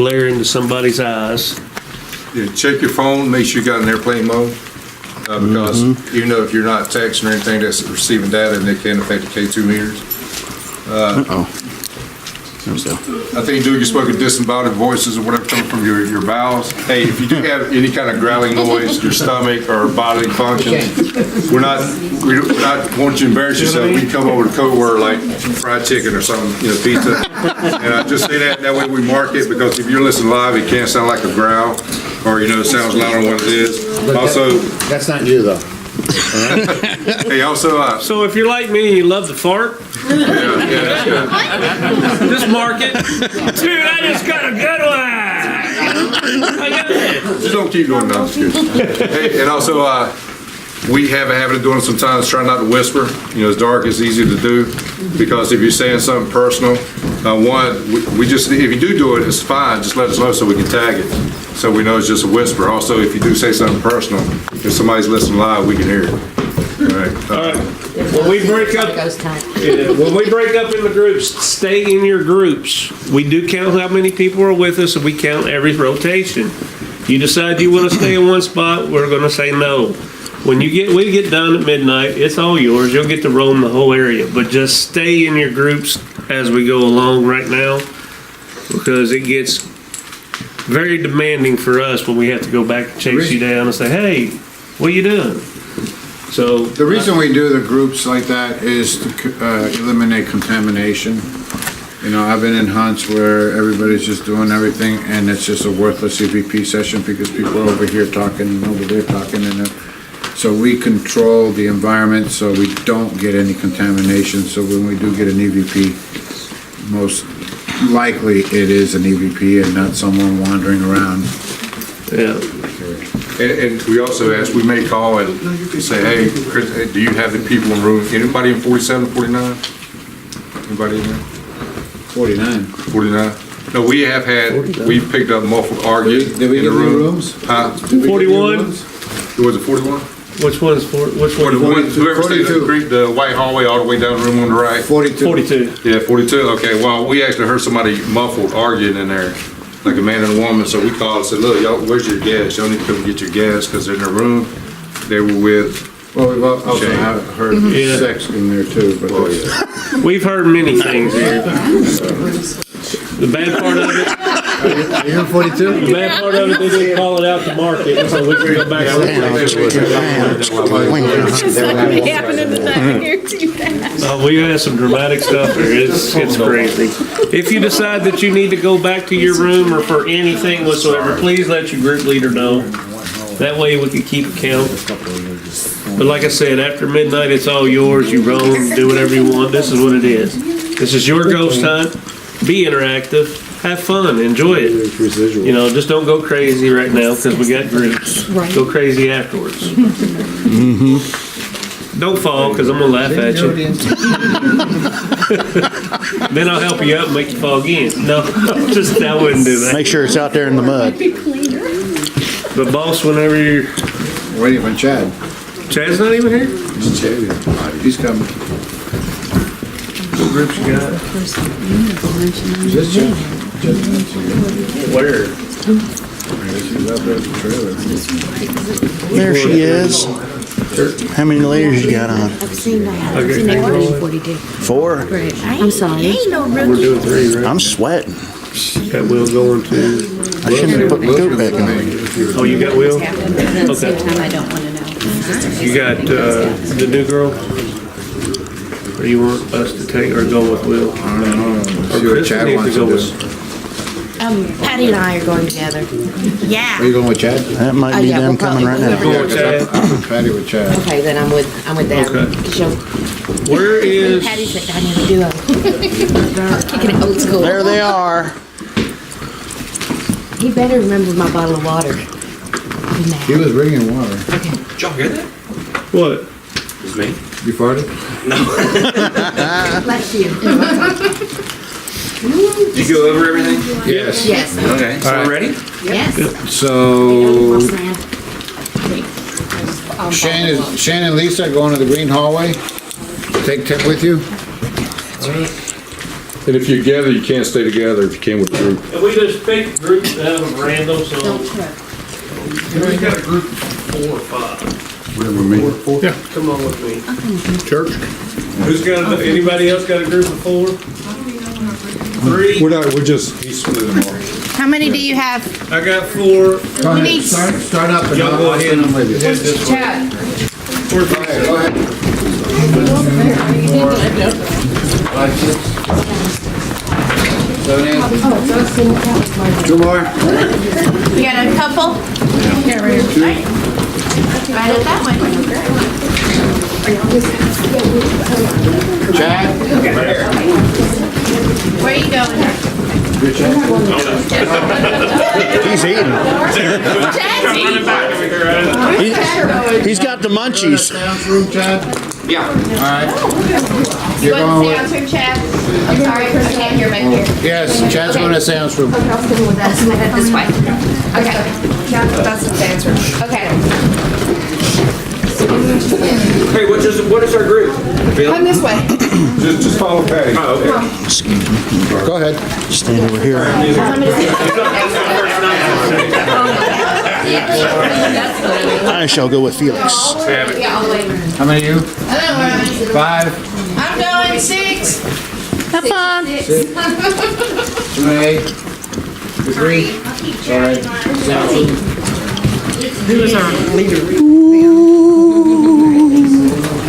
glare into somebody's eyes. Yeah, check your phone, make sure you got an airplane mode, because even though if you're not texting or anything that's receiving data, then it can affect the K2 meters. I think you do get spoken disembodied voices or whatever coming from your bowels. Hey, if you do have any kind of growling noise, your stomach or bodily functions, we don't want you to embarrass yourself. We can come over to code word like fried chicken or something, pizza. And I just say that way we mark it, because if you're listening live, it can't sound like a growl, or it sounds louder than what it is. Also, that's not you though. Hey, also, So if you're like me and you love to fart, that's good. just mark it. Dude, I just got a good one. Just don't keep going down. Hey, and also, we have a habit of doing it sometimes, try not to whisper. It's dark, it's easy to do, because if you're saying something personal, if you do it, it's fine, just let us know so we can tag it, so we know it's just a whisper. Also, if you do say something personal, if somebody's listening live, we can hear it. All right. When we break up in the groups, stay in your groups. We do count how many people are with us, and we count every rotation. You decide you want to stay in one spot, we're going to say no. When we get done at midnight, it's all yours. You'll get to roam the whole area, but just stay in your groups as we go along right now, because it gets very demanding for us when we have to go back and chase you down and say, hey, what are you doing? So The reason we do the groups like that is to eliminate contamination. I've been in hunts where everybody's just doing everything, and it's just a worthless EVP session because people are over here talking and over there talking, so we control the environment so we don't get any contamination. So when we do get an EVP, most likely it is an EVP and not someone wandering around. yeah. And we also ask, we may call and say, hey, Chris, do you have the people in the room? Anybody in 47, 49? Anybody in there? 49. 49? No, we have we've picked up muffled arguing Did we in the get new room. rooms? Huh? Did we get new 41? rooms? Was it 41? Which one? Whoever stayed the white hallway all the way down the room on the right. 42. 42. Yeah, 42. Okay, well, we actually heard somebody muffled arguing in there, like a man and a woman. So we called and said, look, y'all, where's your gas? Y'all need to come and get your gas, because in the room they were with. Well, we've also Shane. heard Yeah. sex in there too, but We've heard many things here. The bad part of it, Are you in 42? the bad part of it, they didn't call it out to market, so we can go back and Something happening tonight, I guarantee you that. we had some dramatic stuff here. It's crazy. If you decide that you need to go back to your room or for anything whatsoever, please let your group leader know. That way we can keep count. But like I said, after midnight, it's all yours. You roam, do whatever you want. This is what it is. This is your ghost hunt. Be interactive. Have fun. Enjoy it. Just don't go crazy right now, because we got groups. Go crazy afterwards. Don't fall, because I'm going to laugh at you. Then I'll help you up and make you fall again. No, I wouldn't do that. Make sure it's out there in the mud. But boss, whenever you're... Waiting for Chad. Chad's not even here? He's coming. What groups you got? Is this Chad? Where? She's up there at the trailer. There she is. How many layers you got on? I've seen that. I've seen that version 42. 4? Great. I'm sorry. Ain't no We're rookie. doing 3, right? I'm sweating. Got Will going to... I shouldn't have put my coat back on. Oh, you got Will? At the same time, I don't want to know. You got the new girl? Or you want us to take, or go with Will? I don't know. Or See what Chris Chad needs wants to to go do. with. Patty and I are going together. Yeah. Are you going with Chad? That might be yeah, them we'll coming right probably- now. Go with Chad. I put Patty with Chad. Okay, then I'm with them. Okay. She'll- Where is... Patty's a dynamic duo. Kicking it old school. There they are. He better remember my bottle of water. He was bringing water. Did y'all hear that? What? It was me. You farted? Bless you. Did you go over everything? Yes. Yes. Okay, so we're ready? Yes. So Shane and Lisa going to the green hallway. Take Tip with you. And if you're together, you can't stay together if you came with a group. And we just pick groups out of random, so. We got a group of 4 or 5. Whatever me. Come on with me. Church? Anybody else got a group of 4? 3? We're just, he split them off. How many do you have? I got 4. Go We ahead, need- start up and Y'all go I'll ahead send them and with you. head this way. Chad. Where's the- Go ahead. 5, 6, 7, 8. 2 more. You got a couple? Yeah, right here. Right it that way. Chad? Where are you going? Good Chad? He's eating. Chad's eating. He's got the munchies. Sounds room, Chad? Yeah. Alright. You You're want going the with, answer, Chad? I'm sorry, I can't hear back here. yes, Chad's going to sounds room. This way. Okay. That's the answer. Okay. Hey, what is our group? Come this way. Just follow Patty. Oh, okay. Go ahead. Stand over here. I shall go with Felix. Yeah, I'll wait. How many of you? I don't know where I'm. 5, I'm going 6. Have fun. 2, 8, 3. Alright. Sounds room.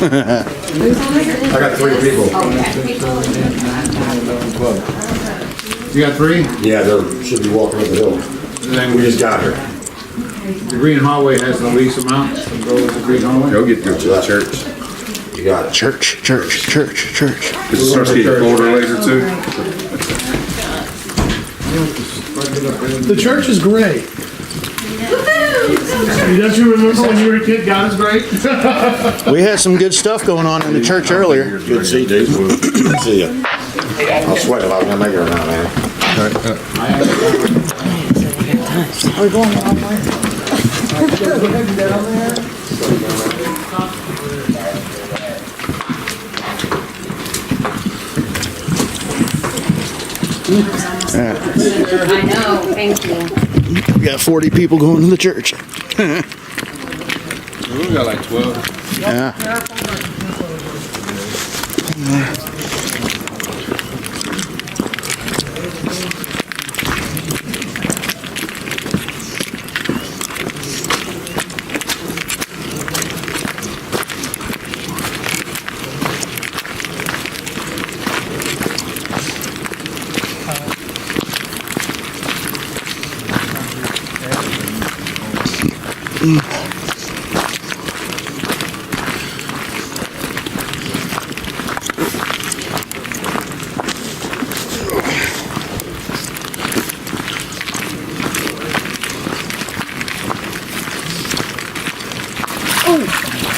I got 3 people. You got 3? Yeah, they should be walking up the hill. Then We just got here. the green hallway has the least amount, so go with the green hallway. Go get your church. You got it. Church. Because it starts getting colder later too. The church is great. Don't you remember when you were a kid, God is great? We had some good stuff going on in the church earlier. Good to see you, dude. Good to see you. I'll sweat if I'm gonna make it or not, man. I know, thank you. We got 40 people going to the church. We got like 12. Yeah.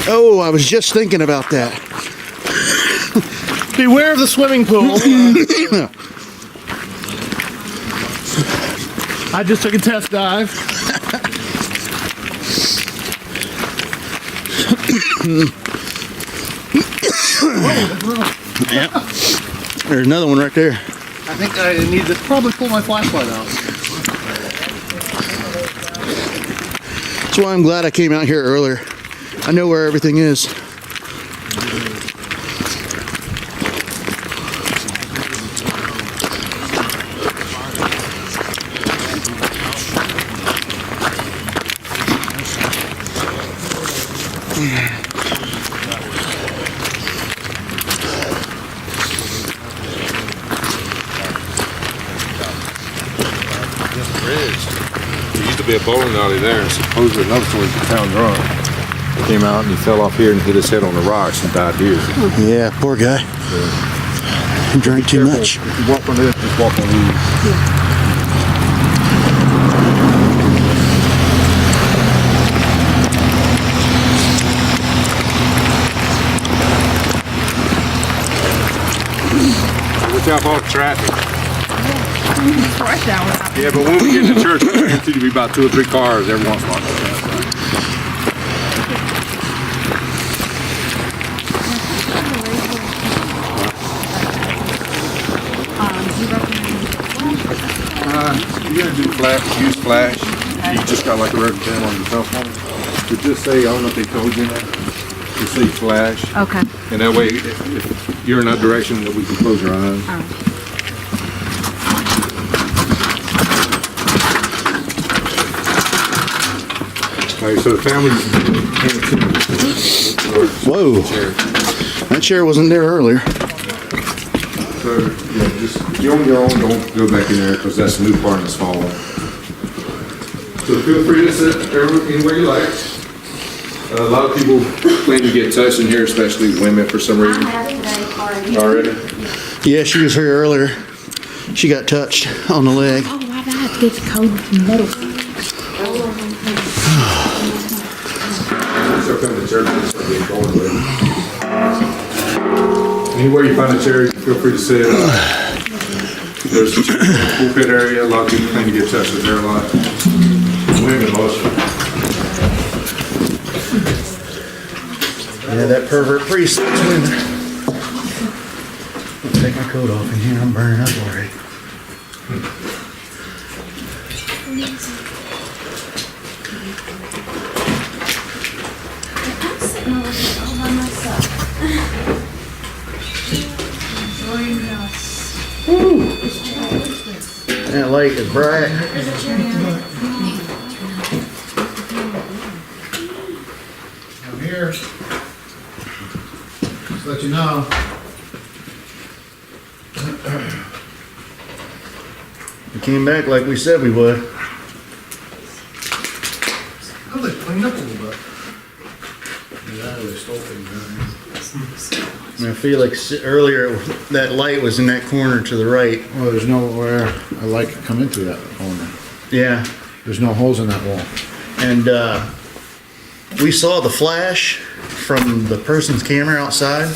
Oh, I was just thinking about that. Beware of the swimming pool. I just took a test dive. Yeah. There's another one right there. I think I need to probably pull my flashlight out. That's why I'm glad I came out here earlier. I know where everything is. There used to be a bowling alley there, and supposedly another story he found drunk. He came out and he fell off here and hit his head on the rocks and died here. Yeah, poor guy. He drank too much. If you walk on this, just walk on these. Watch out for all the traffic. Yeah, but when we get to church, there'll be about 2 or 3 cars every once in a while. you're gonna do use flash, you just got like a regular cam on your cell phone. But just say, I don't know if they told you that, just say flash. Okay. And that way, if you're in that direction, that we can close our eyes. All right, so the family's. Whoa. That chair wasn't there earlier. So, yeah, just, if you're on your own, don't go back in there, because that's the new part that's falling. So feel free to sit anywhere you like. A lot of people claim to get touched in here, especially women for some reason. Already? Yeah, she was here earlier. She got touched on the leg. Oh, why not? It's cold metal. So come to church, it's gonna be cold, but anywhere you find a chair, feel free to sit. There's a pulpit area. A lot of people claim to get touched with there a lot. Women mostly. Yeah, that pervert priest likes women. I'll take my coat off in here. I'm burning up already. I'm sitting over here all by myself. Enjoying this. That light is bright. There's a chair down there. I'm here. Just let you know. We came back like we said we would. Oh, they cleaned up a little bit. I mean, I feel like earlier that light was in that corner to the right. Well, there's nowhere a light could come into that corner. Yeah. There's no holes in that wall. And we saw the flash from the person's camera outside.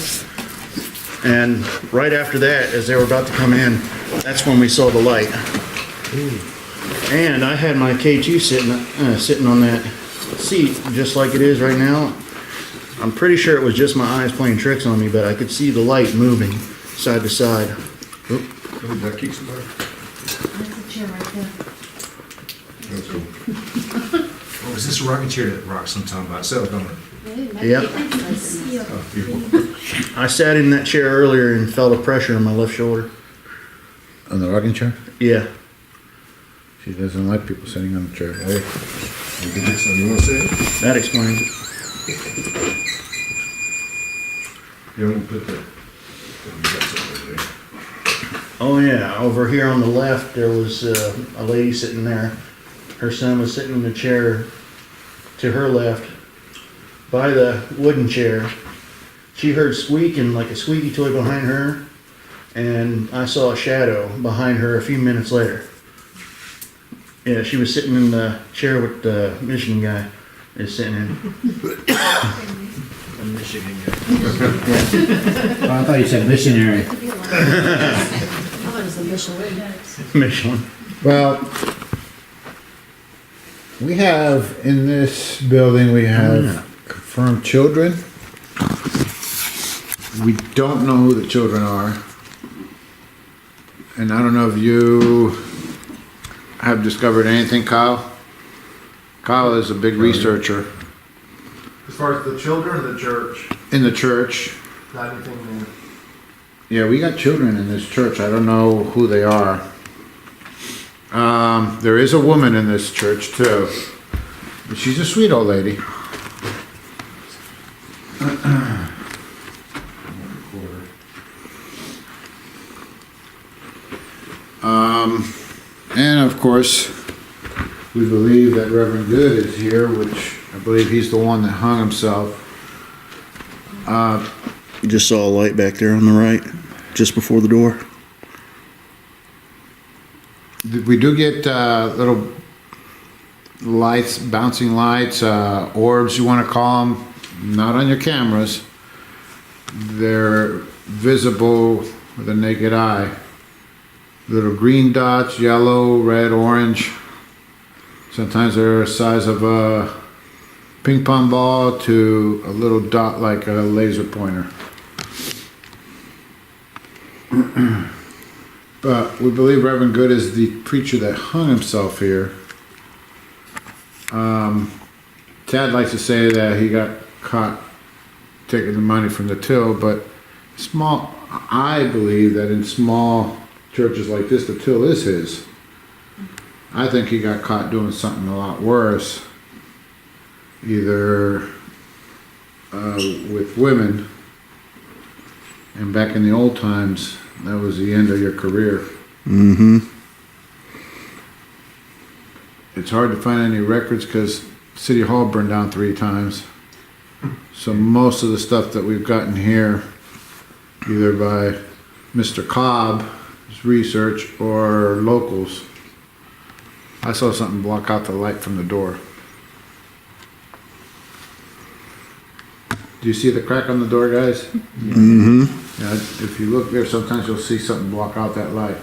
And right after that, as they were about to come in, that's when we saw the light. And I had my K2 sitting on that seat just like it is right now. I'm pretty sure it was just my eyes playing tricks on me, but I could see the light moving side to side. Did that kick somebody? There's a chair right there. That's cool. Oh, is this a rocking chair that rocks sometime by itself, don't it? Yep. I sat in that chair earlier and felt a pressure in my left shoulder. On the rocking chair? Yeah. She doesn't like people sitting on the chair. Hey, you want to say it? That explains it. You want to put that? Oh yeah, over here on the left, there was a lady sitting there. Her son was sitting in the chair to her left by the wooden chair. She heard squeaking, like a squeaky toy behind her, and I saw a shadow behind her a few minutes later. Yeah, she was sitting in the chair with the Michigan guy is sitting in. A Michigan guy. Oh, I thought you said missionary. Michelin. Well, we have, in this building, we have confirmed children. We don't know who the children are. And I don't know if you have discovered anything, Kyle? Kyle is a big researcher As far as the children or the church, in the church. not anything new. Yeah, we got children in this church. I don't know who they are. There is a woman in this church too. But she's a sweet old lady. And of course, we believe that Reverend Good is here, which I believe he's the one that hung himself. You just saw a light back there on the right, just before the door. We do get little lights, bouncing lights, orbs, you want to call them, not on your cameras. They're visible with the naked eye. Little green dots, yellow, red, orange. Sometimes they're the size of a ping pong ball to a little dot like a laser pointer. But we believe Reverend Good is the preacher that hung himself here. Chad likes to say that he got caught taking the money from the till, but I believe that in small churches like this, the till is his. I think he got caught doing something a lot worse, either with women, and back in the old times, that was the end of your career. Mm-hmm. It's hard to find any records because City Hall burned down 3 times. So most of the stuff that we've gotten here, either by Mr. Cobb's research or locals. I saw something block out the light from the door. Do you see the crack on the door, guys? Mm-hmm. Yeah, if you look there, sometimes you'll see something block out that light.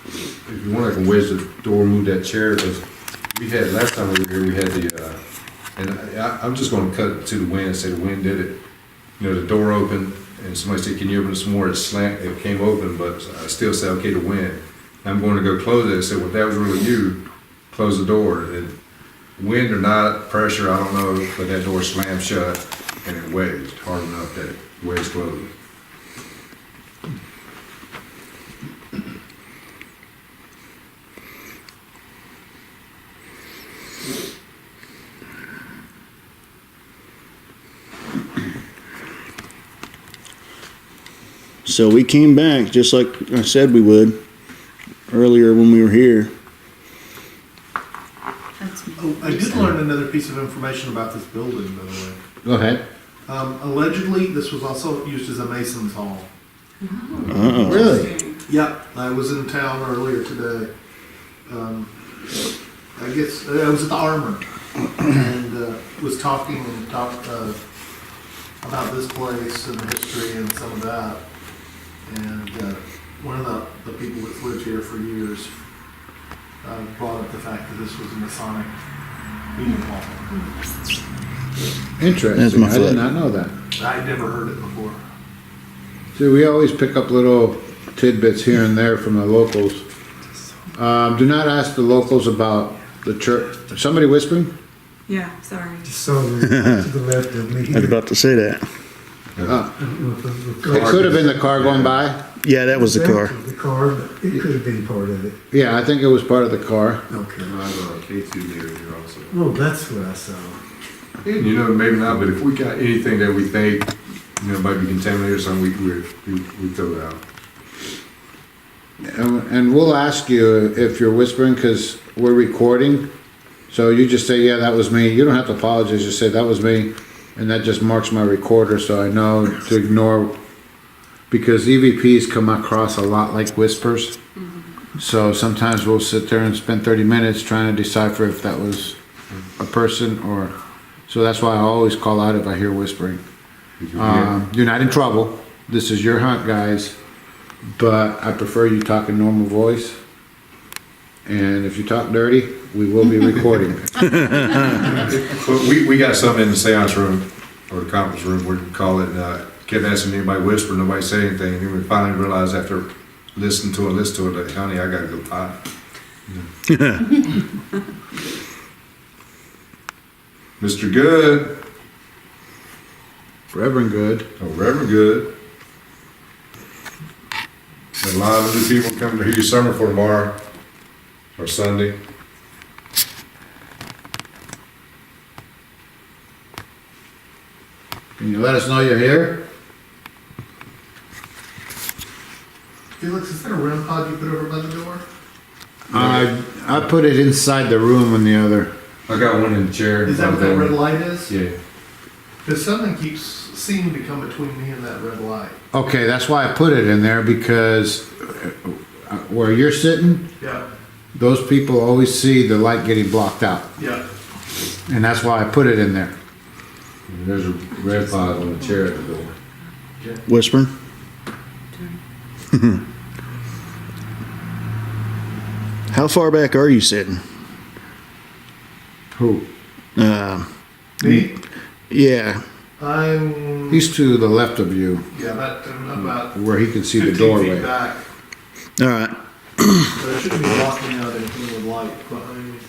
If you want, I can wedge the door, move that chair, because we had, last time we were here, we had the, and I'm just gonna cut it to the wind and say the wind did it. You know, the door opened, and somebody said, can you open it some more? It came open, but I still said, okay, the wind. I'm going to go close it. I said, well, if that was really you, close the door. And wind or not, pressure, I don't know, but that door slammed shut, and it wedged hard enough that it wedged closed. So we came back just like I said we would earlier when we were here. Oh, I did learn another piece of information about this building, by the way. Go ahead. Allegedly, this was also used as a Mason's Hall. Uh-oh. Really? Yeah, I was in town earlier today. I guess, I was at the Armour and was talking about this place and the history and some of that. And one of the people that's lived here for years brought up the fact that this was a Masonic meeting hall. That's Interesting. my I did foot. not know that. I'd never heard it before. See, we always pick up little tidbits here and there from the locals. Do not ask the locals about the church. Is somebody whispering? Yeah, sorry. Just saw to the left of me. I was about to say that. It could have been the car going by. Yeah, that was the car. The car, but it could have been part of it. Yeah, I think it was part of the car. Okay. K2 there here also. Well, that's what I saw. And you know, maybe not, but if we got anything that we think, you know, might be contaminated or something, we throw it out. And we'll ask you if you're whispering because we're recording. So you just say, yeah, that was me. You don't have to apologize. Just say, that was me. And that just marks my recorder so I know to ignore. Because EVPs come across a lot like whispers. So sometimes we'll sit there and spend 30 minutes trying to decipher if that was a person or... So that's why I always call out if I hear whispering. You're not in trouble. This is your hunt, guys. But I prefer you talk in normal voice. And if you talk dirty, we will be recording. But we got something in the seance room, or the conference room, we call it, kept asking anybody whisper, nobody say anything, and then we finally realized after listening to it, that, honey, I gotta go potty. Mr. Good. Reverend Good. Oh, Reverend Good. A lot of new people coming to hear your sermon for tomorrow, or Sunday. Can you let us know you're here? Felix, is that a REM pod you put over by the door? I put it inside the room on the other. I got one in the chair. Is that what that red light is? Yeah. Because something keeps seeming to come between me and that red light. Okay, that's why I put it in there because where you're sitting, Yeah, those people always see the light getting blocked out. yeah. And that's why I put it in there. And there's a red pod on the chair at the door. Whispering? How far back are you sitting? Who? Me? Yeah. I'm, He's to the left of you, yeah, about where he can see the 15 feet doorway. back. All right. But it shouldn't be blocking out anything with light behind.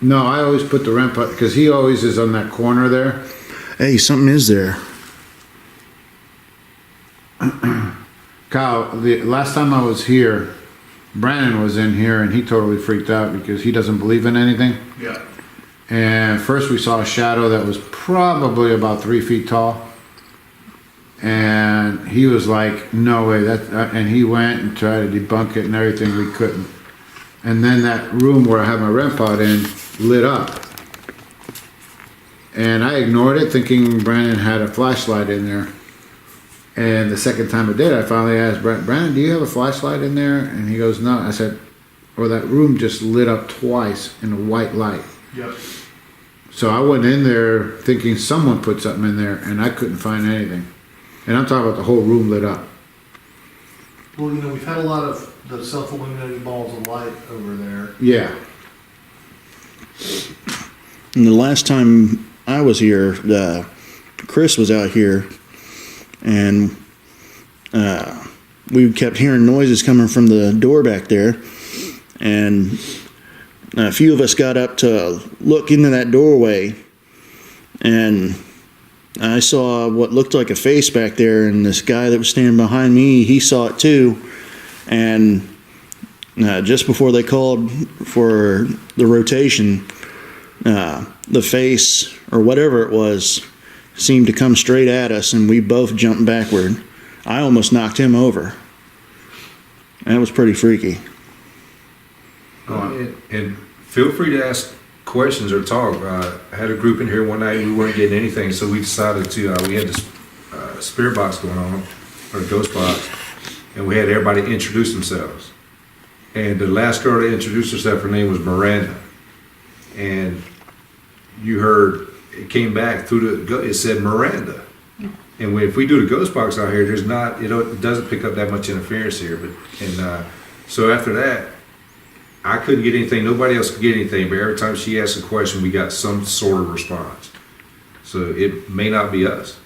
No, I always put the ramp up, because he always is on that corner there. Hey, something is there. Kyle, the last time I was here, Brandon was in here and he totally freaked out because he doesn't believe in anything. Yeah. And first we saw a shadow that was probably about 3 feet tall. And he was like, no way, and he went and tried to debunk it and everything, we couldn't. And then that room where I had my REM pod in lit up. And I ignored it thinking Brandon had a flashlight in there. And the second time I did, I finally asked Brandon, do you have a flashlight in there? And he goes, no. I said, well, that room just lit up twice in a white light. Yep. So I went in there thinking someone put something in there, and I couldn't find anything. And I'm talking about the whole room lit up. Well, you know, we've had a lot of the self-illuminating balls of light over there. Yeah. And the last time I was here, Chris was out here, and we kept hearing noises coming from the door back there, and a few of us got up to look into that doorway, and I saw what looked like a face back there, and this guy that was standing behind me, he saw it too, and just before they called for the rotation, the face, or whatever it was, seemed to come straight at us, and we both jumped backward. I almost knocked him over. That was pretty freaky. And feel free to ask questions or talk. I had a group in here one night, we weren't getting anything, so we decided to, we had this spirit box going on, or ghost box, and we had everybody introduce themselves. And the last girl that introduced herself, her name was Miranda. And you heard, it came back through it said Miranda. And if we do the ghost box out here, there's not, it doesn't pick up that much interference here. So after that, I couldn't get anything, nobody else could get anything, but every time she asked a question, we got some sort of response. So it may not be us.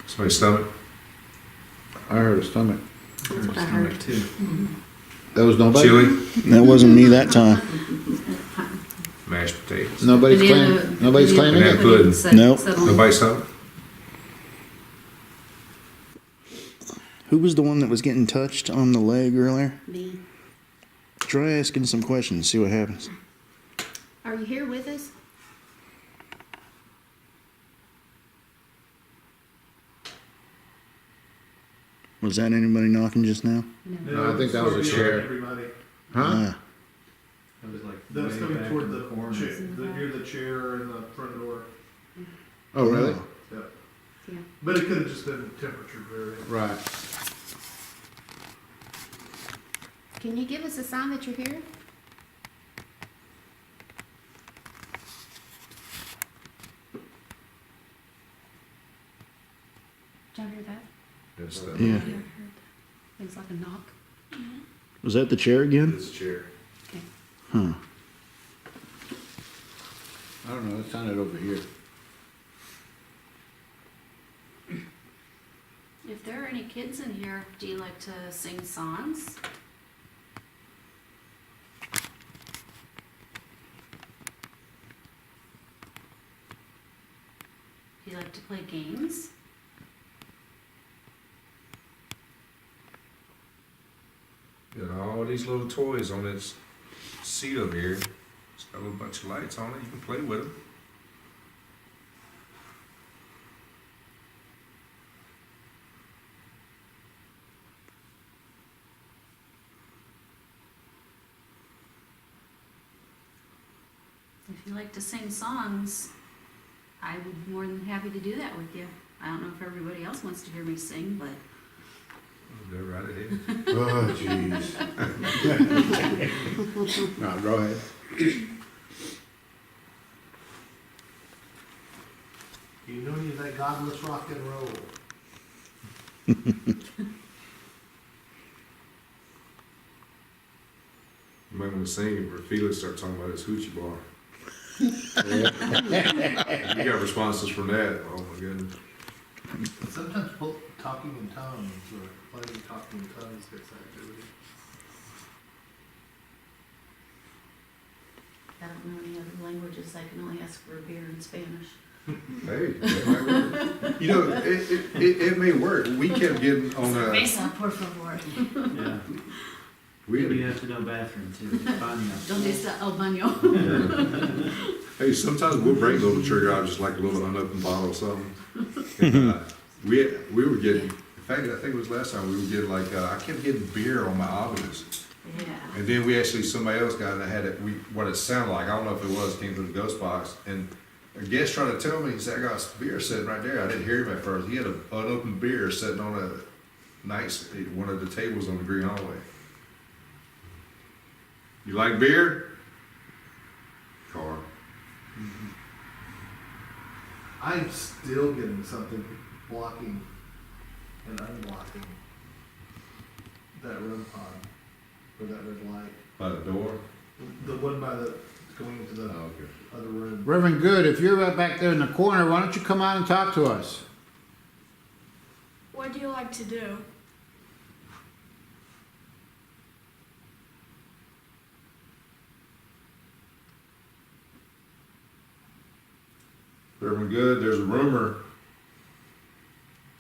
Somebody's stomach? I heard a stomach. That's what I heard. That was nobody? Chili? That wasn't me that time. Mashed potatoes? Nobody's Banana- claiming? Nobody's banana claiming it? pudding. settle- Nope. settle. Nobody's stomach? Who was the one that was getting touched on the leg earlier? Me. Try asking some questions, see what happens. Are you here with us? Was that anybody knocking just now? No, I think that was a chair. Everybody. Huh? Ah, That was coming toward the chair, near the chair and the front door. Oh, really? Yeah. Yeah. But it could have just been temperature variable. Right. Can you give us a sign that you're here? Did y'all hear that? Yes, yeah. Things like a knock. Was that the chair again? It's a chair. Okay. Huh. I don't know, it sounded over here. If there are any kids in here, do you like to sing songs? Do you like to play games? Got all these little toys on this seat over here. It's got a little bunch of lights on it. You can play with them. If you like to sing songs, I would be more than happy to do that with you. I don't know if everybody else wants to hear me sing, but Go right ahead. Oh, jeez. No, go ahead. You know you that godless rock and roll. You might want to sing if Felix starts talking about his hoochie bar. You got responses from that. Oh my goodness. Sometimes talking in tongues or playing talking in tongues gets activity. I don't know any other languages, I can only ask for a beer in Spanish. Hey, that might work. You know, it may work. We kept getting on a, Mesa, por favor. Yeah. we We had, have to know bathroom too. Baño. Donde está el baño? hey, sometimes we'll break a little trigger out, just like a little unopened bottle or something. And, we were getting, in fact, I think it was last time, we were getting like, I kept getting beer on my obolus. Yeah. And then we actually, somebody else got that had it, what it sounded like, I don't know if it was, came through the ghost box. And a guest tried to tell me, he said, I got a beer sitting right there. I didn't hear him at first. He had an unopened beer sitting on a nice, one of the tables on the green hallway. You like beer? Car. I'm still getting something blocking and unblocking that REM pod or that red light. By the door? The one by the, going into the Oh, okay. other room. Reverend Good, if you're right back there in the corner, why don't you come out and talk to us? What do you like to do? Reverend Good, there's a rumor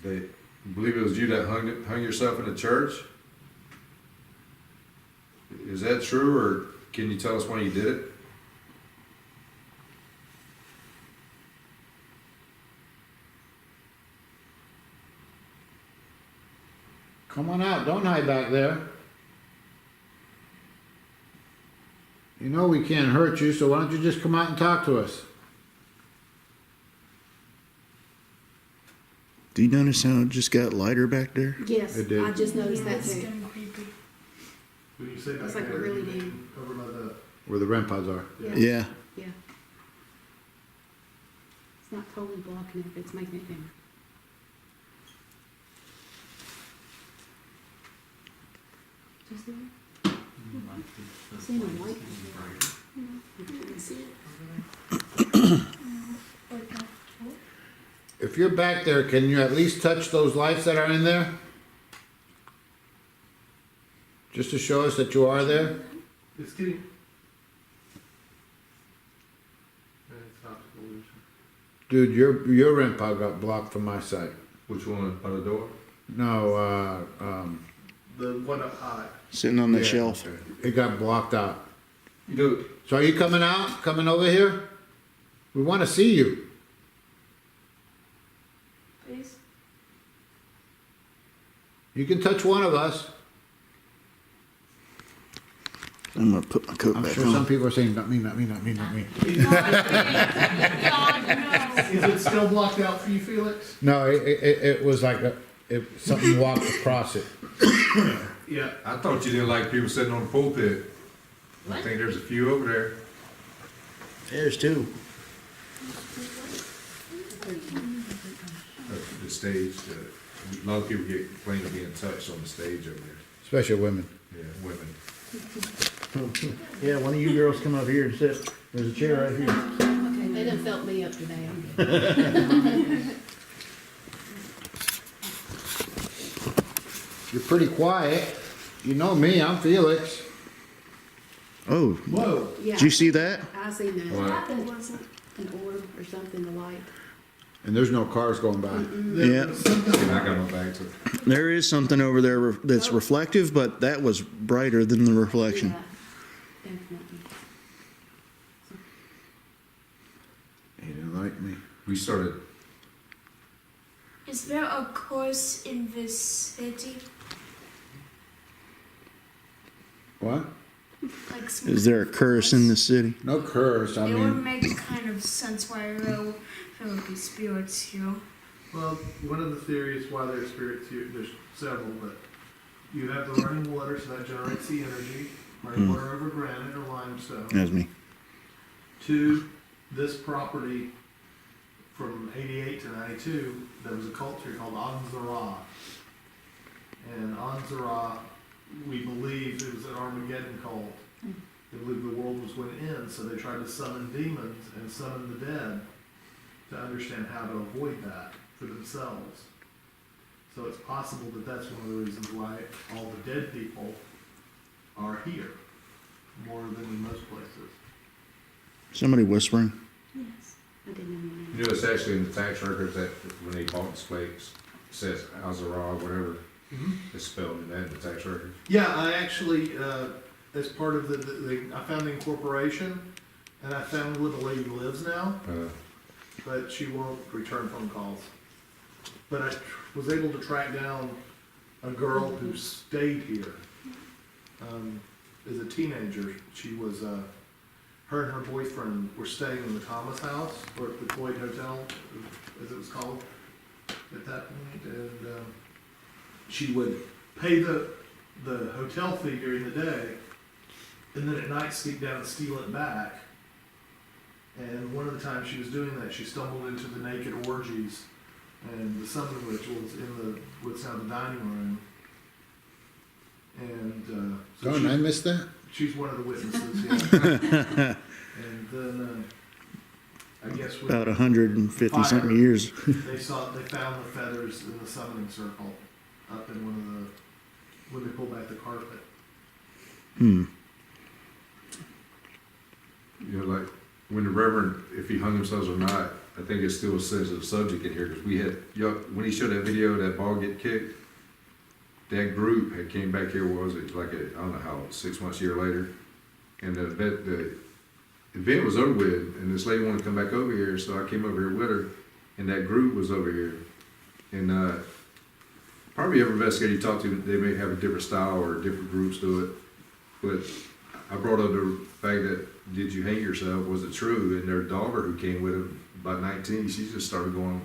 that, I believe it was you that hung yourself in the church. Is that true, or can you tell us when you did it? Come on out, don't hide back there. You know we can't hurt you, so why don't you just come out and talk to us? Do you notice how it just got lighter back there? Yes, It did. I just noticed that It's too. getting creepy. When you say back It's like there, really you mean deep. over by the, Where the REM pods are. Yeah. Yeah. It's not totally blocking it, but it's making it dimmer. Do you see it? See the light? You can see it. If you're back there, can you at least touch those lights that are in there? Just to show us that you are there? it's getting. It's optical illusion. Dude, your REM pod got blocked from my side. Which one, by the door? No, The one up high. Sitting on the yeah, shelf. it got blocked out. You do, So are you coming out? Coming over here? We want to see you. Please? You can touch one of us. I'm gonna put my coat I'm back sure on. some people are saying, not me, not me, not me, not me. God, no. Is it still blocked out for you, Felix? No, it was like something walked across it. Yeah. I thought you didn't like people sitting on the pulpit. I think there's a few over there. There's two. The stage, a lot of people get complained of being touched on the stage over there. Especially women. Yeah, women. Yeah, one of you girls come up here and sit. There's a chair right here. Okay, they done felt me up today. You're pretty quiet. You know me, I'm Felix. Oh, Whoa. Yeah. did you see that? I seen that. What? It wasn't. An orb or something, the light. And there's no cars going by. Yeah. And I got my bag too. There is something over there that's reflective, but that was brighter than the reflection. Yeah, definitely. He didn't like me. We started, Is there a course in this city? What? Like some Is there a curse in the city? No curse. I It would mean, make kind of sense why there would be spirits here. Well, one of the theories why there's spirits here, there's several, but you have the running water, so that generates the energy. Running water over granite or limestone. That's me. To this property from 88 to 92, there was a cult here called Anzara. And Anzara, we believe it was an Armageddon cult. They believed the world was going to end, so they tried to summon demons and summon the dead to understand how to avoid that for themselves. So it's possible that that's one of the reasons why all the dead people are here, more than in most places. Somebody whispering. Yes. I didn't know your name. You know, it's actually in the tax records that when they bought this place, it says Azara, whatever, it's spelled in that in the tax record. Yeah, I actually, as part of I found the incorporation, and I found where the lady lives now, but she won't return phone calls. But I was able to track down a girl who stayed here. As a teenager, she was, her and her boyfriend were staying in the Thomas House, or the Cloyd Hotel, as it was called at that point, and she would pay the hotel fee during the day, and then at night sneak down and steal it back. And one of the times she was doing that, she stumbled into the naked orgies and the summoning rituals in what's now the dining room. And so Darn, I missed that? she's one of the witnesses, yeah. And then, I guess with About 150 something fire, years. they found the feathers in the summoning circle up in when they pulled back the carpet. You know, like, when the Reverend, if he hung himself or not, I think it still says a subject in here, because we had, when he showed that video, of that ball get kicked, that group had came back here, what was it, like, I don't know how, 6 months, a year later, and the event was over with, and this lady wanted to come back over here, so I came over here with her, and that group was over here, and probably every investigator you talk to, they may have a different style or different groups do it, but I brought up the fact that, did you hang yourself, was it true? And their daughter who came with him, about 19, she just started going,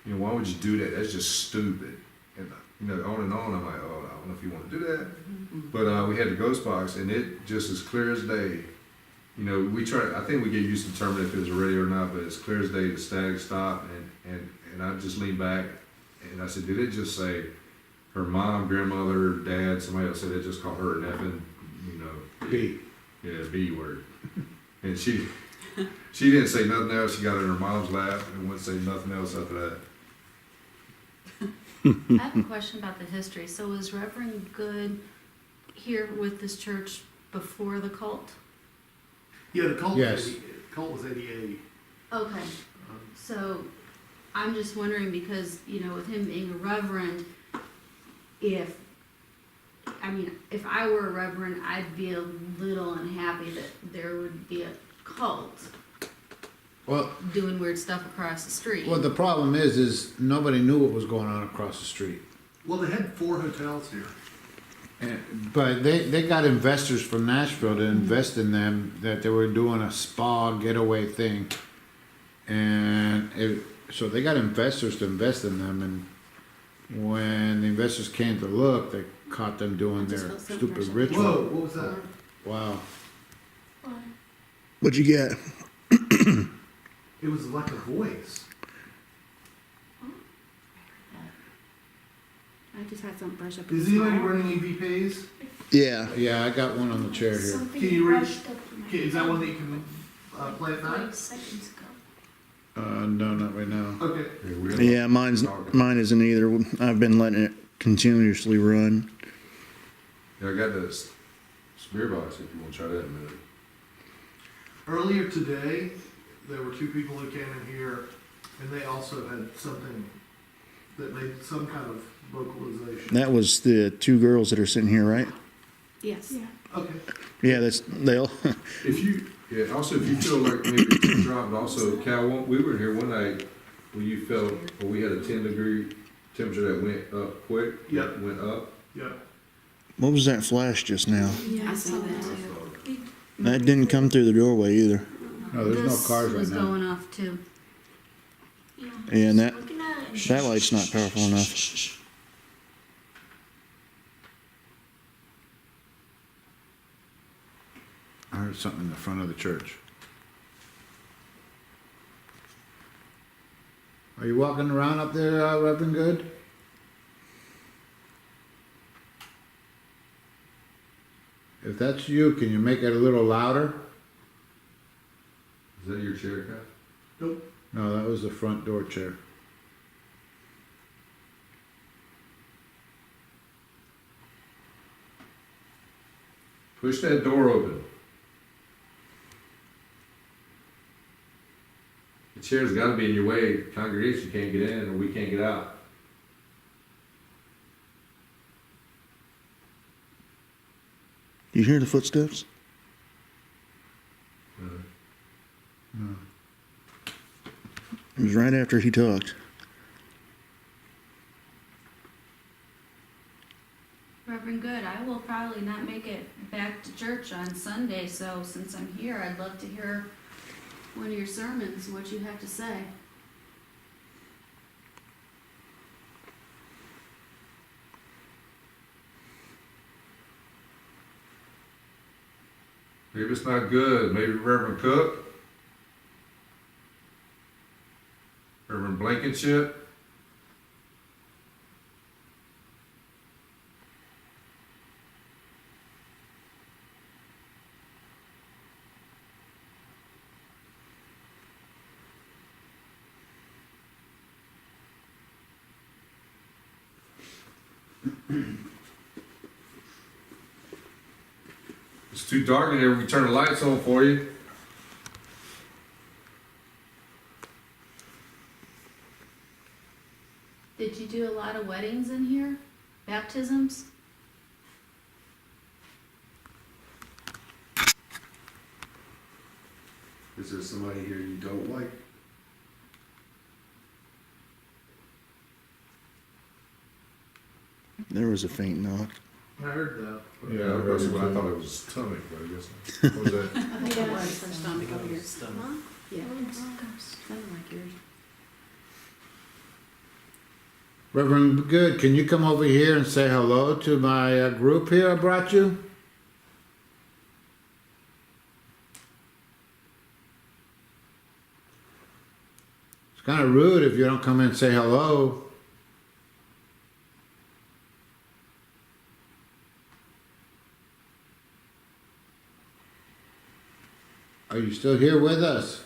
you know, why would you do that? That's just stupid. And, you know, on and on, I'm like, oh, I don't know if you want to do that. But we had the ghost box, and it just as clear as day. You know, I think we get used to determining if it was a radio or not, but it's clear as day, the static stopped, and I just leaned back, and I said, did it just say her mom, grandmother, dad, somebody else said it just called her an effing, you know, B. Yeah, B word. And she didn't say nothing else. She got in her mom's lap and wouldn't say nothing else after that. I have a question about the history. So was Reverend Good here with this church before the cult? Yeah, the cult, Yes. Cult was 88. Okay. So I'm just wondering because, you know, with him being a reverend, if I were a reverend, I'd be a little unhappy that there would be a cult Well, doing weird stuff across the street. well, the problem is nobody knew what was going on across the street. Well, they had 4 hotels here. But they got investors from Nashville to invest in them, that they were doing a spa getaway thing. So they got investors to invest in them, and when the investors came to look, they caught them doing their stupid ritual. Whoa, what was that? Wow. What'd you get? It was like a voice. I just had something brush up. Is anybody running EVPs? Yeah. Yeah, I got one on the chair here. Something Can you read? brushed up in my Is that one that you can play at night? 5 seconds ago. No, not right now. Okay. Yeah, mine isn't either. I've been letting it continuously run. Yeah, I got this spirit box if you want to try that in a minute. Earlier today, there were 2 people who came in here, and they also had something that made some kind of vocalization. That was the 2 girls that are sitting here, right? Yes. Yeah. Okay. Yeah, they'll. If you feel like maybe it's dropped, also, Cal, we were here one night where you felt, or we had a 10-degree temperature that went up quick. Yep. That went up. Yep. What was that flash just now? Yeah, I saw that too. That didn't come through the doorway either. No, there's no cars right was now. going off too. Yeah. Yeah, and that Looking at it. that light's not powerful enough. I heard something in the front of the church. Are you walking around up there, Reverend Good? If that's you, can you make it a little louder? Is that your chair, Cal? Nope. No, that was the front door chair. Push that door open. The chair's gotta be in your way. The congregation can't get in or we can't get out. You hear the footsteps? It was right after he talked. Reverend Good, I will probably not make it back to church on Sunday, so since I'm here, I'd love to hear one of your sermons, what you have to say. Maybe it's not good. Maybe Reverend Cook? Reverend Blankenship? It's too dark in here. We can turn the lights on for you. Did you do a lot of weddings in here? Baptisms? Is there somebody here you don't like? There was a faint knock. I heard that. Yeah, I heard it, but I thought it was stomach, but I guess not. What was that? I think it was for stomach over here. Stomach. Yeah. Sounded like yours. Reverend Good, can you come over here and say hello to my group here I brought you? It's kind of rude if you don't come in and say hello. Are you still here with us?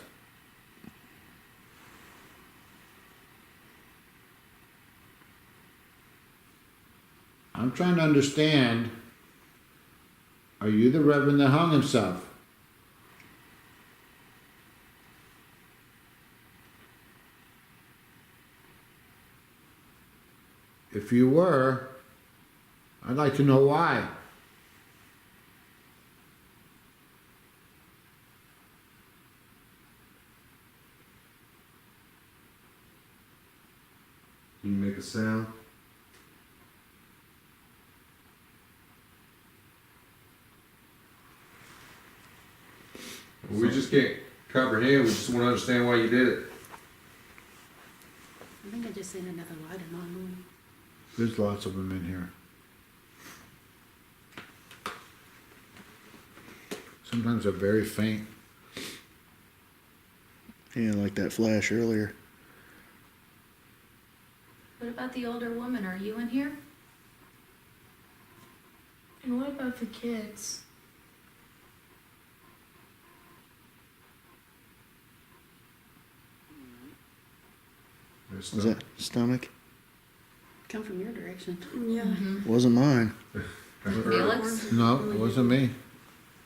I'm trying to understand, are you the Reverend that hung himself? If you were, I'd like to know why. Can you make a sound? Well, we just can't comprehend. We just want to understand why you did it. I think I just seen another light in my room. There's lots of them in here. Sometimes they're very faint. Yeah, like that flash earlier. What about the older woman? Are you in here? And what about the kids? There's Was that stomach? Come from your direction. Yeah. Wasn't mine. Felix? No, it wasn't me.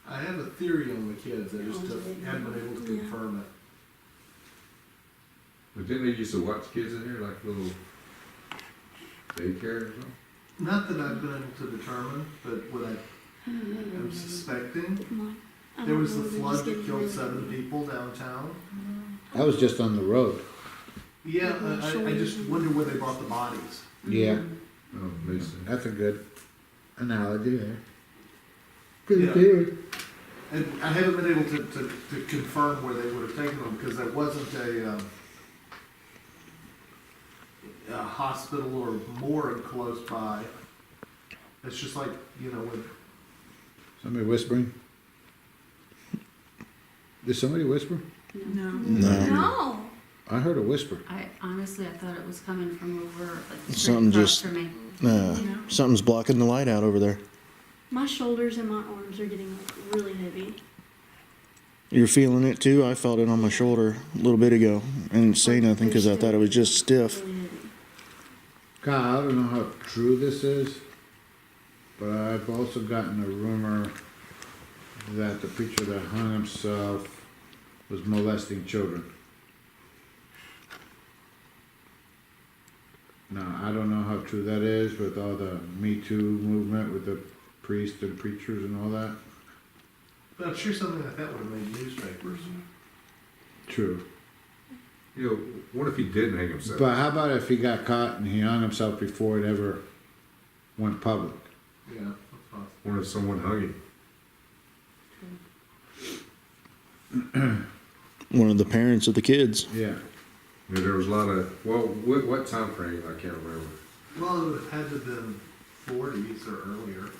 I have a theory on the kids, I just haven't been able to confirm it. But didn't they used to watch kids in here, like little daycare or something? Not that I've been able to determine, but what I'm suspecting, there was the flood that killed 7 people downtown. I was just on the road. Yeah, I just wonder where they brought the bodies. Yeah, Oh, makes sense. that's a good analogy there. Yeah. Good. And I haven't been able to confirm where they would have taken them, because there wasn't a hospital or morgue close by. It's just like, you know, when Somebody whispering? Did somebody whisper? No. No. No. I heard a whisper. I thought it was coming from over like the Something street across just- from me. Something's blocking the light out over there. My shoulders and my arms are getting like really heavy. You're feeling it too? I felt it on my shoulder a little bit ago. I didn't say nothing because I thought it was just stiff. Really heavy. Kyle, I don't know how true this is, but I've also gotten a rumor that the preacher that hung himself was molesting children. Now, I don't know how true that is with all the Me Too movement with the priests and preachers and all that. But I'm sure something like that would have made newspapers. True. You know, what if he didn't hang himself? But how about if he got caught and he hung himself before it ever went public? Yeah, that's possible. What if someone hung him? One of the parents of the kids. Yeah. You know, there was a lot of, well, what time frame? I can't remember. Well, it would have had to have been 40s or earlier.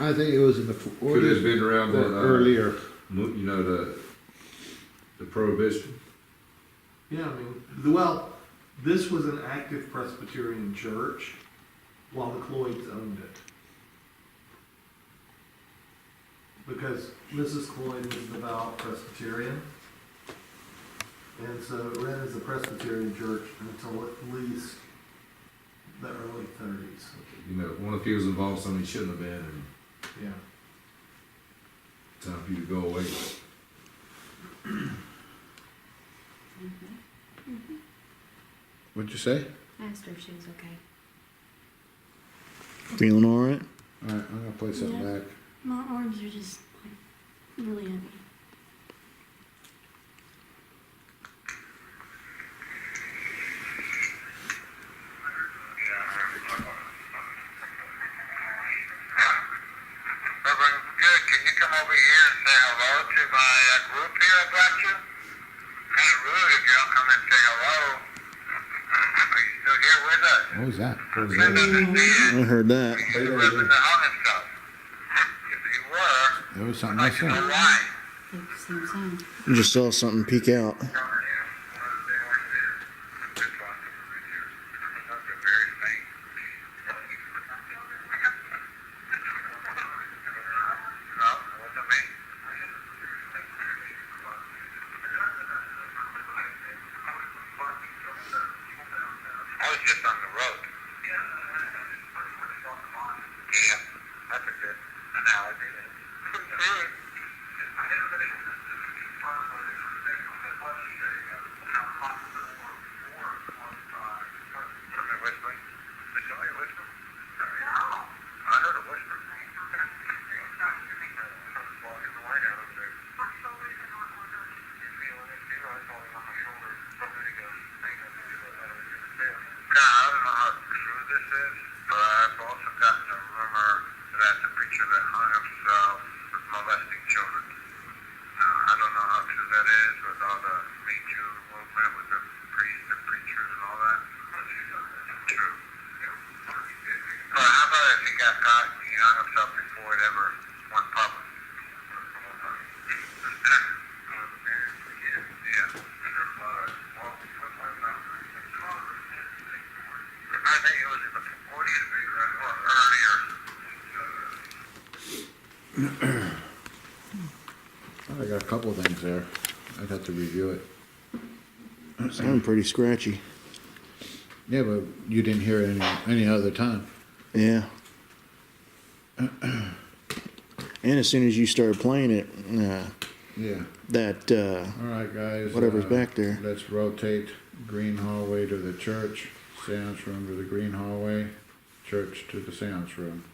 I think it was in the Could it have been around or the earlier. You know, the prohibition. Yeah, I mean, well, this was an active Presbyterian church while the Cloyds owned it. Because Mrs. Cloyd was devout Presbyterian. And so it ran as a Presbyterian church until at least the early 30s. You know, what if he was involved in something he shouldn't have been, and Yeah. time for you to go away. What'd you say? I asked her if she was okay. Feeling all right? All right, I'm gonna play something Yeah. back. My arms are just like really heavy. Reverend Good, can you come over here and say hello to my group here about you? Kind of rude if you don't come and say hello. Are you still here with us? What was that? What was Couldn't that? understand. I heard that. You the Reverend that hung himself. If you were, There was I'd something like else to know in. why. Same sign. Just saw something peek out. This one is very faint. No, it wasn't me. I was just on the road. Yeah, that's a good analogy. Somebody whispering? Did somebody whisper? I heard a whisper. Walking the light out over there. God, I don't know how true this is, but I've also gotten a rumor that the preacher that hung himself was molesting children. Now, I don't know how true that is with all the Me Too movement with the priests and preachers and all that. True. But how about if he got caught and he hung himself before it ever went public? Yeah. I think it was in the 40s or earlier. I got a couple of things there. I'd have to review it. Sounded pretty scratchy. Yeah, but you didn't hear it any other time. Yeah. And as soon as you started playing it, Yeah. that All right, guys. whatever's back there. Let's rotate green hallway to the church, seance room to the green hallway, church to the seance room.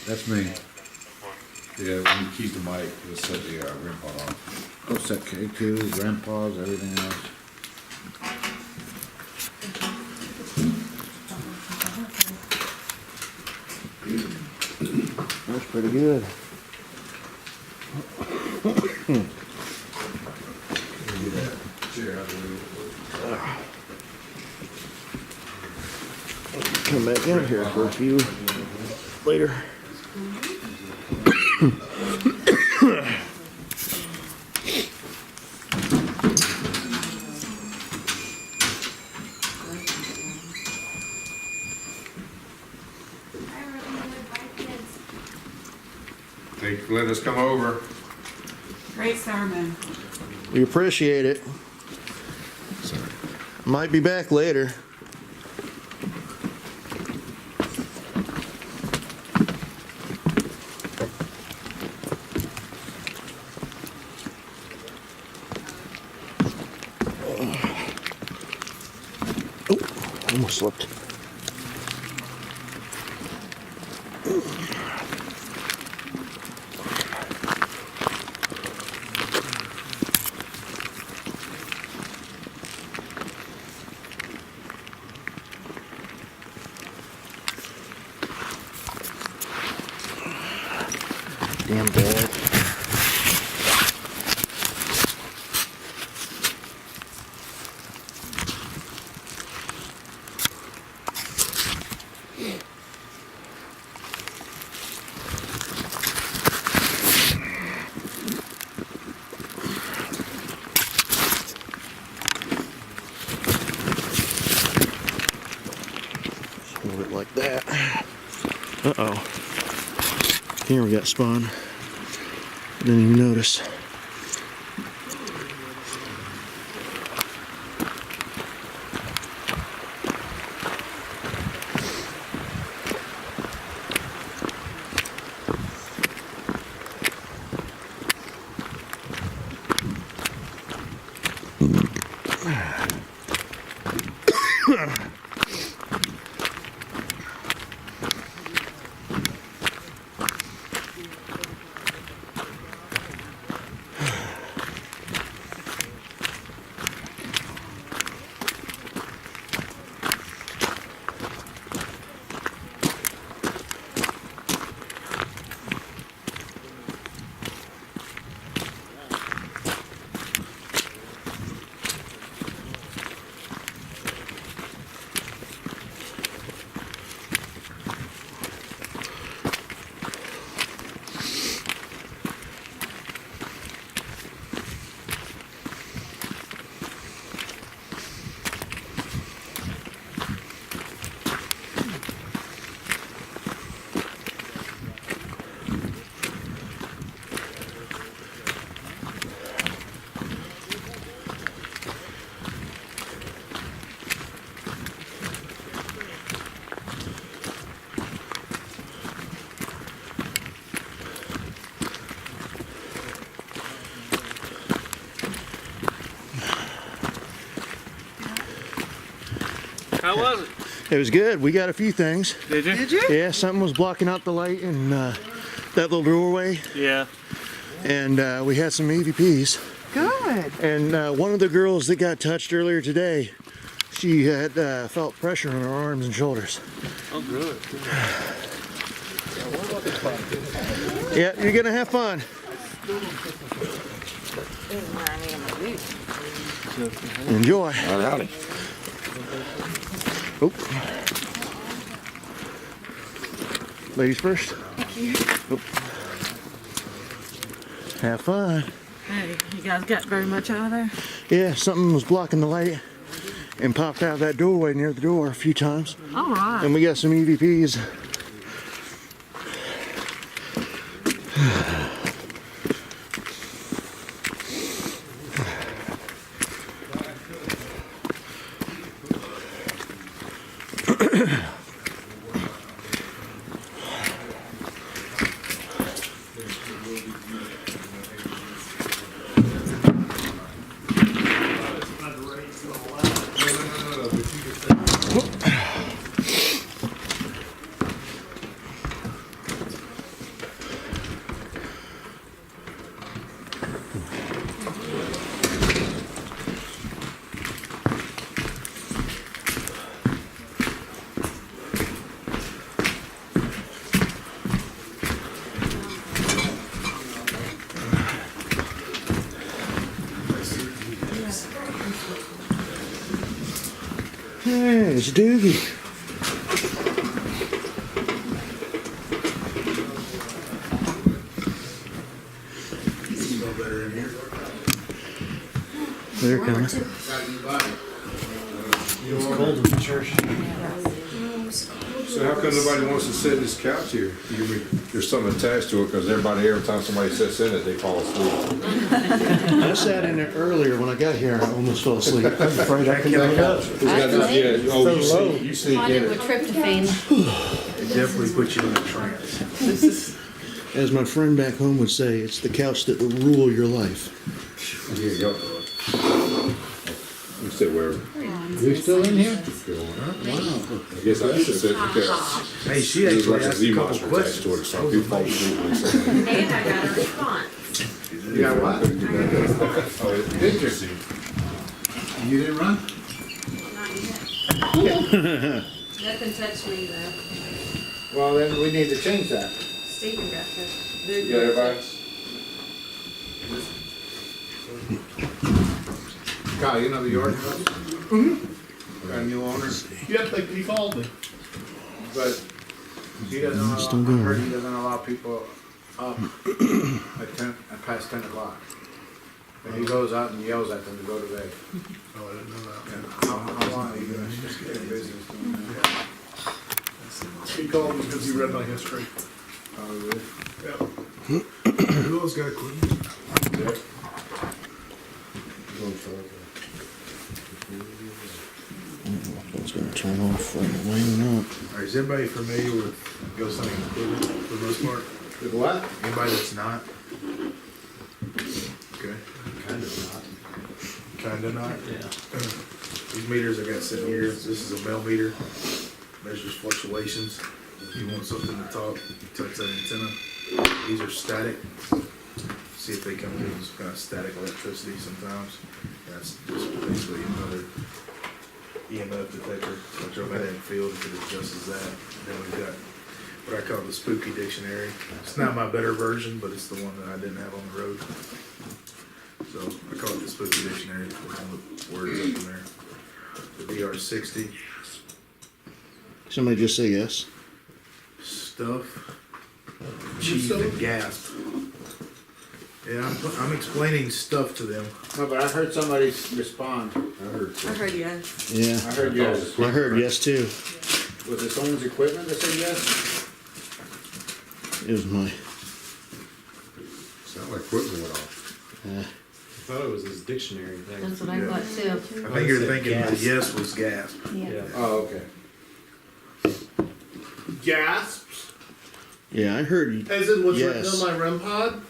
That's me. Yeah, when you keep the mic, just set the REM pod on. I'll set K2, REM pause, everything else. That's pretty good. Chair out the way. Come back in here for a few later. Hi, Reverend Good. Bye, kids. Thank you for letting us come over. Great sermon. We appreciate it. Might be back later. Almost slipped. Damn bad. Hold it like that. Uh-oh. Camera got spun. Didn't even notice. How was it? It was good. We got a few things. Did you? Did you? Yeah, something was blocking out the light in that little doorway, Yeah. and we had some EVPs. Good. And one of the girls that got touched earlier today, she had felt pressure on her arms and shoulders. Oh, good. Yeah, you're gonna have fun. Enjoy. Howdy. Oh. Ladies first. Oh. Have fun. Hey, you guys got very much out of there? Yeah, something was blocking the light and popped out of that doorway near the door a few times. All right. And we got some EVPs. Hey, it's Doogie. They're coming. It's cold in the church. So how come nobody wants to sit in this couch here? There's something attached to it, because everybody, every time somebody sits in it, they fall asleep. I sat in there earlier when I got here. I almost fell asleep. I was afraid I couldn't get up. Yeah, oh, you sneak in it. tryptophan. It definitely puts you in a trance. As my friend back home would say, it's the couch that will rule your life. Here you go. You said where? You still in here? I guess I should say, okay. Hey, she There's actually like a asked a Z-Monster couple attached to it, questions. so people fall asleep when they say that. And I got a response. You got what? Oh, interesting. You didn't run? Nothing touched me though. Well, then we need to change that. Stephen got touched. You got everybody? Kyle, you know the yard club? Mm-hmm. Got a new owner, Yep, he called me. but he doesn't allow, I heard he doesn't allow people up at past 10 o'clock. And he goes out and yells at them to go to bed. Oh, I didn't know that. How long are you guys just getting business doing that? He called me because he read my history. Oh, really? Yep. Who else got a clue? It's gonna turn off right away. Or is everybody familiar with ghost hunting equipment for the most part? With what? Anybody that's not? Okay. Kinda not? Yeah. These meters I got sitting here, this is a bell meter, measures fluctuations. If you want something to talk, you touch that antenna. These are static. See if they come through with some kind of static electricity sometimes. That's just basically another EMF detector, electromagnetic field, if it adjusts that. Then we've got what I call the spooky dictionary. It's not my better version, but it's the one that I didn't have on the road. So I call it the spooky dictionary, with all the words up in there. The DR60 Somebody just say yes. stuff, cheese and gasp. Yeah, I'm explaining stuff to them. No, but I heard somebody respond. I heard yes. Yeah. I heard yes. I heard yes too. Was it someone's equipment that said yes? It was my. Sound like equipment went off. Uh, I thought it was his dictionary thing. That's what I thought too. I think you're thinking the yes was gasp. Yeah. Oh, okay. Gasps? yeah, I heard. As in what's Yes. written on my REM pod?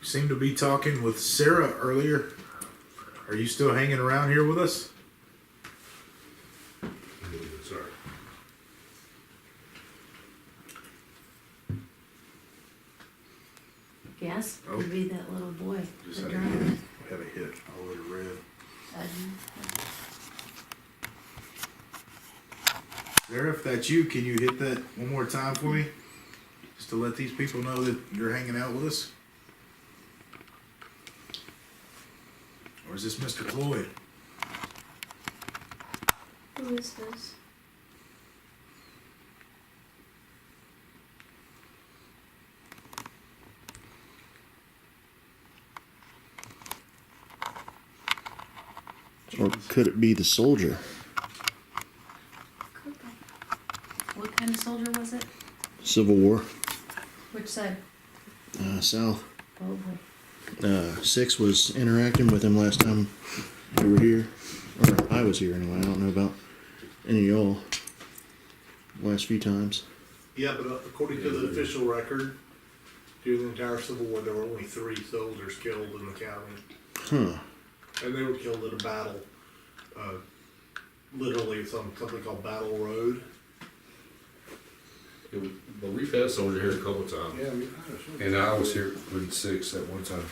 You seem to be talking with Sarah earlier. Are you still hanging around here with us? Sorry. Yes, Oh. would be that little boy. Just the had a driver. hit. Had a hit. I would have read. Sarah, if that's you, can you hit that one more time for me? Just to let these people know that you're hanging out with us? Or is this Mr. Floyd? Who is this? Or could it be the soldier? What kind of soldier was it? Civil War. Which side? South. Oh boy. 6 was interacting with him last time we were here. Or I was here anyway. I don't know about any of y'all. Last few times. Yeah, but according to the official record, during the entire Civil War, there were only 3 soldiers killed in the county. Huh. And they were killed in a battle, literally something called Battle Road. But we've had a soldier here a couple of times. Yeah, we've had a soldier. And I was here with 6 at one time.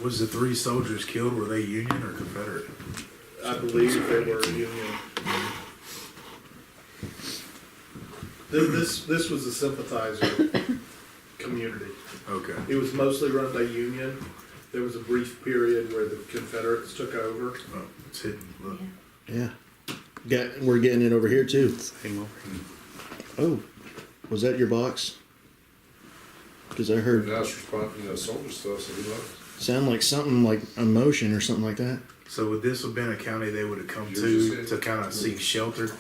Was the 3 soldiers killed, were they Union or Confederate? I believe they were Union. This was a sympathizer community. Okay. It was mostly run by Union. There was a brief period where the Confederates took over. Oh, it's hidden. Look. Yeah. We're getting it over here too. Oh, was that your box? Because I heard And I was responding to that soldier stuff, so he left. sound like something like emotion or something like that. So would this have been a county they would have come Yours to kind of seek shelter?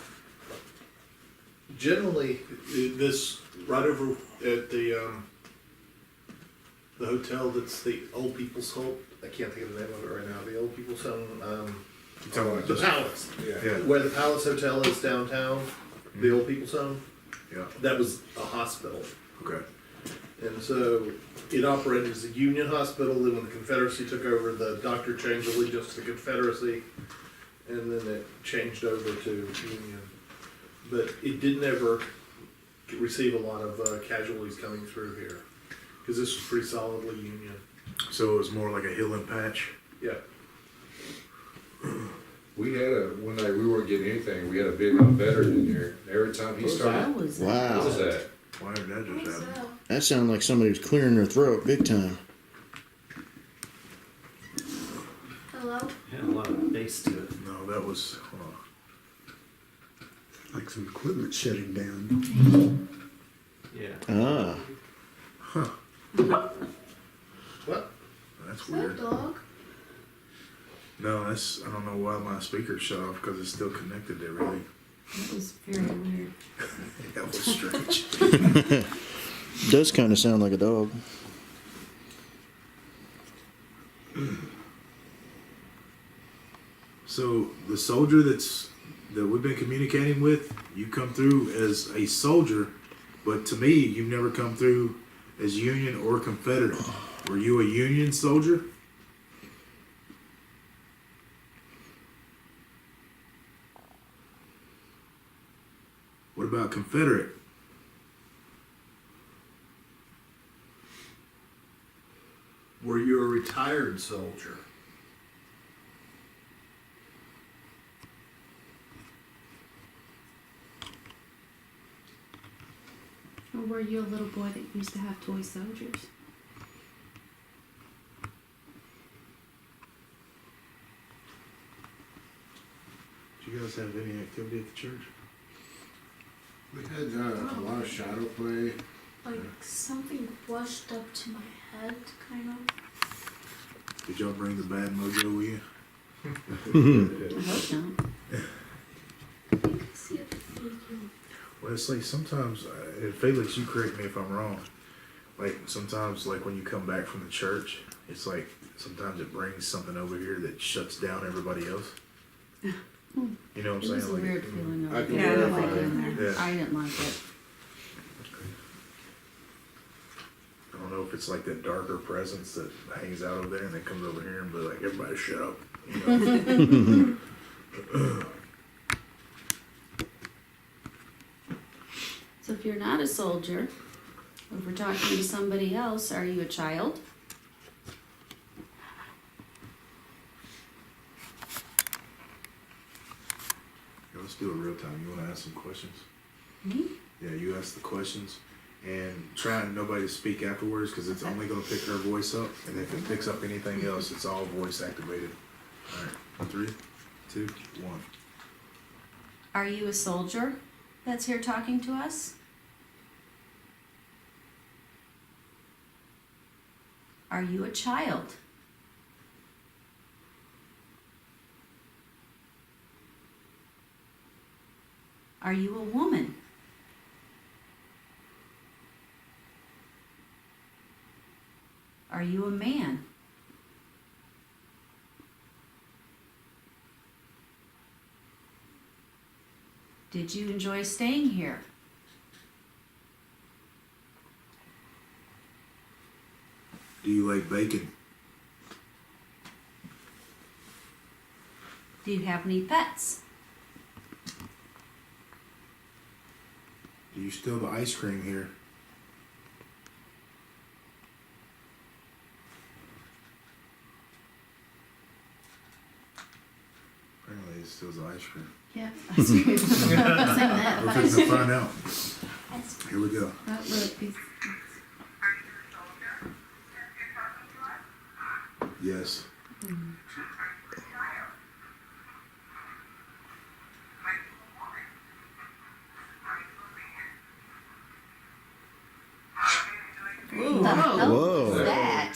Generally, this right over at the hotel that's the old people's home. I can't think of the name of it right now. The old people's home. You talking about The this? Palace. Yeah. Where the Palace Hotel is downtown. The old people's home. Yeah, That was a hospital. okay. And so it operated as a Union hospital, then when the Confederacy took over, the doctor changed allegiance to the Confederacy, and then it changed over to Union. But it didn't ever receive a lot of casualties coming through here, because this was pretty solidly Union. So it was more like a healing patch? Yeah. We had one night, we weren't getting anything, we had a Vietnam veteran in here, every time he started. What was Wow. What was that? Why did that just happen? That sounded like somebody was clearing their throat big time. Hello? Had a lot of bass to it. No, that was, Like some equipment shutting down. Yeah. Ah. What? that's Is that a weird. dog? No, that's, I don't know why my speaker shut off, because it's still connected there, really. That was very weird. That was strange. Does kind of sound like a dog. So the soldier that we've been communicating with, you come through as a soldier, but to me, you've never come through as Union or Confederate. Were you a Union soldier? What about Confederate? Were you a retired soldier? Or were you a little boy that used to have toy soldiers? Do you guys have any activity at the church? We had a lot of shadow play. Like something washed up to my head, kind of. Did y'all bring the bad mojo with you? I hope not. I can see a figure. Well, it's like sometimes, Felix, you correct me if I'm wrong. Like sometimes, like when you come back from the church, it's like sometimes it brings something over here that shuts down everybody else. You know what I'm It was saying? a Like, weird feeling I over can there. I verify didn't like it in that. there. Yeah. I didn't like it. I don't know if it's like that darker presence that hangs out over there and then comes over here and be like, everybody shut up. You know? So if you're not a soldier, or if we're talking to somebody else, are you a child? Yeah, let's do it real time. You want to ask some questions? Me? Yeah, you ask the questions and try nobody to speak afterwards because it's only going to pick her voice up. And if it picks up anything else, it's all voice activated. All right, 3, 2, 1. Are you a soldier that's here talking to us? Are you a child? Are you a woman? Are you a man? Did you enjoy staying here? Do you like bacon? Do you have any pets? Do you steal the ice cream here? Apparently it steals the ice cream. Yeah, ice cream. We're fixing to find out. Here we go. That look is- Yes. Ooh, the hell Whoa. was that?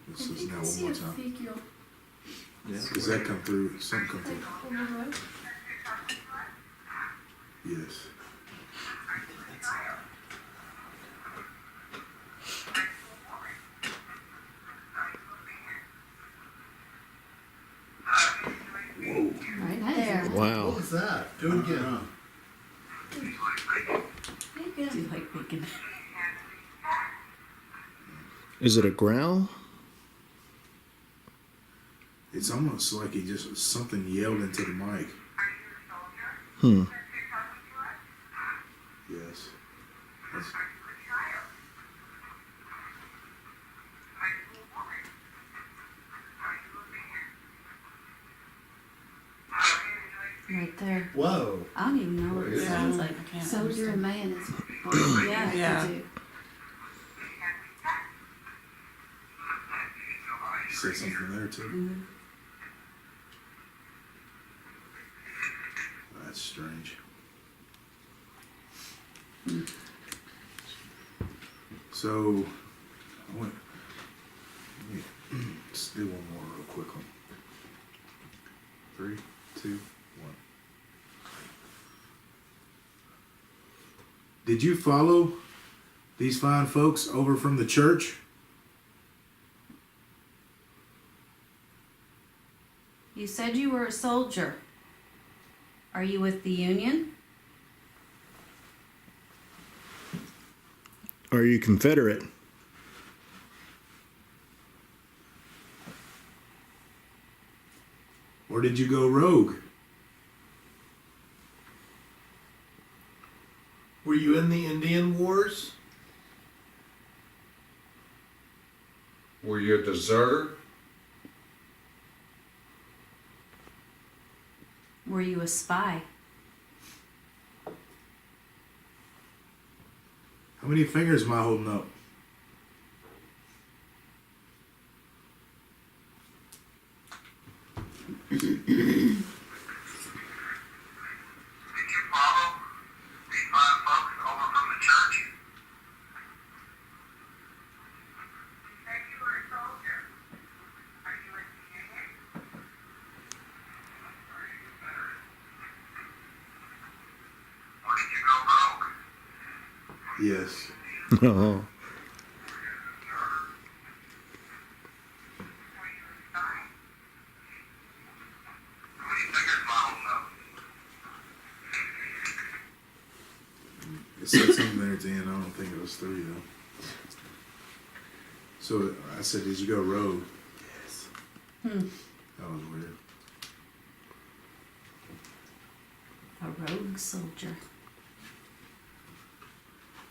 This I is think now I one see more a time. figure. Does that come through? Something come Like through? on the road. Yes. What's that? Do it again. Do you like bacon? Is it a growl? It's almost like he just something yelled into the mic. Hmm. Yes. That's, Right there. Whoa. I don't even know what it sounds like. Soldier and man is. Yeah. Yeah. I do. said something there too. Mhm. That's strange. So, I want, let's do one more real quickly. 3, 2, 1. Did you follow these fine folks over from the church? You said you were a soldier. Are you with the Union? Are you Confederate? Or did you go rogue? Were you in the Indian Wars? Were you a deserter? Were you a spy? How many fingers am I holding up? Did you follow these fine folks over from the church? You said you were a soldier. Are you with the Union? Or did you go rogue? Yes. Oh. It said something there at the end. I don't think it was 3 though. So I said, did you go rogue? Yes. That was weird. A rogue soldier.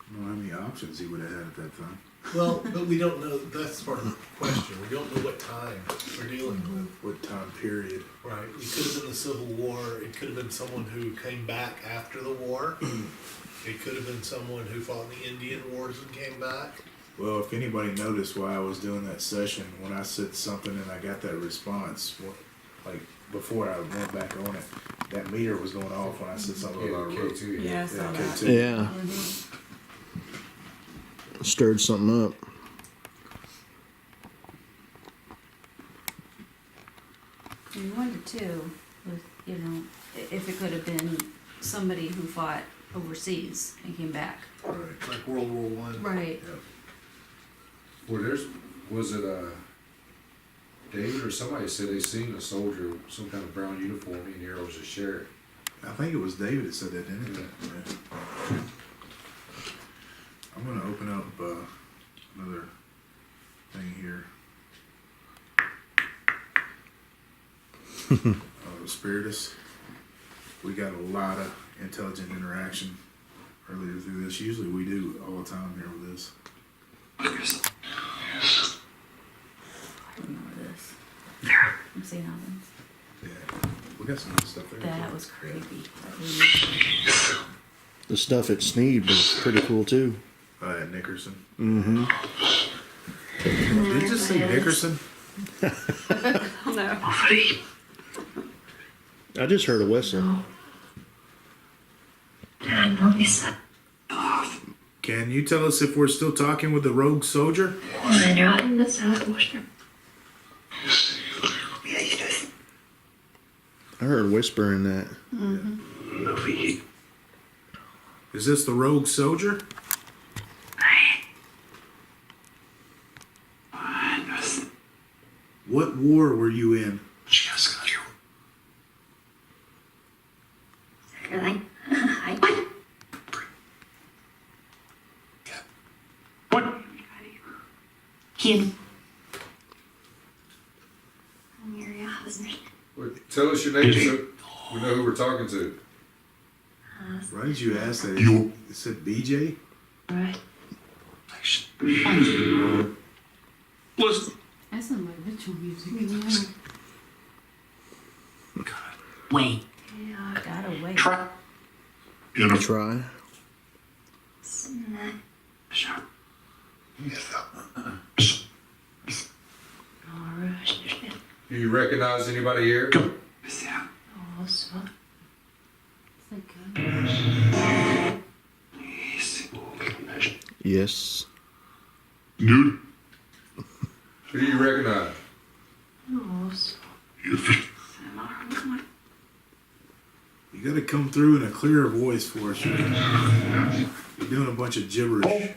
I don't know how many options he would have had at that time. Well, but we don't know, that's part of the question. We don't know what time we're dealing with. What time period? Right, it could have been the Civil War, it could have been someone who came back after the war. It could have been someone who fought in the Indian Wars and came back. Well, if anybody noticed while I was doing that session, when I said something and I got that response, like before I went back on it, that meter was going off when I said something about rogue. K2. Yeah, I saw that. K2. Yeah. Stirred something up. And you wonder too, with, you know, if it could have been somebody who fought overseas and came back. Right. Like World War One. Right. Well, was it David or somebody said they seen a soldier, some kind of brown uniform in here, or was it sheriff? I think it was David that said that, didn't he? Yeah. I'm going to open up another thing here. Spiritus. We got a lot of intelligent interaction earlier through this. Usually we do all the time here with this. I don't know what this. I'm seeing Alvin. Yeah, we got some good stuff there. That was creepy. The stuff at Sneed was pretty cool too. At Nickerson. Mm-hmm. Did you just say Nickerson? No. I just heard a whistle. Can you tell us if we're still talking with the rogue soldier? I heard a whisper in that. Mm-hmm. Is this the rogue soldier? What war were you in? Tell us your name so we know who we're talking to. Why did you ask that? It said BJ? That's some like ritual music. Wait. Yeah, gotta wait. Try. Try. Do you recognize anybody here? Yes. Who do you recognize? You gotta come through in a clearer voice for us. You're doing a bunch of gibberish.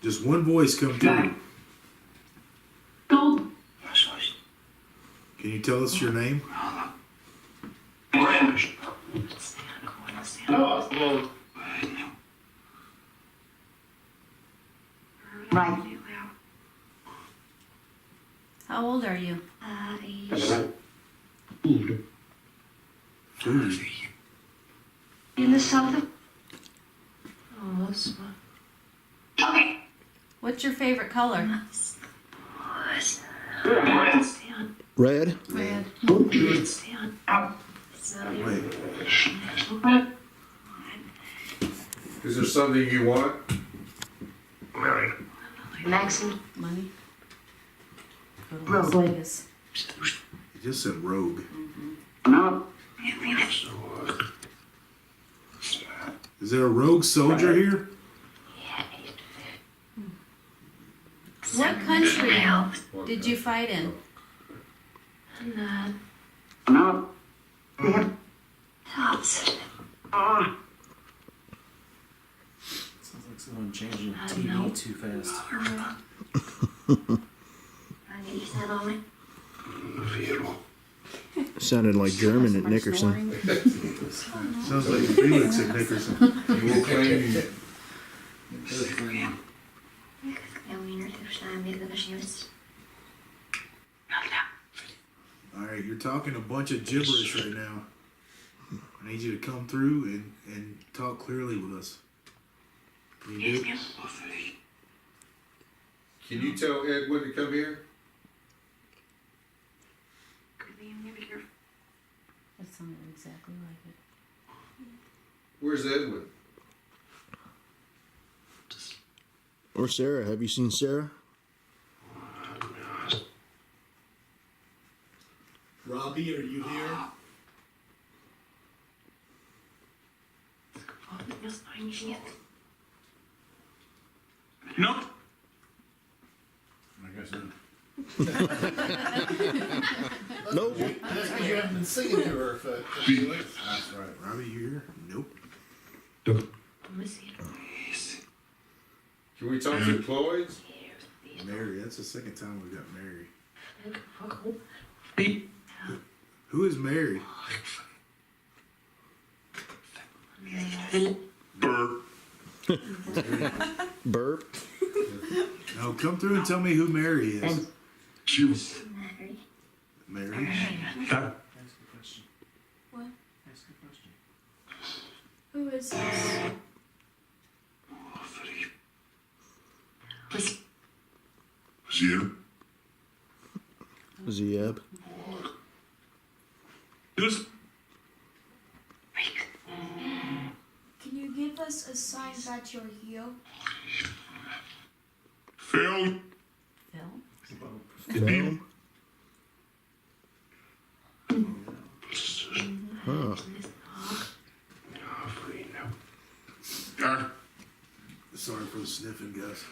Just one voice come through. Can you tell us your name? Right. How old are you? Food. In the south. What's your favorite color? Red. Red. Is there something you want? Maxim. Money. Go to Rogue. Las Vegas. It just said rogue. Is there a rogue soldier here? What country did you fight in? Sounds like someone changing TV too fast. Sounded like German at Nickerson. Sounds like Felix at Nickerson. We'll claim you. Alright, you're talking a bunch of gibberish right now. I need you to come through and talk clearly with us. Can you do it? Can you tell Edwin to come here? That sounded exactly like it. Where's Edwin? Or Sarah. Have you seen Sarah? Robbie, are you here? Nope. I guess not. Nope. That's because you haven't been singing to her, Felix. That's right. Robbie, you here? Nope. Can we talk to Cloyd? Mary, that's the second time we got Mary. Who is Mary? Burp. No, come through and tell me who Mary is. Mary? Ask a question. What? Ask a question. Who is this? Zeb. Can you give us a sign that you're here? Phil? Film. Huh. Sorry for the sniffing, guys.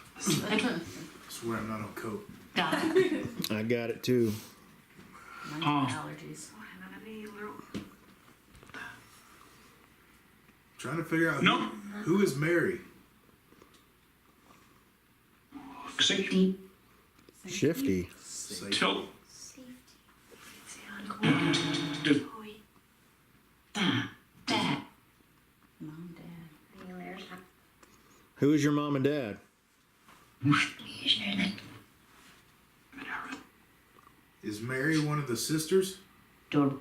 I swear I'm not on coke. I got it too. Mine's allergies. Trying to figure out who is Mary. Shifty. Safety. No. Who is your mom and dad? Is Mary one of the sisters? Talk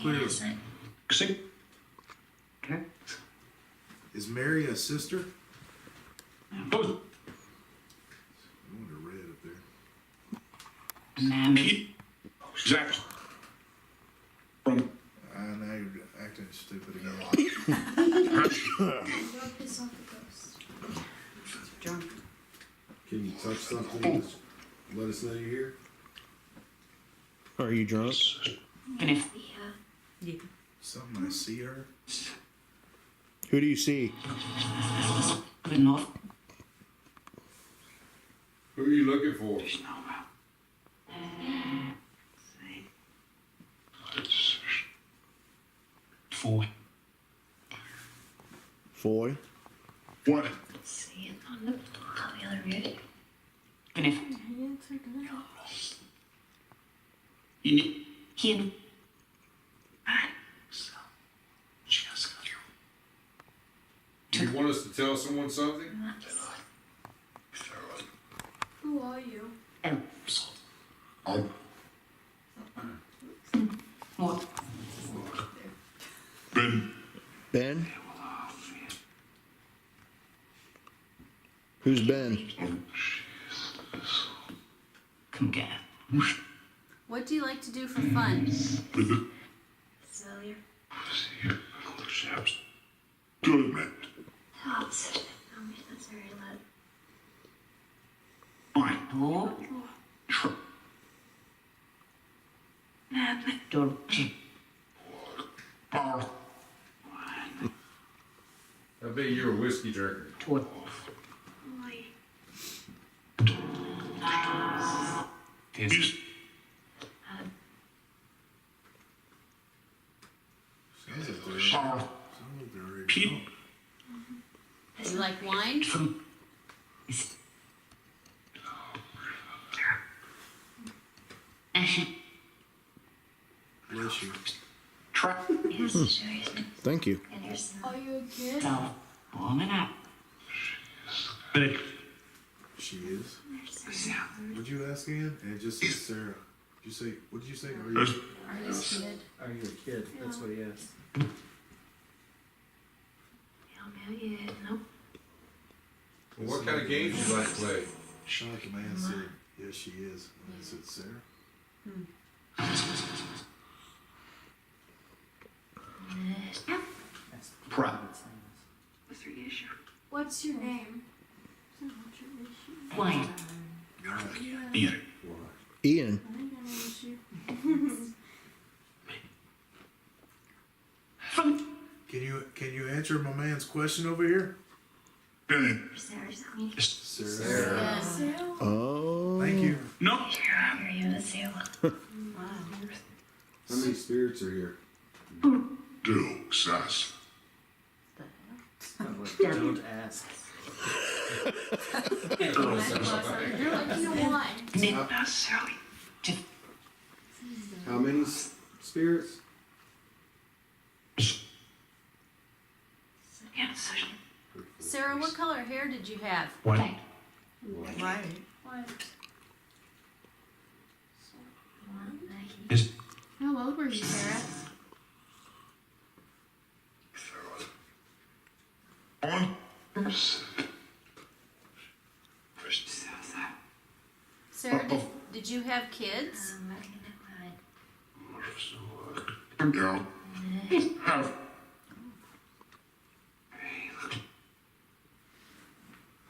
clearly. Is Mary a sister? I want a red up there. Now you're acting stupid again. Don't piss off the ghost. Drunk. Can you touch something? Let us know you're here. Are you drunk? Yeah. Something I see her. Who do you see? Who are you looking for? Foy. What? See it on the other roof. Him. Do you want us to tell someone something? Who are you? What? Ben? Who's Ben? Come get. What do you like to do for fun? Celia. Oh, That's very loud. I bet you're a whiskey drinker. Sounds like they're ready to go. You like wine? Bless you. Thank you. Are you a kid? She is. What'd you ask again? And it just says Sarah. Did you say? What did you say? Are you? Are you a kid? Are you a kid? That's what he asked. Nope. Well, what kind of games do you like to play? Sound like the man said, yes, she is. And I said, Sarah? That's Prop. What's your issue? What's your name? What's your issue? Wine. Yeah. Ian. I ain't got no issue. Can you answer my man's question over here? Sarah's Sarah. Sarah? Oh. Thank you. No. Are you a Sarah? How many spirits are here? Do sus. Don't ask. You're like, you know what? Not necessarily. How many spirits? Sarah, what color hair did you have? White. Right. What? How old were you, Sarah? Sarah, did you have kids?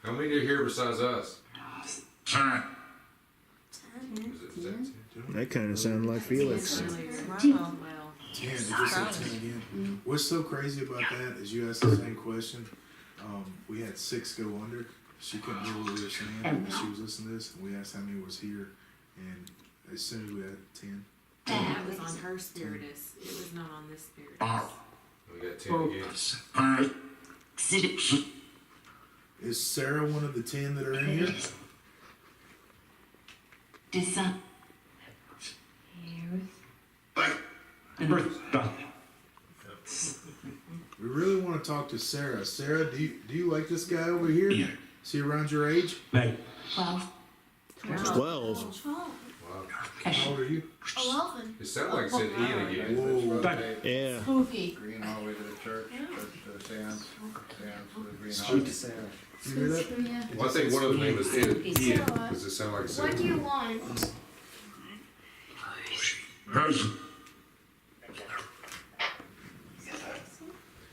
How many are here besides us? 10. Is it 10? That kind of sounded like Felix. Well, 10. It just said 10 again. What's so crazy about that is you asked the same question. We had 6 go under. She couldn't hear what we were saying. And she was listening to this, and we asked how many was here. And as soon as we had 10. That was on her spiritus. It was not on this spiritus. We got 10 again. Is Sarah one of the 10 that are in here? We really want to talk to Sarah. Sarah, do you like this guy over here? Yeah. Is he around your age? Hey. 12. 12. How old are you? 11. It sounded like it said Ian again. Rotate Yeah. Spooky. green all the way to the church, church to the seance, seance to the green. Speak to Sarah. You hear that? Well, I think one of the names was Ian, because it sounded like it What do said. you want? Has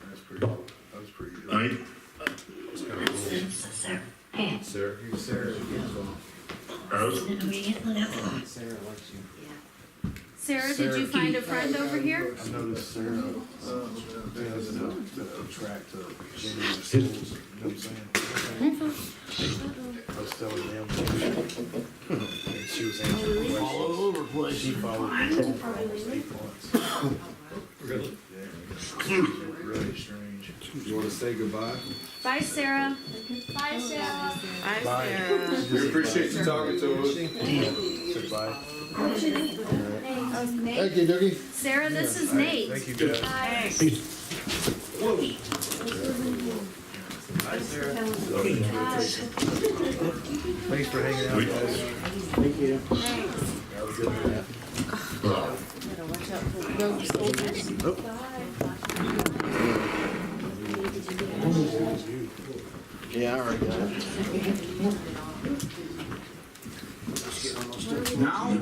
That's pretty cool. That was pretty good. I It's kind of cool. Sarah. Here's Sarah again. has Sarah likes you. Sarah, did you find a friend over here? I noticed Sarah doesn't attract genuine schools. You know what I'm saying? I was telling them. And she was answering questions. All over the place. She followed me for almost 8 months. Really? Really strange. You want to say goodbye? Bye, Sarah. Bye, Sarah. We appreciate you talking to us. Say bye. Thank you, Doogie. Sarah, this is Nate. Thank you, guys. Hi, Sarah. Thanks for hanging out, guys. Thank you. Have a good night. Gotta watch out for rogue soldiers. Yeah, I already got it. now.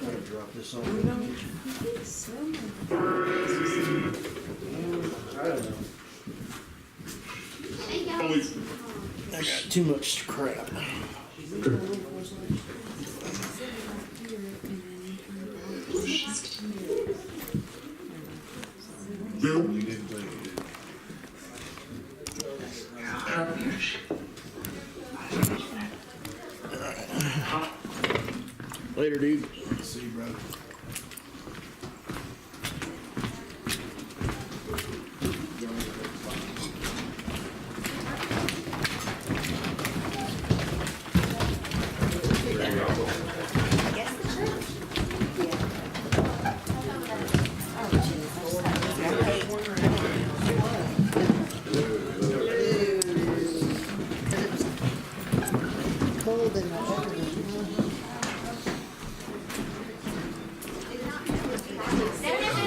Gotta drop this on. I don't know. I got too much crap. Bill. Later, dude. See you, brother. Cold in the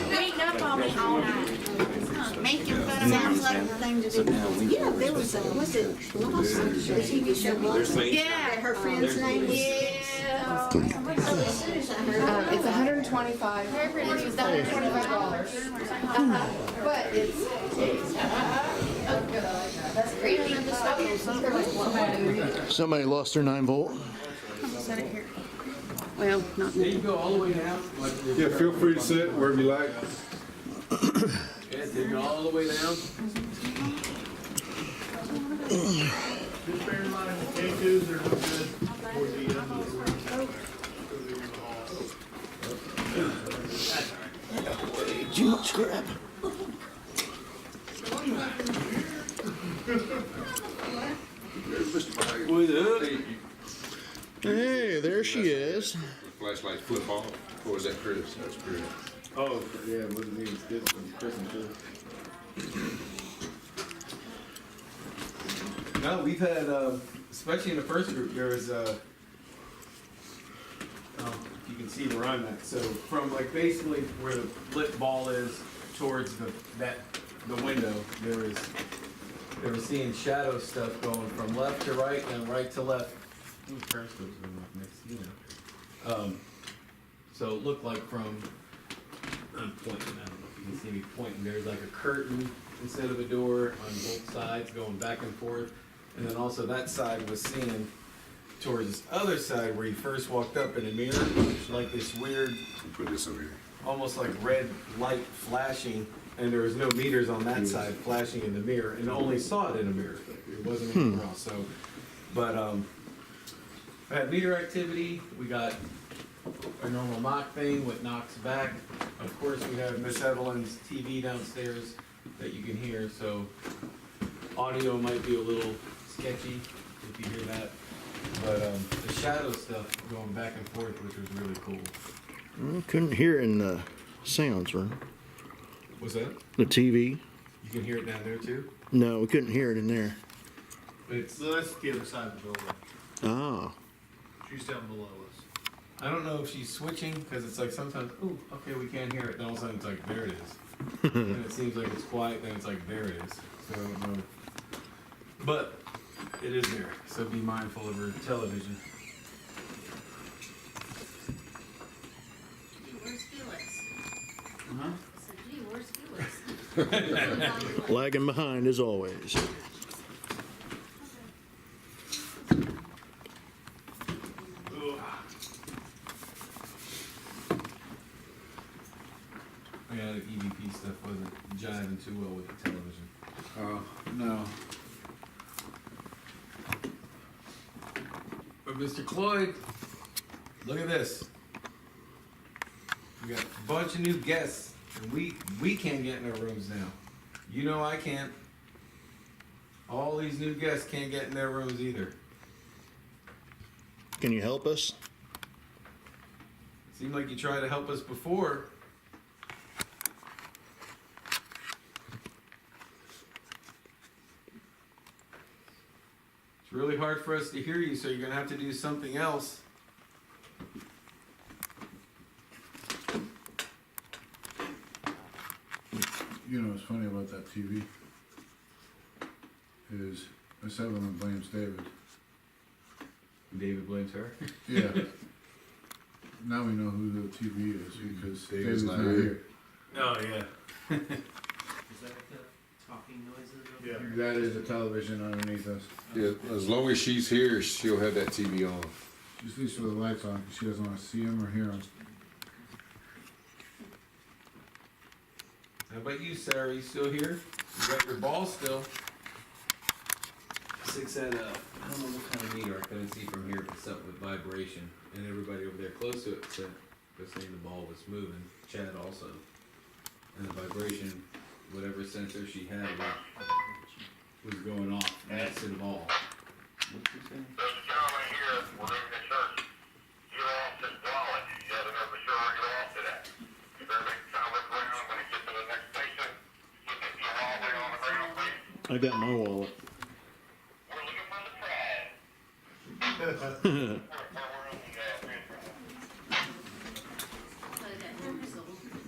Beating up on me all night. making fun of Sounds me. like the thing to do. Yeah, there was a, what's it, Lost, the TV show Lost? Yeah. Her friend's name was. Yeah. So as soon as I heard. It's $125. It's $125. But it's. That's great. Somebody lost their 9-volt. Set it here. Well, not There you go, all the way down. Yeah, feel free to sit wherever you like. Yeah, take it all the way down. Just bear in mind, the K2s are no good for the way too much crap. Hey, there she is. Flashlight flip off, or was that Chris? That was Chris. Oh, yeah, it wasn't me, it's good from Christmas too. No, we've had, especially in the first group, there was, you can see where I'm at. So from like basically where the lit ball is towards the window, they were seeing shadow stuff going from left to right and right to left. Ooh, periscope's going off next, you know. So it looked like from, I'm pointing, I don't know if you can see me pointing, there's like a curtain instead of a door on both sides going back and forth. And then also that side was seeing towards this other side where you first walked up in a mirror, like this weird, Put this over here. almost like red light flashing, and there was no meters on that side flashing in the mirror, and only saw it in a mirror. It wasn't anywhere else. So, but we had meter activity. We got our normal knock thing, what knocks back. Of course, we have Miss Evelyn's TV downstairs that you can hear. So, audio might be a little sketchy if you hear that. But the shadow stuff going back and forth, which was really cool. Couldn't hear in the sounds room. What's that? The TV? You can hear it down there too? No, we couldn't hear it in there. So that's the other side of the building. Oh. She's down below us. I don't know if she's switching, because it's like sometimes, ooh, okay, we can't hear it, then all of a sudden it's like, there it is. And it seems like it's quiet, then it's like, there it is. So I don't know. But it is there, so be mindful of her television. Gee, where's Felix? Uh-huh. I said, gee, where's Felix? Lagging behind as always. Yeah, the EVP stuff wasn't jiving too well with the television. No. But Mr. Cloyd, look at this. We got a bunch of new guests, and we can't get in our rooms now. You know I can't. All these new guests can't get in their rooms either. Can you help us? Seemed like you tried to help us before. It's really hard for us to hear you, so you're gonna have to do something else. You know what's funny about that TV? Is Miss Evelyn blames David. David blames her? Yeah. Now we know who the TV is because David's David's not not here. here. Oh, yeah. Is that like the talking noises? Yeah. That is a television underneath us. Yeah, as long as she's here, she'll have that TV on. She sleeps with the lights on because she doesn't want to see him or hear him. How about you, Sarah? You still here? You got your ball still? 6 at I don't know what kind of meter, I couldn't see from here, but something with vibration. And everybody over there close to it said, was saying the ball was moving, Chad also. And the vibration, whatever sensor she had was going off next to the ball. What's she saying? There's a gentleman here, we're in the church. You lost his wallet. You gotta know for sure where you lost it at. You better make sure look around when you get to the next station. You get your wallet on the ground, please. I got my wallet. We're looking for the prize.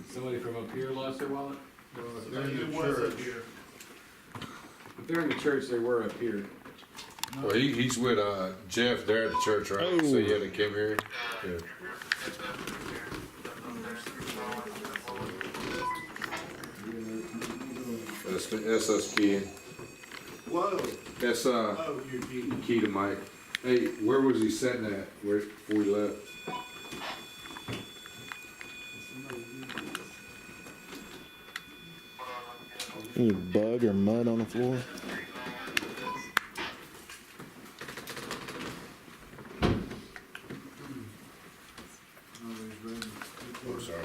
Somebody from up here lost their wallet? They're in the church. If they're in the church, they were up here. Well, he's with Jeff there at the church, right? Oh. So yeah, they came here. Yeah. That's us key. Whoa. That's Oh, you're deep. key to Mike. Hey, where was he sitting at? Where before he left? Any bug or mud on the floor? Oh, sorry.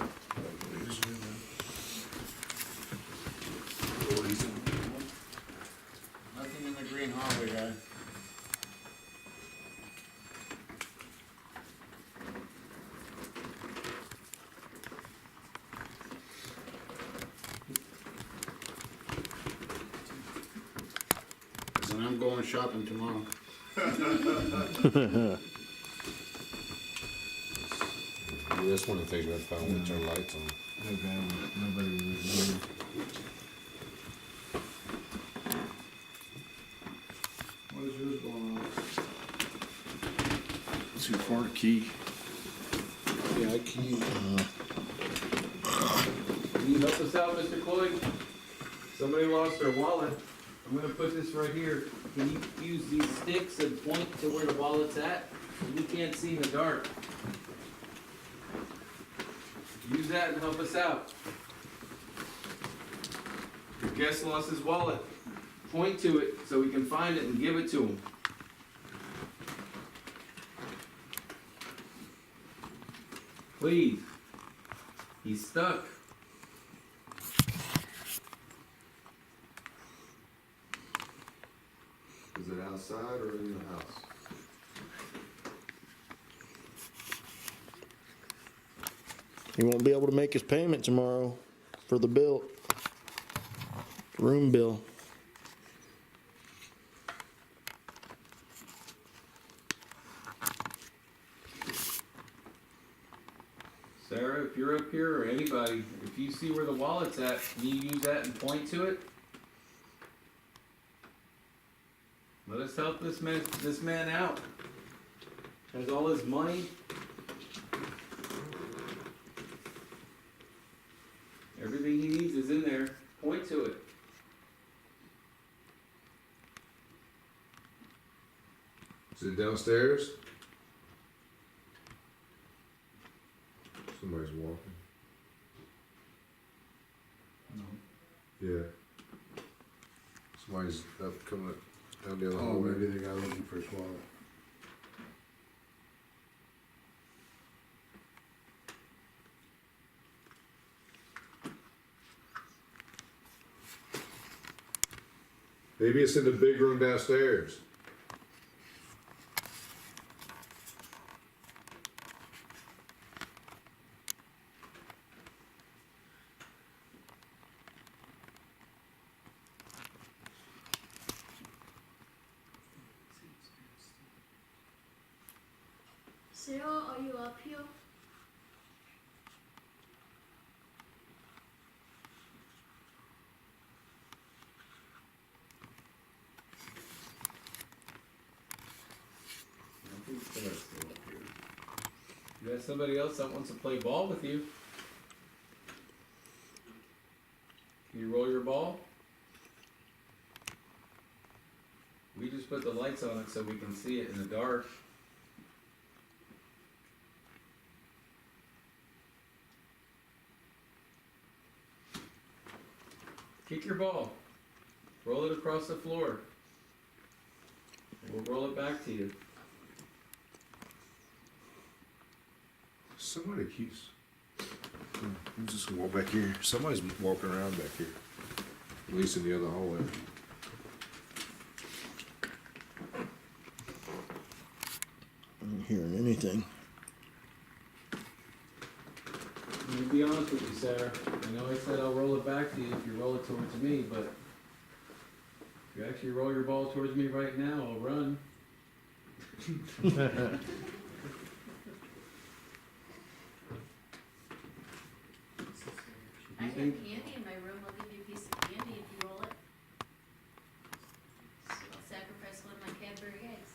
Nothing in the green hallway, guy. And I'm going shopping tomorrow. Yeah, that's one of the things we have to find when we turn lights on. Nobody was really. What is yours going on? Too far to key. Yeah, I key. Can you help us out, Mr. Cloyd? Somebody lost their wallet. I'm gonna put this right here. Can you use these sticks and point to where the wallet's at? We can't see in the dark. Use that and help us out. Your guest lost his wallet. Point to it so we can find it and give it to him. Please. He's stuck. Is it outside or in the house? He won't be able to make his payment tomorrow for the bill. Room bill. Sarah, if you're up here, or anybody, if you see where the wallet's at, can you use that and point to it? Let us help this man out. Has all his money. Everything he needs is in there. Point to it. Is it downstairs? Somebody's walking. No. Yeah. Somebody's up coming up down the other Oh, hallway. maybe the guy looking for his wallet. Maybe it's in the big room downstairs. Sarah, are you up here? I think Sarah's still up here. You got somebody else that wants to play ball with you. Can you roll your ball? We just put the lights on it so we can see it in the dark. Kick your ball. Roll it across the floor. We'll roll it back to you. Somebody keeps. I'm just gonna walk back here. Somebody's walking around back here. At least in the other hallway. I'm not hearing anything. To be honest with you, Sarah, I know I said I'll roll it back to you if you roll it towards me, but if you actually roll your ball towards me right now, I'll run. I have candy in my room. I'll give you a piece of candy if you roll it. So I'll sacrifice one of my Cadbury eggs.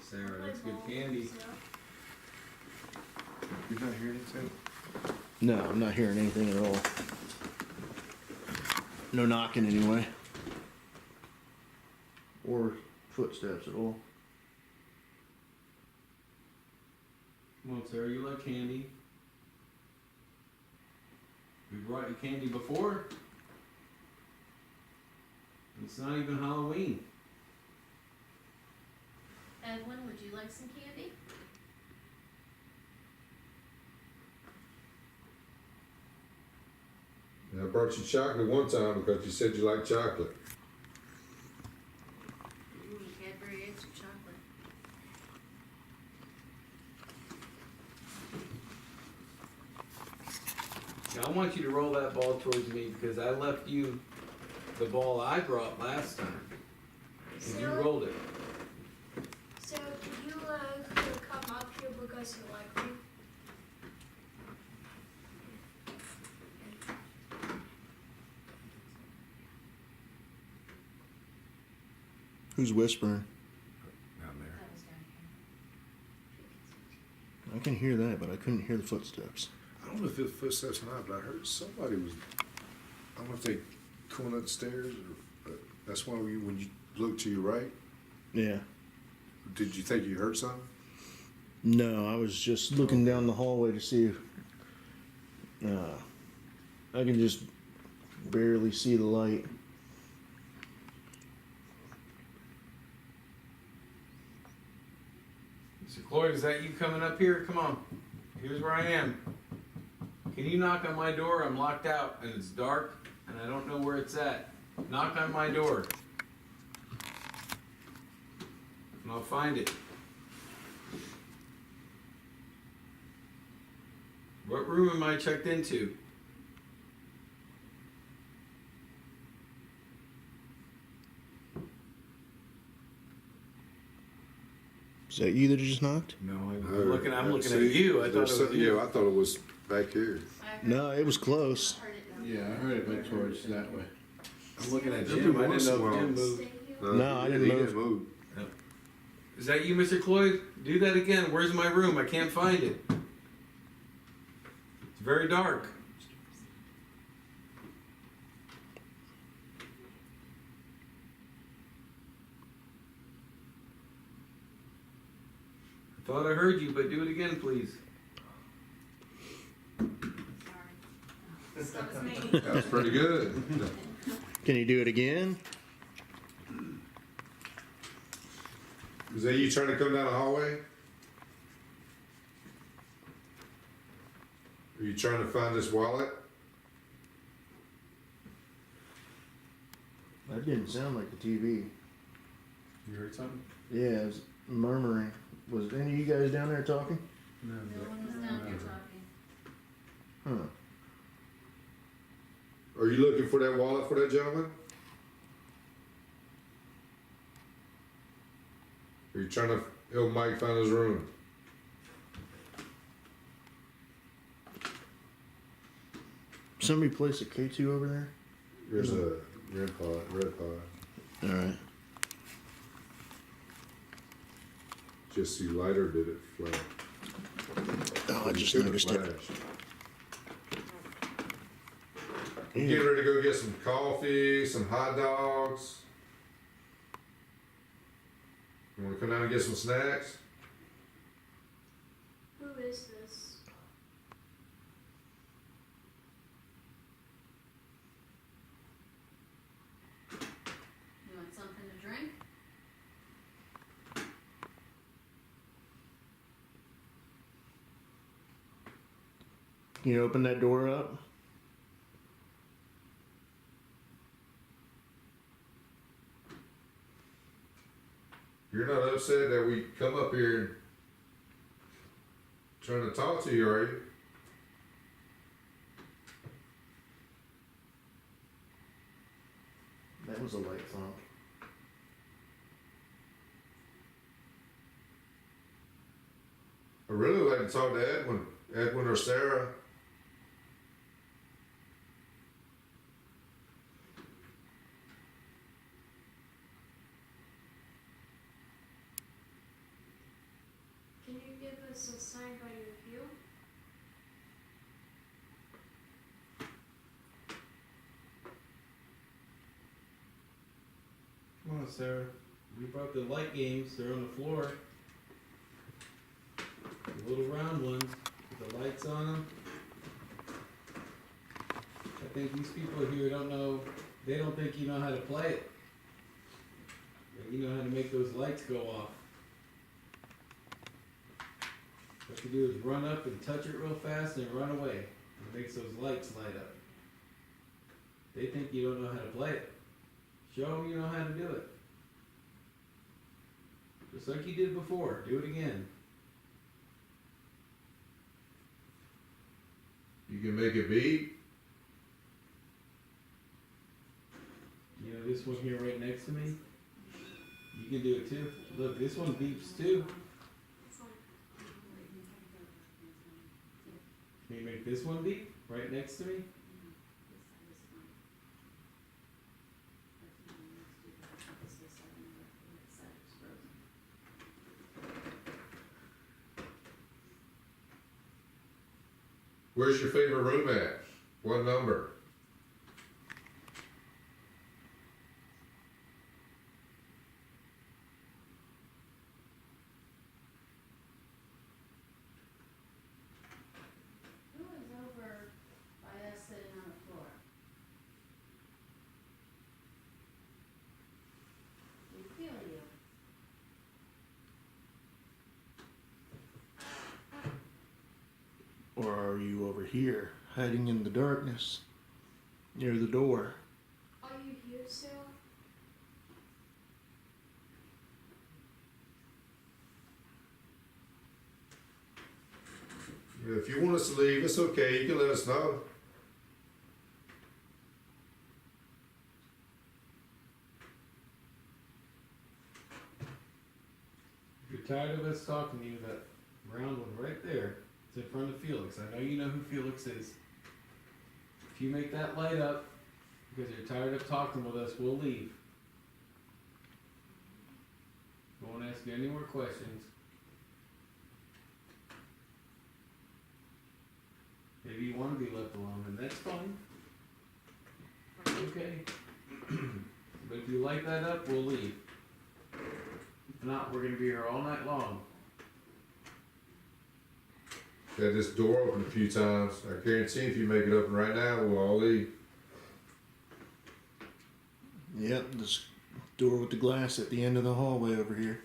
Sarah, that's good candy. You not hearing anything? No, I'm not hearing anything at all. No knocking anyway. Or footsteps at all. Come on, Sarah, you like candy. We brought you candy before. It's not even Halloween. Edwin, would you like some candy? And I brought you chocolate one time because you said you like chocolate. Cadbury eggs or chocolate? Now I want you to roll that ball towards me because I left you the ball I brought last time. And you rolled it. So, can you come up here because you like me? Who's whispering? Down there. That was down here. I can hear that, but I couldn't hear the footsteps. I don't know if it's footsteps or not, but I heard somebody was. I don't know if they going upstairs or. But that's why when you look to your right. Yeah. Did you think you heard something? No, I was just looking down the hallway to see if I can just barely see the light. So Chloe, is that you coming up here? Come on. Here's where I am. Can you knock on my door? I'm locked out and it's dark and I don't know where it's at. Knock on my door. And I'll find it. What room am I checked into? Is that you that just knocked? No, I'm looking at you. I thought it was you. Yeah, I thought it was back here. No, it was close. Yeah, I heard it, but towards that way. I'm looking at Jim. I didn't know if Jim moved. No, I didn't he move. didn't move. Is that you, Mr. Cloyd? Do that again. Where's my room? I can't find it. It's very dark. I thought I heard you, but do it again, please. That was me. That was pretty good. Can you do it again? Is that you trying to come down the hallway? Are you trying to find this wallet? That didn't sound like the TV. You heard something? Yeah, it was murmuring. Was any of you guys down there talking? No. No one was down here talking. Huh. Are you looking for that wallet for that gentleman? Are you trying to help Mike find his room? Somebody placed a K2 over there? There's a red pod. Alright. Just see lighter did it flash? Oh, I just Couldn't noticed it. flash. I'm getting ready to go get some coffee, some hot dogs. You wanna come down and get some snacks? Who is this? You want something to drink? Can you open that door up? You're not upset that we come up here and trying to talk to you, are you? That was a light thump. I really like to talk to Edwin or Sarah. Can you give us a sign how you feel? Come on, Sarah. We brought the light games. They're on the floor. The little round ones with the lights on them. I think these people here don't know. They don't think you know how to play it. That you know how to make those lights go off. What you do is run up and touch it real fast and run away. It makes those lights light up. They think you don't know how to play it. Show them you know how to do it. Just like you did before. Do it again. You can make it beep. You know this one here right next to me? You can do it too. Look, this one beeps too. Can you make this one beep right next to me? Where's your favorite room at? What number? Who is over by us sitting on the floor? We feel you. Or are you over here, hiding in the darkness, near the door? Are you here, Sarah? If you want us to leave, it's okay. You can let us know. You tired of us talking to you, that brown one right there, it's in front of Felix. I know you know who Felix is. If you make that light up because you're tired of talking with us, we'll leave. We won't ask you any more questions. Maybe you want to be left alone, and that's fine. Okay. But if you light that up, we'll leave. If not, we're gonna be here all night long. Had this door open a few times. I guarantee if you make it open right now, we'll all leave. Yep, this door with the glass at the end of the hallway over here.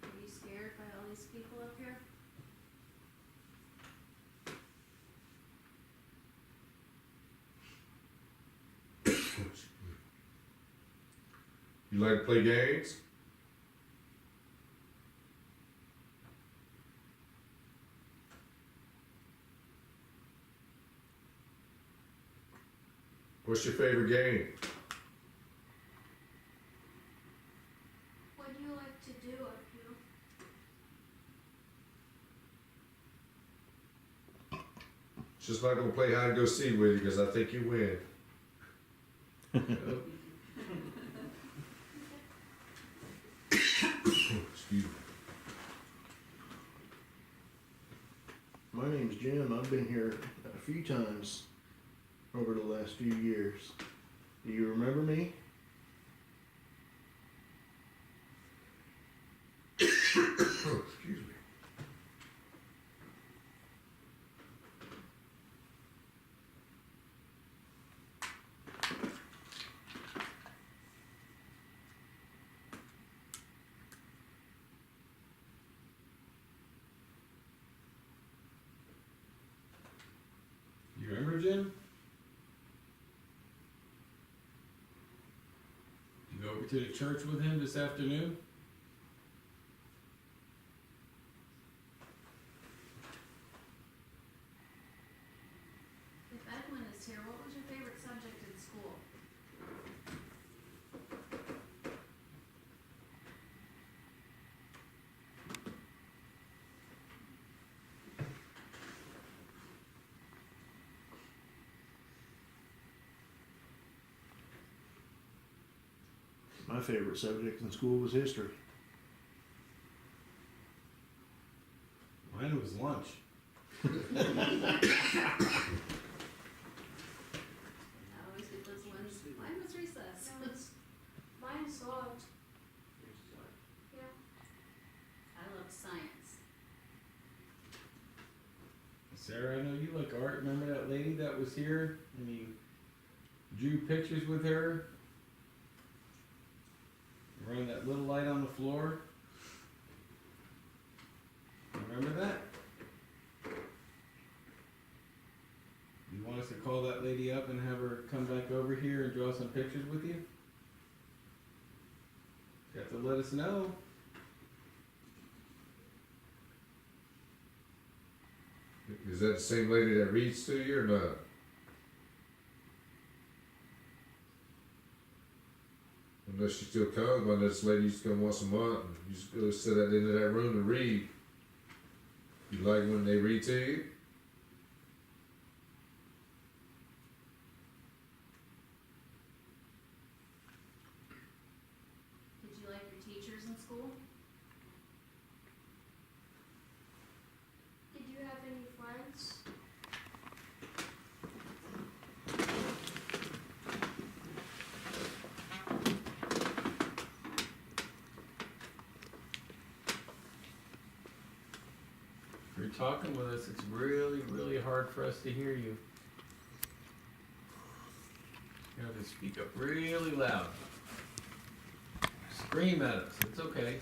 Are you scared by all these people up here? You like to play games? What's your favorite game? What do you like to do up here? Just not gonna play hide and go seek with you because I think you win. Excuse me. My name's Jim. I've been here a few times over the last few years. Do you remember me? Excuse me. You remember Jim? You go over to the church with him this afternoon? If Edwin is here, what was your favorite subject in school? My favorite subject in school was history. Mine was lunch. I always get those ones. Mine was recess. Mine sucked. Yeah. I love science. Sarah, I know you like art. Remember that lady that was here and you drew pictures with her? Run that little light on the floor. Remember that? You want us to call that lady up and have her come back over here and draw some pictures with you? You have to let us know. Is that the same lady that reads to you or not? Unless she still comes, but this lady used to come once a month and you just go sit at the end of that room and read. You like when they read to you? Did you like your teachers in school? Did you have any friends? If you're talking with us, it's really, really hard for us to hear you. You have to speak up really loud. Scream at us, it's okay.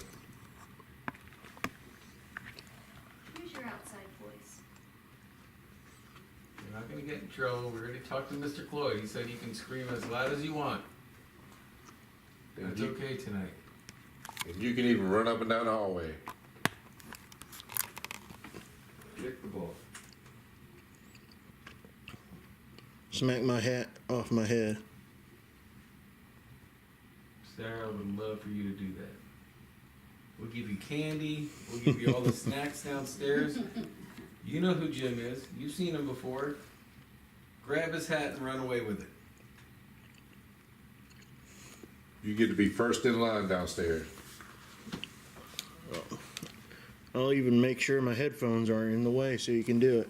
Use your outside voice. You're not gonna get in trouble. We already talked to Mr. Cloyd. He said you can scream as loud as you want. That's okay tonight. And you can even run up and down the hallway. Kick the ball. Smack my hat off my head. Sarah would love for you to do that. We'll give you candy. We'll give you all the snacks downstairs. You know who Jim is. You've seen him before. Grab his hat and run away with it. You get to be first in line downstairs. I'll even make sure my headphones aren't in the way so you can do it.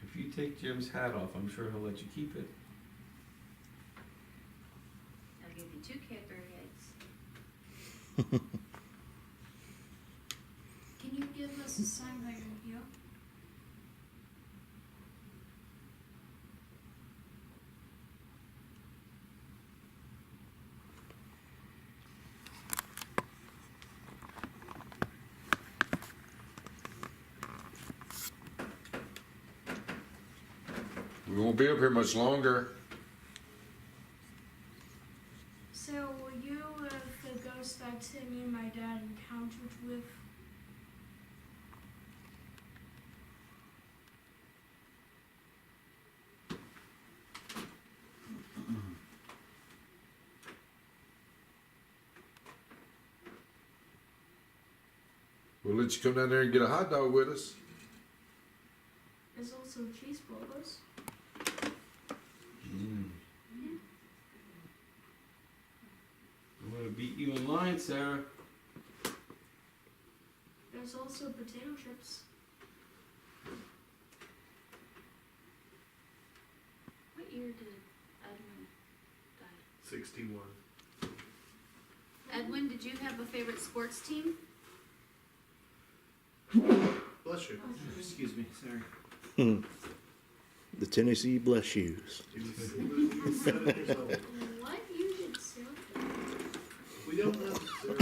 If you take Jim's hat off, I'm sure he'll let you keep it. I'll give you 2 Cadbury eggs. Can you give us a sign that you're here? We won't be up here much longer. So were you the ghost that me and my dad encountered with? We'll let you come down there and get a hot dog with us. There's also cheeseburgers. I'm gonna beat you in line, Sarah. There's also potato chips. What year did Edwin die? 61. Edwin, did you have a favorite sports team? Bless you. Excuse me, sorry. The Tennessee Bless Shoes. He was 7 years old. What? You did so. We don't know if there's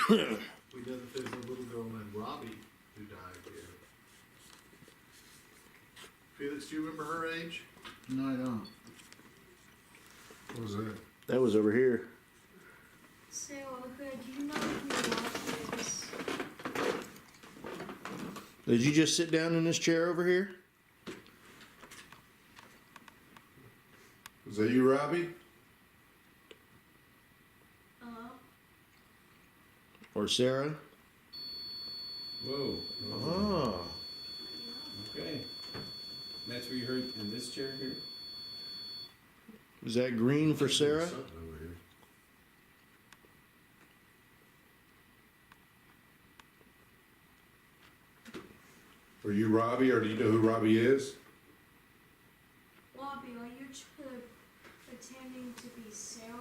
we know that there's a little girl named Robbie who died here. Felix, do you remember her age? No, I don't. What was that? That was over here. So, do you know who Robbie is? Did you just sit down in this chair over here? Was that you, Robbie? Hello? Or Sarah? Whoa. Oh. Okay. That's where you heard in this chair here? Is that green for Sarah? Something over here. Are you Robbie, or do you know who Robbie is? Robbie, are you pretending to be Sarah?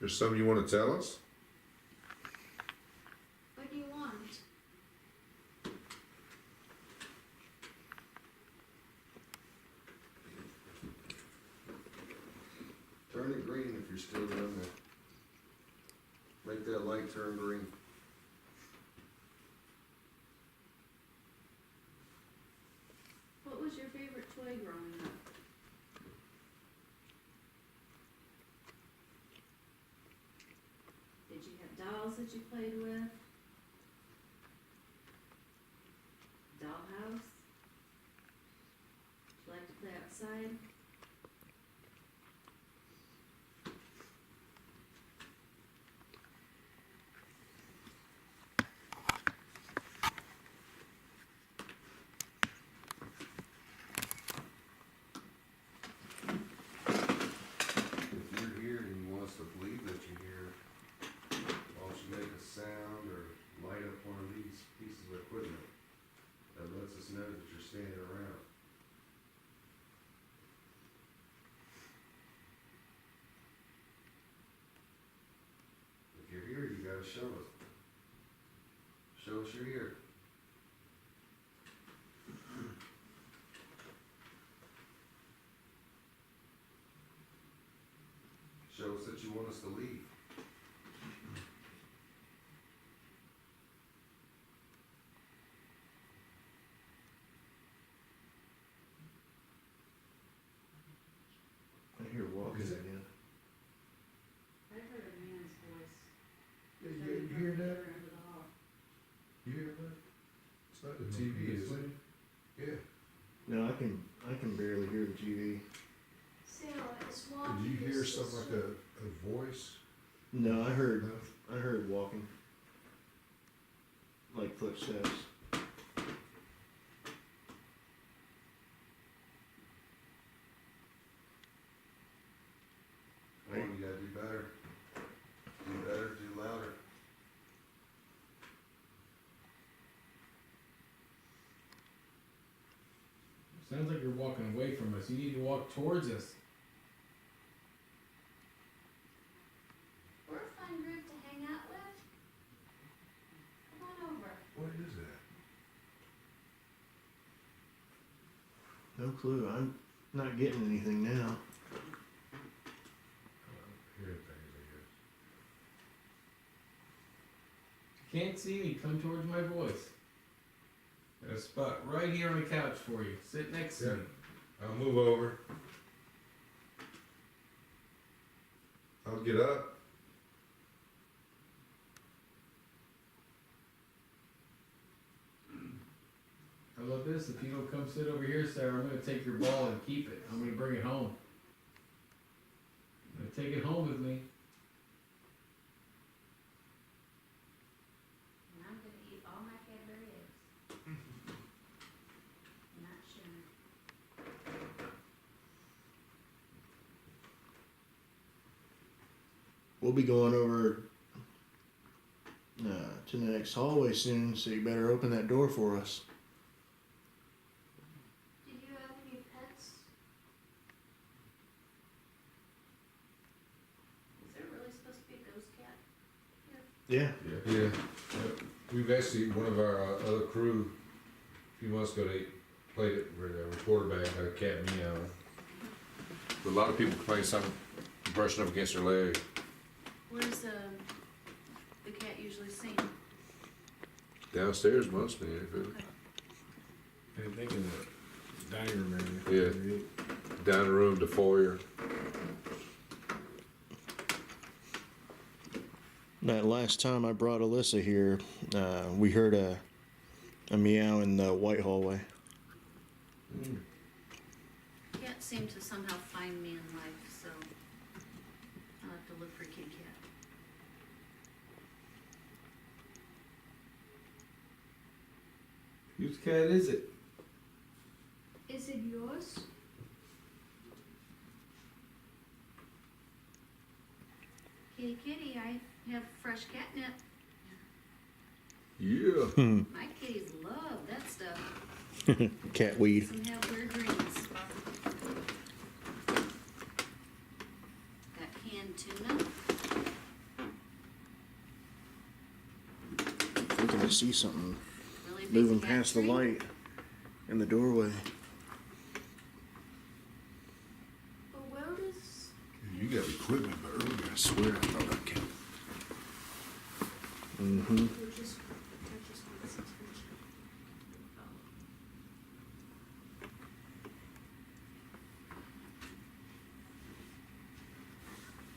There's something you want to tell us? What do you want? Turn it green if you're still down there. Make that light turn green. What was your favorite toy growing up? Did you have dolls that you played with? Dollhouse? Did you like to play outside? If you're here and you want us to believe that you're here, why don't you make a sound or light up one of these pieces of equipment that lets us know that you're standing around? If you're here, you gotta show us. Show us you're here. Show us that you want us to leave. No, I heard walking. Like footsteps. Well, you gotta do better. Do better, do louder. Sounds like you're walking away from us. You need to walk towards us. We're a fun group to hang out with. Come on over. What is that? No clue. I'm not getting anything now. Hearing things, If you can't see me, come towards my voice. Got a spot right here on the couch for you. Sit next to me. I'll move over. I'll get up. How about this? If you don't come sit over here, Sarah, I'm gonna take your ball and keep it. I'm gonna bring it home. I'm gonna take it home with me. And I'm gonna eat all my Cadbury eggs. Not sharing. We'll be going over to the next hallway soon, so you better open that door for us. Did you have any pets? Is there really supposed to be a ghost cat here? Yeah. Yeah. We've actually, one of our other crew, a few months ago, they played it with a quarterback, had a cat meow. But a lot of people complain something brushing up against their leg. Where's the cat usually seen? Downstairs mostly, I feel. I think in the dining room area. Yeah. Dining room, the foyer. That last time I brought Alyssa here, we heard a meow in the white hallway. Cats seem to somehow find me in life, so I'll have to look for Kitty Cat. Whose cat is it? Is it yours? Kitty, kitty, I have fresh catnip. Yeah. My kitties love that stuff. Cat weed. Some have weird dreams. Got canned tuna. I think I see something Really big moving cat past the tree. light in the doorway. But where does... You got equipment, but earlier I swear I thought I counted. Mm-hmm. You just... I just want some attention.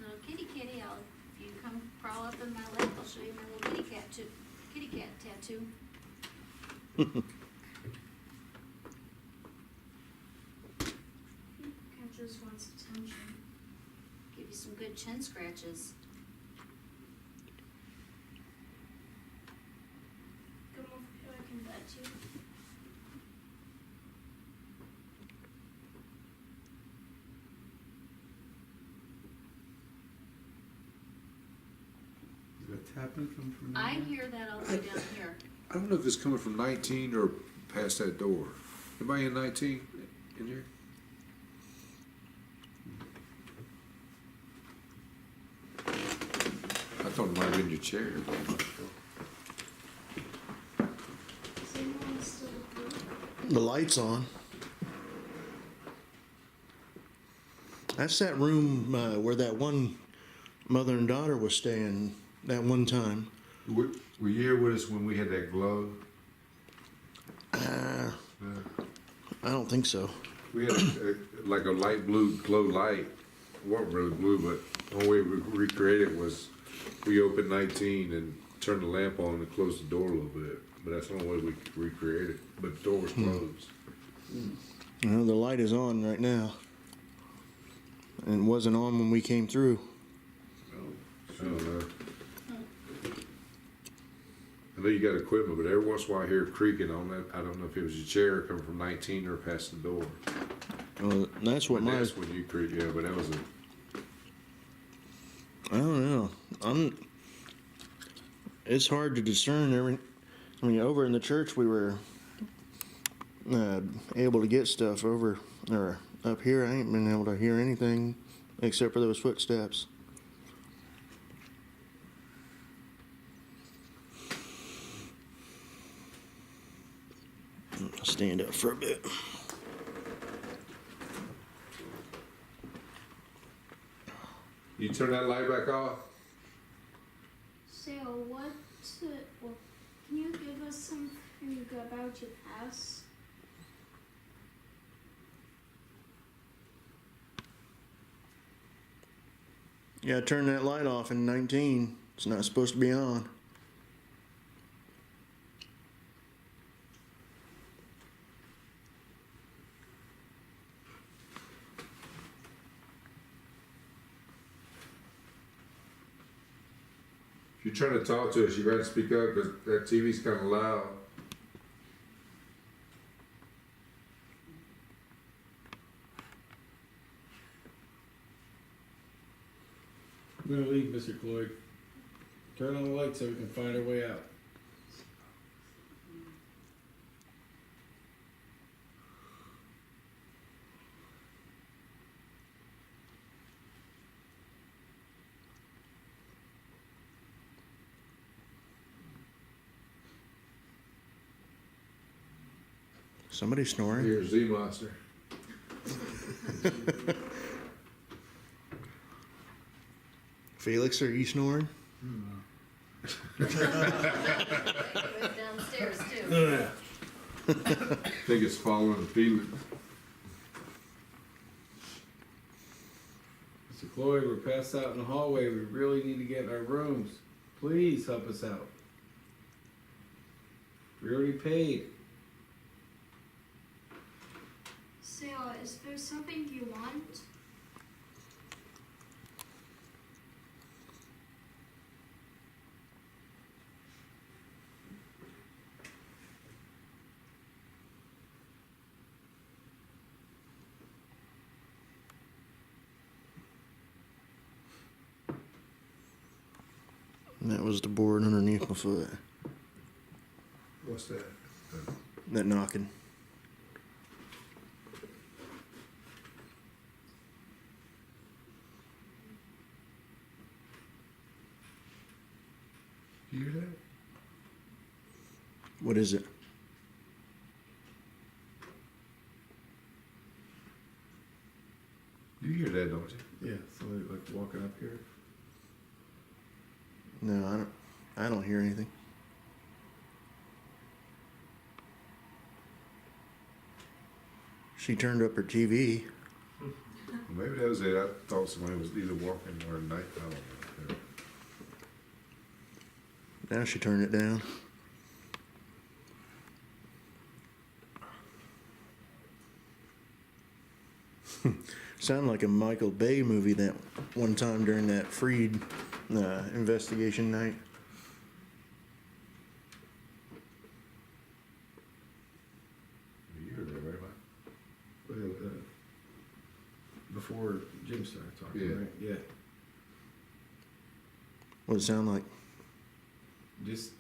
No, kitty, kitty, if you come crawl up in my lap, I'll show you my little kitty cat tattoo. Cat just wants attention. Give you some good chin scratches. Come over here, I can bet you. Is that tapping coming from I hear that all the way down here. I don't know if it's coming from 19 or past that door. Anybody in 19 in here? I thought it might have been your chair. Is anyone still here? The light's on. That's that room where that one mother and daughter was staying that one time. Were you here with us when we had that glow? I don't think so. We had like a light blue glow light. It wasn't really blue, but the only way we recreated it was we opened 19 and turned the lamp on and closed the door a little bit. But that's the only way we recreated it. But the door was closed. You know, the light is on right now. And it wasn't on when we came through. Oh, I don't know. I know you got equipment, but every once in a while I hear creaking on that. I don't know if it was your chair coming from 19 or past the door. Well, that's what But my. that's when you creak, yeah, but that was a, I don't know. It's hard to discern over in the church we were able to get stuff over or up here. I ain't been able to hear anything except for those footsteps. I'll stand up for a bit. you turn that light back off? So what, well, can you give us something about your past? Yeah, turn that light off in 19. It's not supposed to be on. If you're trying to talk to us, you got to speak up because that TV's kind of loud. We're gonna leave, Mr. Cloyd. Turn on the light so we can find our way out. Somebody snoring. Here's Z Monster. Felix, are you snoring? Downstairs too. I think it's following the feeling. Mr. Cloyd, we're passed out in the hallway. We really need to get in our rooms. Please help us out. We already paid. So, is there something you want? And that was the board underneath my foot. What's that? That knocking. You hear that? What is it? You hear that, don't you? Yeah, somebody like walking up here. No, I don't hear anything. She turned up her TV. Maybe that was it. I thought somebody was either walking or at night. I don't know. Now she turned it down. Sounded like a Michael Bay movie that one time during that Freed investigation night. You heard that, right, Mike? Before Jim started talking, Yeah. right? Yeah. What did it sound like? Just,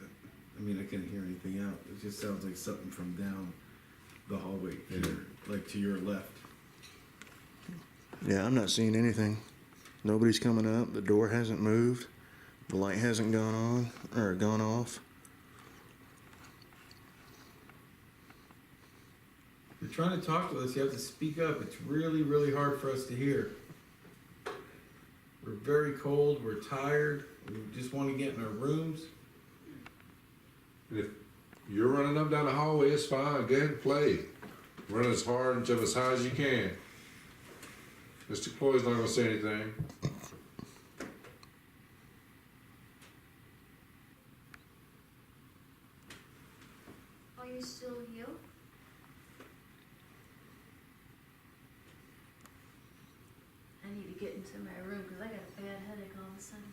I mean, I couldn't hear anything out. It just sounds like something from down the hallway here, like to your left. Yeah, I'm not seeing anything. Nobody's coming up. The door hasn't moved. The light hasn't gone on or gone off. If you're trying to talk to us, you have to speak up. It's really, really hard for us to hear. We're very cold. We're tired. We just want to get in our rooms. And if you're running up down the hallway, it's fine. Go ahead and play. Run as hard and jump as high as you can. Mr. Cloyd's not going to say anything. Are you still here? I need to get into my room because I got a bad headache all of a sudden.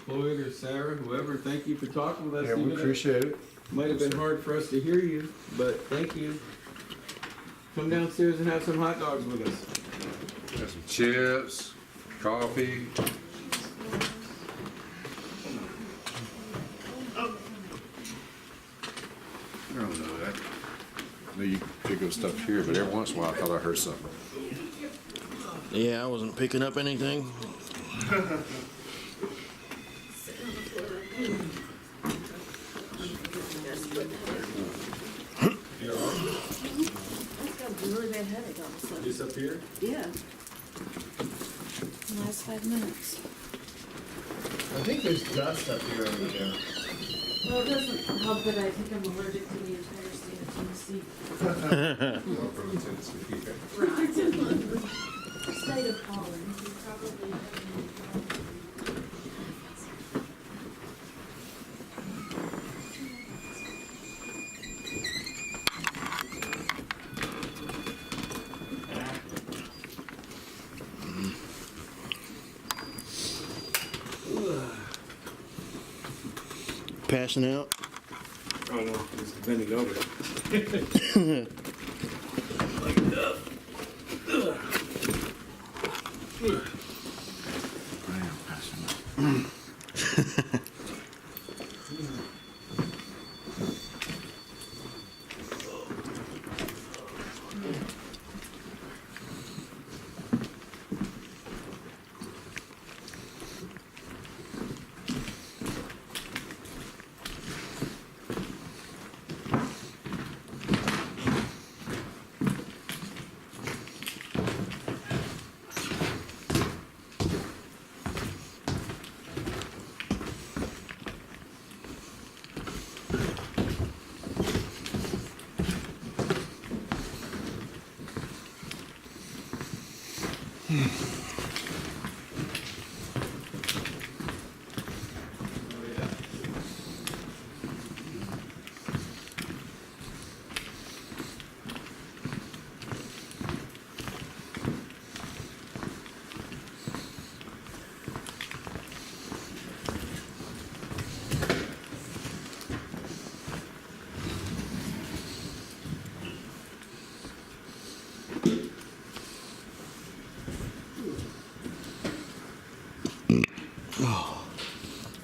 Floyd or Sarah, whoever, thank you for talking with us. Yeah, we Even though appreciate it. it might have been hard for us to hear you, but thank you. Come downstairs and have some hot dogs with us. Got some chips, coffee. I don't know that. I know you pick up stuff here, but every once in a while I thought I heard something. Yeah, I wasn't picking up anything. I've got a really bad headache all of a sudden. Just up here? Yeah. Last 5 minutes. I think there's dust up here over there. Well, it doesn't help that I think I'm allergic to the entire state of Tennessee. State of pollen. You probably Passing out. Oh no, just bending over.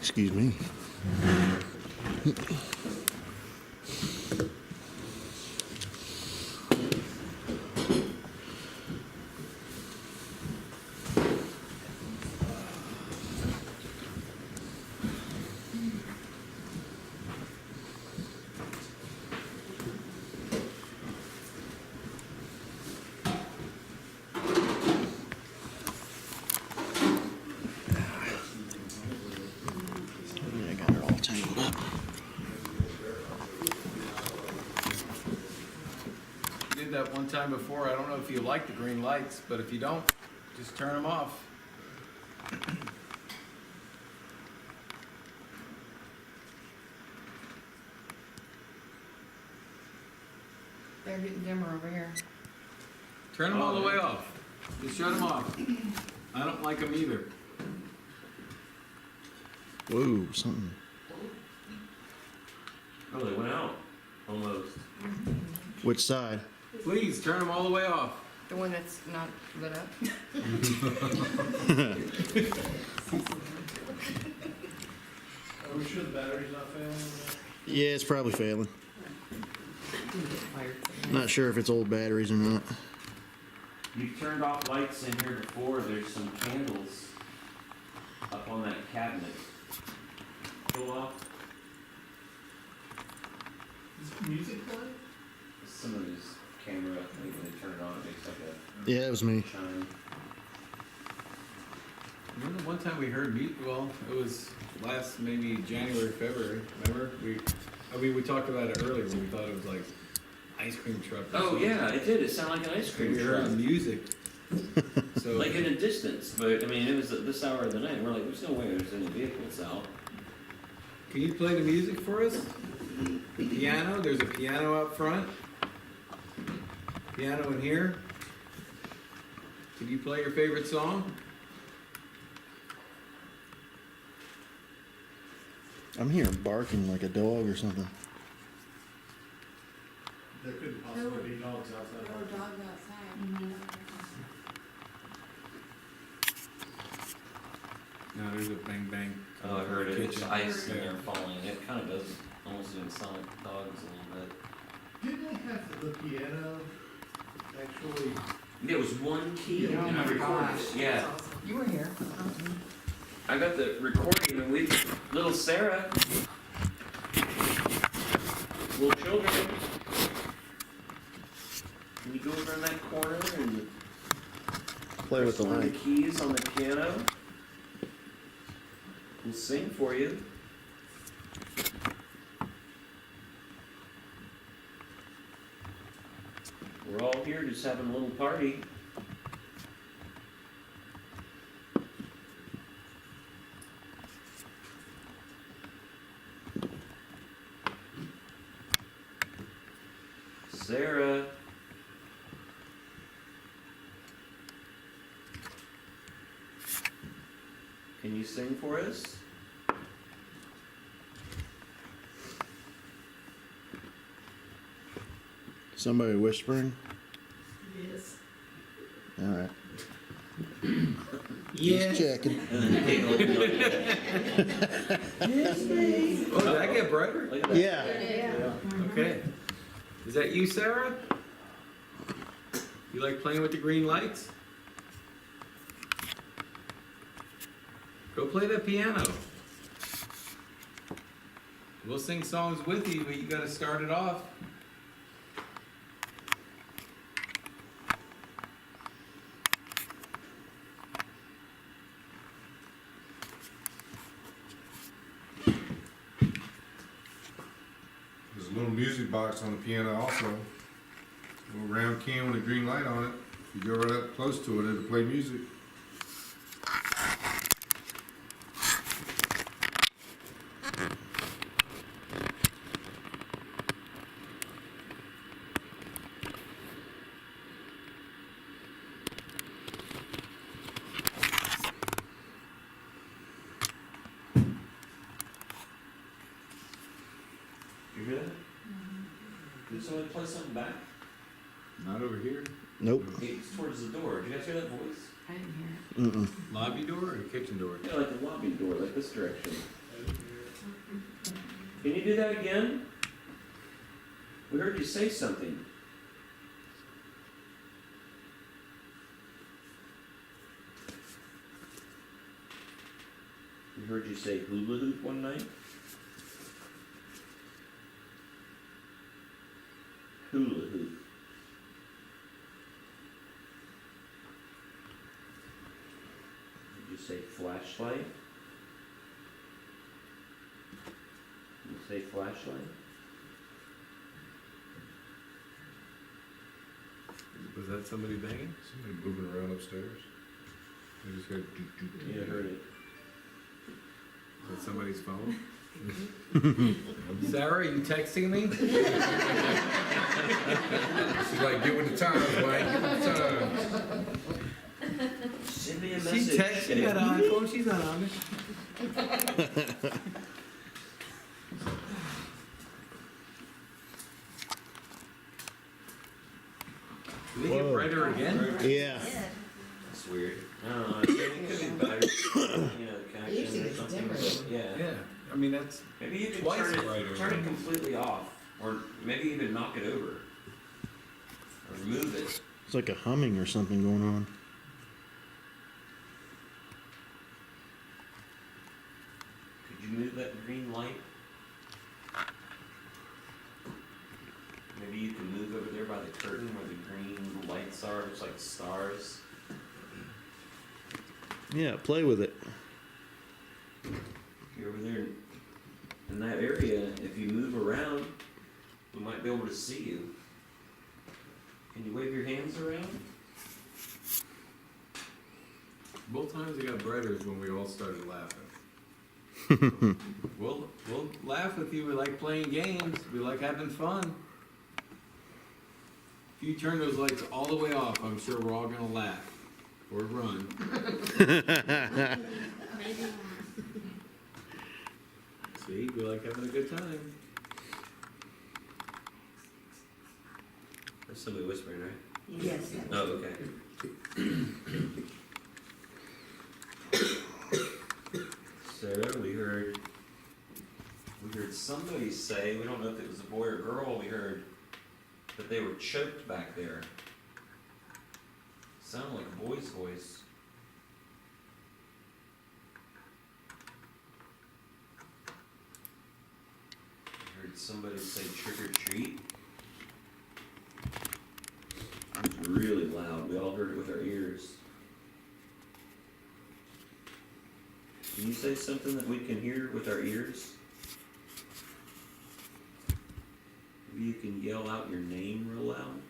Excuse me. I got it all tangled up. You did that one time before. I don't know if you like the green lights, but if you don't, just turn them off. They're getting dimmer over here. Turn them all the way off. Just shut them off. I don't like them either. Whoa, something. Oh, they went out. Almost. Which side? Please, turn them all the way off. The one that's not lit up. Are we sure the battery's not failing? Yeah, it's probably failing. Not sure if it's old batteries or not. You've turned off lights in here before. There's some candles up on that cabinet. Pull off. Is music playing? Somebody's camera, I think when they turn it on, it makes like a Yeah, it was me. chime. Remember the one time we heard music? Well, it was last maybe January, February. Remember? We talked about it earlier when we thought it was like ice cream truck. Or Oh something. yeah, it did. It sounded like an ice cream We truck. heard music. So Like in a distance, but I mean, it was at this hour of the night. We're like, there's no way there's any vehicles out. can you play the music for us? The piano. There's a piano out front. Piano in here. Can you play your favorite song? I'm hearing barking like a dog or something. There couldn't possibly be dogs outside. There were dogs outside. No, there's a bang bang. Oh, I heard it. It's Kitchen. ice in there falling. It kind of does almost even sound like dogs a little bit. Didn't they have the piano actually? There was one key Yeah, and I oh my recorded gosh. it. Yeah. You were here. I got the recording and little Sarah, little children, and you go over in that corner and Play with the one of light. the keys on the piano. We'll sing for you. We're all here just having a little party. Sarah. Can you sing for us? Somebody whispering? Yes. All right. Yeah. Just checking. Oh, did I get brighter? Yeah. Okay. Is that you, Sarah? You like playing with the green lights? Go play the piano. We'll sing songs with you, but you gotta start it off. There's a little music box on the piano also. A little round can with a green light on it. If you go right up close to it, it'll play music. You hear that? Did somebody play something back? Not over here. Nope. It's towards the door. Did you guys hear that voice? I didn't hear it. Mm-mm. Lobby door or kitchen door? Yeah, like the lobby door, like this direction. Can you do that again? We heard you say something. We heard you say hula hoop one night. Hula hoop. Did you say flashlight? Did you say flashlight? Was that somebody banging? Somebody moving around upstairs. I just heard doot, doot, doot. Yeah, I heard it. Is that somebody's phone? Sarah, are you texting me? She's like, get with the times, Wayne, get with the times. Send me a She message. texts, she got an iPhone, she's not on it. Did they get Whoa. brighter again? Yeah. That's weird. I don't know. I think it could be better. You know, the Usually connection or it's something. dimmer. But yeah. Yeah, I mean, that's Maybe you could twice turn brighter. it completely off, or maybe even knock it over, or remove it. It's like a humming or something going on. Could you move that green light? Maybe you can move over there by the curtain where the green lights are. It's like stars. Yeah, play with it. If you're over there in that area, if you move around, we might be able to see you. Can you wave your hands around? Both times it got brighter is when we all started laughing. We'll laugh with you. We like playing games. We like having fun. If you turn those lights all the way off, I'm sure we're all gonna laugh or run. Maybe not. See, we like having a good time. That's somebody whispering, right? Yes. Oh, okay. Sarah, we heard somebody say, we don't know if it was a boy or girl, we heard that they were choked back there. Sounded like a boy's voice. I heard somebody say trick or treat. It was really loud. We all heard it with our ears. Can you say something that we can hear with our ears? Maybe you can yell out your name real loud.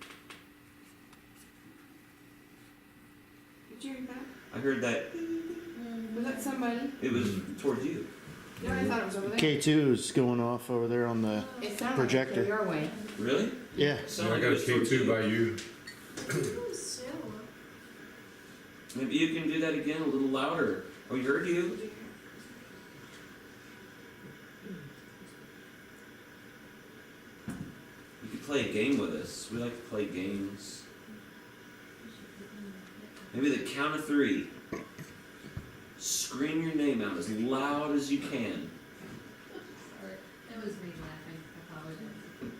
Did you hear that? I heard that. Was that somebody? It was towards you. No, I thought it was over there. K2 is going off over there on the It sounded projector. like your way. Really? Yeah. I got a K2 by you. Maybe you can do that again a little louder. Oh, we heard you. You could play a game with us. We like to play games. Maybe the count of 3. Scream your name out as loud as you can. Sorry, that was me laughing. I apologize.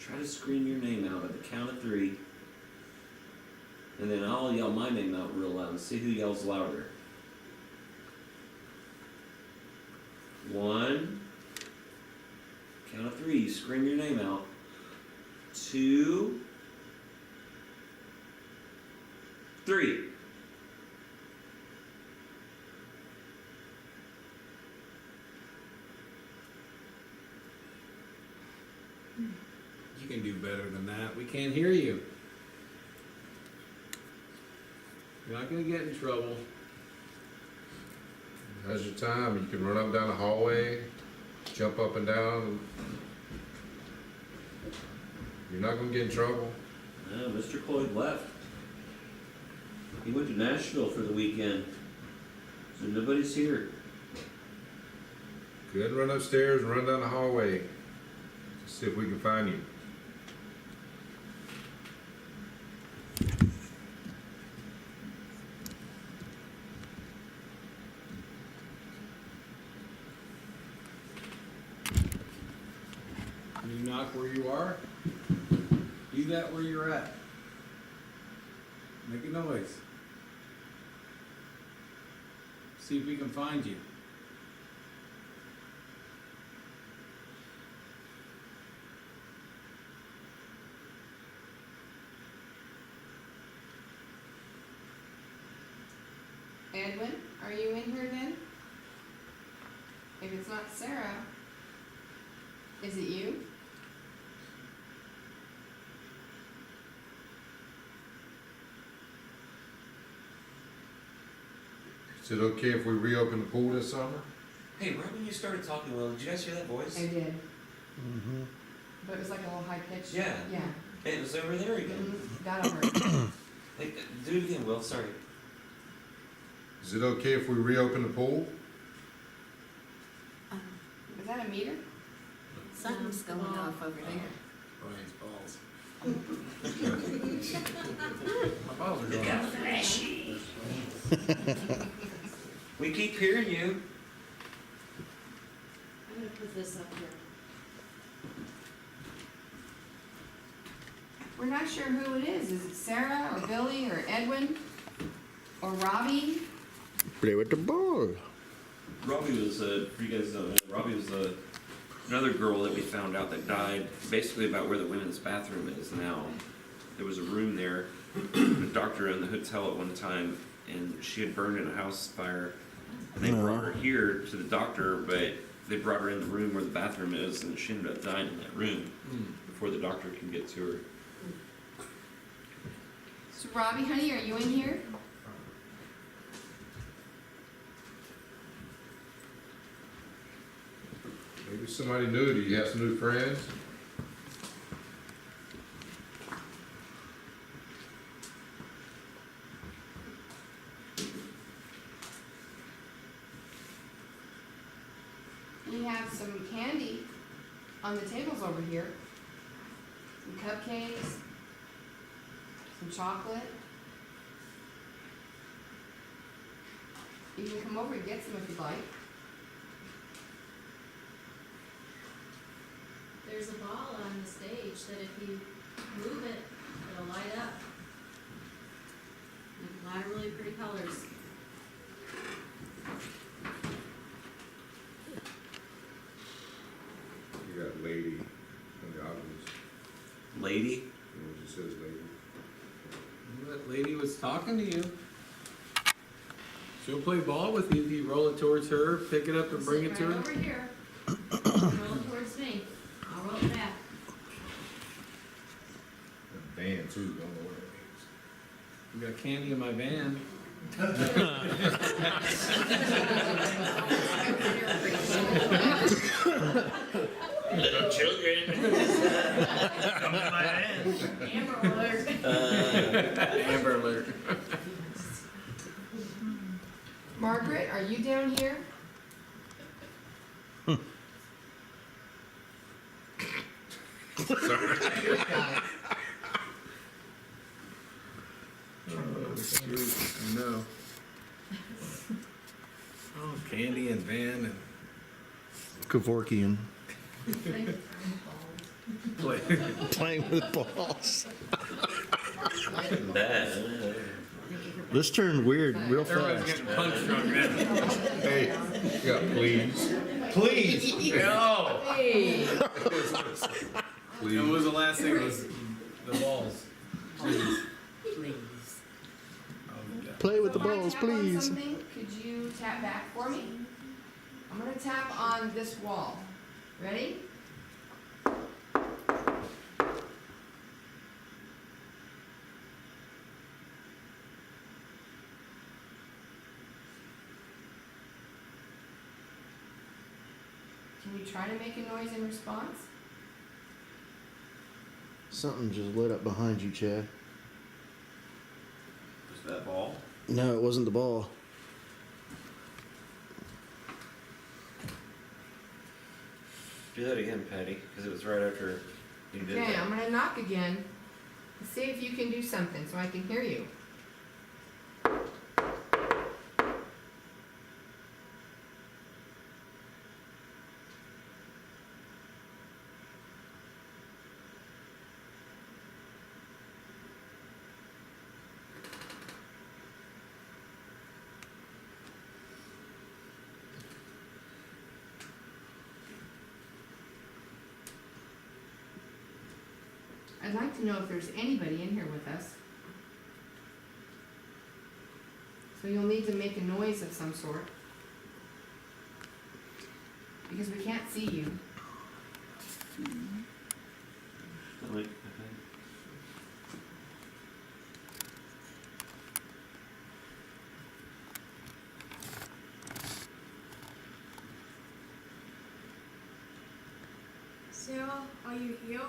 Try to scream your name out at the count of 3. And then I'll yell my name out real loud and see who yells louder. 1. Count of 3. Scream your name out. 2. 3. You can do better than that. We can't hear you. You're not gonna get in trouble. Now's your time. You can run up and down the hallway, jump up and down. You're not gonna get in trouble. No, Mr. Cloyd left. He went to Nashville for the weekend. So nobody's here. Go ahead and run upstairs and run down the hallway. See if we can find you. Can you knock where you are? Do that where you're at. Make a noise. See if we can find you. Edwin, are you in here then? If it's not Sarah, is it you? Is it okay if we reopen the pool this summer? Hey, right when you started talking, Will, did you guys hear that voice? I did, Mm-hmm. but it was like a little high pitched. Yeah. Yeah. Hey, it was over there again. That'll hurt. Hey, do it again, Will. Sorry. Is it okay if we reopen the pool? Is that a meter? Something's going off over there. Brian's balls. My balls are going off. Flashy. We keep hearing you. I'm gonna put this up here. We're not sure who it is. Is it Sarah or Billy or Edwin or Robbie? Play with the ball. Robbie was, for you guys don't know, Robbie was another girl that we found out that died basically about where the women's bathroom is now. There was a room there. The doctor owned the hotel at one time, and she had burned in a house fire. And they brought her here to the doctor, but they brought her in the room where the bathroom is, and she ended up dying in that room before the doctor can get to her. So Robbie, honey, are you in here? Maybe somebody new. Do you have some new friends? some candy on the tables over here. Some cupcakes, some chocolate. You can come over and get some if you'd like. There's a ball on the stage that if you move it, it'll light up. And a lot of really pretty colors. You got lady on the obvious. Lady? It just says lady. That lady was talking to you. She'll play ball with you if you roll it towards her, pick it up and bring it to Right her. over here. Roll it towards me. I'll roll it back. Van too, don't know what it We got candy in my van. Little children. Come to my van. Amber alert. Amber alert. Margaret, are you down here? No. Oh, candy and van and Kevorkian. play. Playing with balls. Bad. This turned weird real Everybody's fast. getting punch drunk now. Hey, you got please. Please. No. Hey. Please. And what was the last thing? It was the balls. Please. Please. Oh, yeah. Play with the So when I balls, tap on please. something, could you tap back for me? I'm gonna tap on this wall. Ready? Can you try to make a noise in response? Something just lit up behind you, Chad. Was that ball? No, it wasn't the ball. Do that again, Patty, because it was right after you did Okay, that. I'm gonna knock again. See if you can do something so I can hear you. I'd like to know if there's anybody in here with us. So you'll need to make a noise of some sort. Because we can't see you. Like, Sarah, are you here?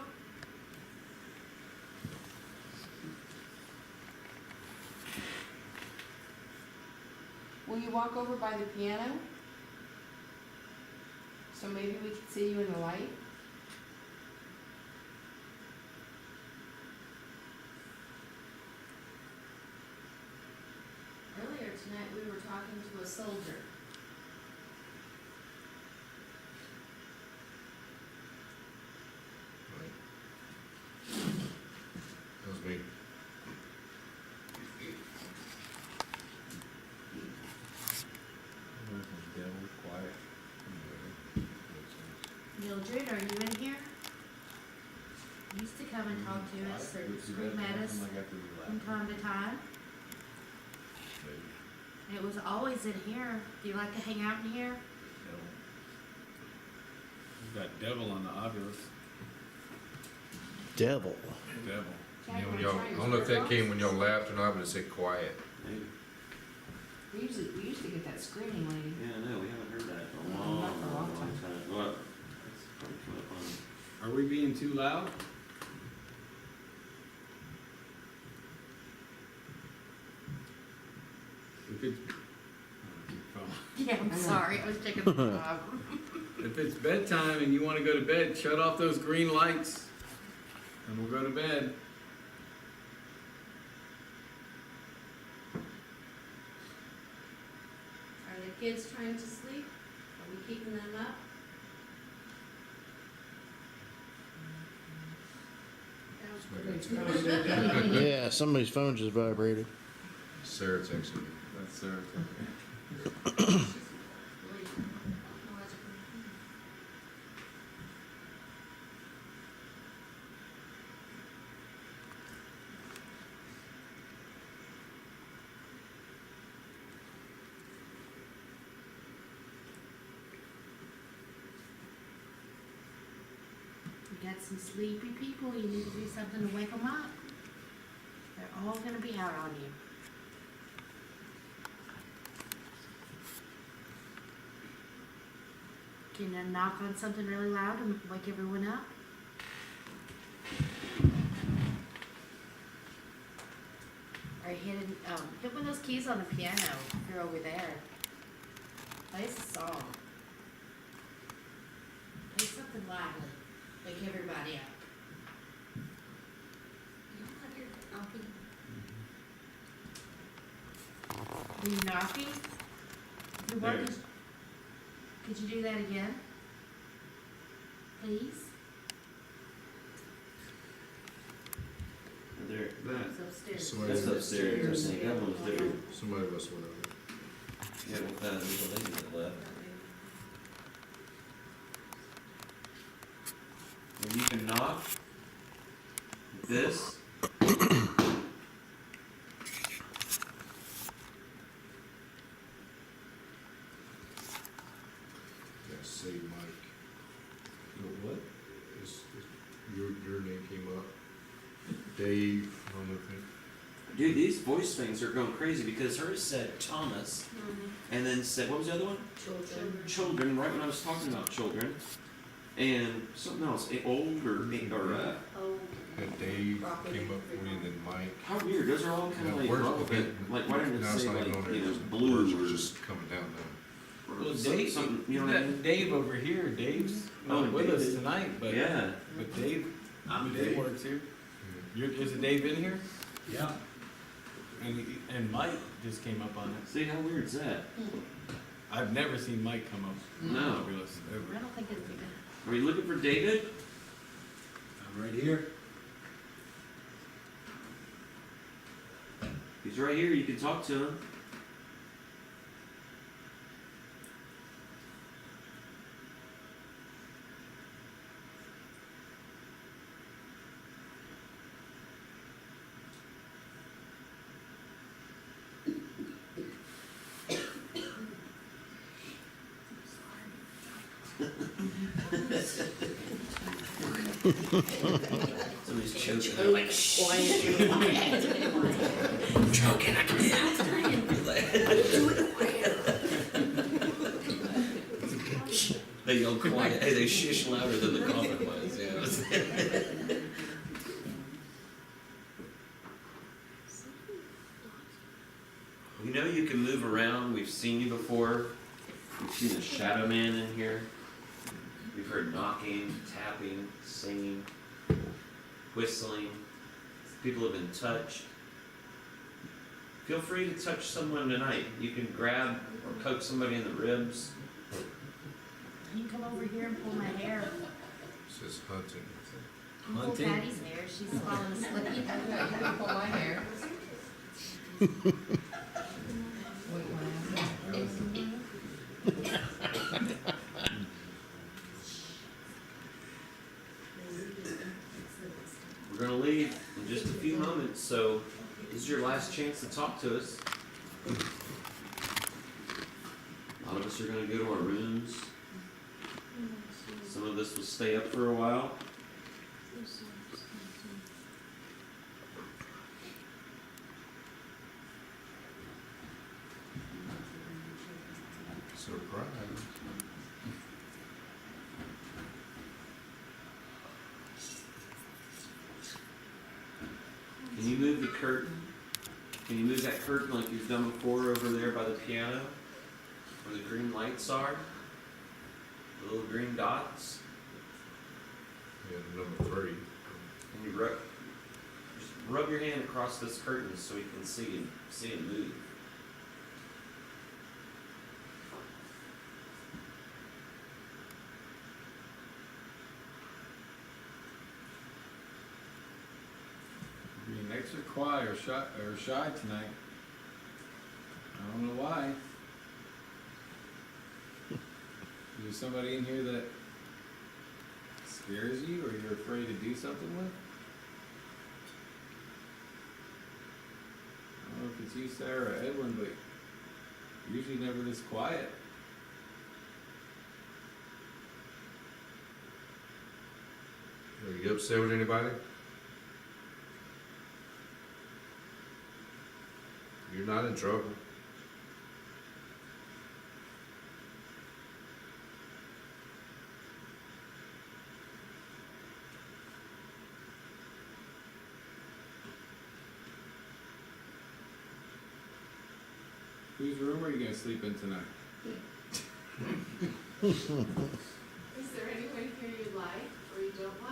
Will you walk over by the piano? So maybe we can see you in the light? Earlier tonight, we were talking to a soldier. That was me. Mildred, are you in here? You used to come and talk to us and scream at us from time to time. It was always in here. Do you like to hang out in here? We've got devil on the obvious. Devil. Devil. Yeah, when y'all, I don't know if that came when y'all laughed or not, but it said quiet. We usually get that screaming lady. yeah, no, we haven't heard that for a Yeah, long, not for a long long time. time. Well, it's probably coming up on. Are we being too loud? We could. Yeah, I'm sorry. I was taking the job. If if it's bedtime and you wanna go to bed, shut off those green lights and we'll go to bed. Are the kids trying to sleep? Are we keeping them up? Yeah, somebody's phone just vibrated. Sarah texted me. That's Sarah. You got some sleepy people, you need to do something to wake them up. They're all gonna be out on you. Can you knock on something really loud and wake everyone up? Or hit one of those keys on the piano if you're over there. Play a song. Play something lively. Wake everybody up. Are you knocking? The There. workers- Could you do that again? Please? There, It's upstairs. that's upstairs. That one's different. Somebody must have went over. Yeah, well, there's a lady that left. And you can knock this. Yeah, save Mike. What? Your name came up. Dave, I don't know if Dude, these voice things are going crazy because hers said Thomas, and then said, what was the other one? Children. Children, right when I was talking about children. And something else, old or Oh. and Dave came up for you, and then Mike. how weird, those are all kind of like Where's- relevant. Like, why didn't it Now it's say not like, even on you there. know, blue Words or are just coming down now. or Well, something, Dave, you know what I mean? Dave over here, Dave's not with us David. tonight, but. Yeah. But Dave, I'm Dave Dave. works here. Is it Dave in here? Yeah. And Mike just came up on it. See, how weird is that? I've never seen Mike come up. No. Fabulous, ever. I don't think it's good. Are you looking for David? I'm right here. He's right here, you can talk to him. Somebody's choking. They're like, I'm choking. I can't. They yell quiet. Hey, they shush louder than the coffin was. Yeah. You know you can move around. We've seen you before. We've seen the shadow man in here. We've heard knocking, tapping, singing, whistling. People have been touched. Feel free to touch someone tonight. You can grab or poke somebody in the ribs. You can come over here and pull my hair. It says hunting. You can pull Hunting? Patty's hair, she's falling asleep. You can pull my hair. We're gonna leave in just a few moments, so this is your last chance to talk to us. A lot of us are gonna go to our rooms. Some of us will stay up for a while. Surprise. Can you move the curtain? Can you move that curtain like you've done before over there by the piano? Where the green lights are? A little green dots. Yeah, number 3. And you just rub your hand across this curtain so you can see it move. Being extra quiet or shy tonight. I don't know why. Is there somebody in here that scares you or you're afraid to do something with? I don't know if it's you, Sarah, or Edwin, but usually never this quiet. Are you upset with anybody? You're not in trouble. Whose room are you gonna sleep in tonight? Is there anyone here you like or you don't like?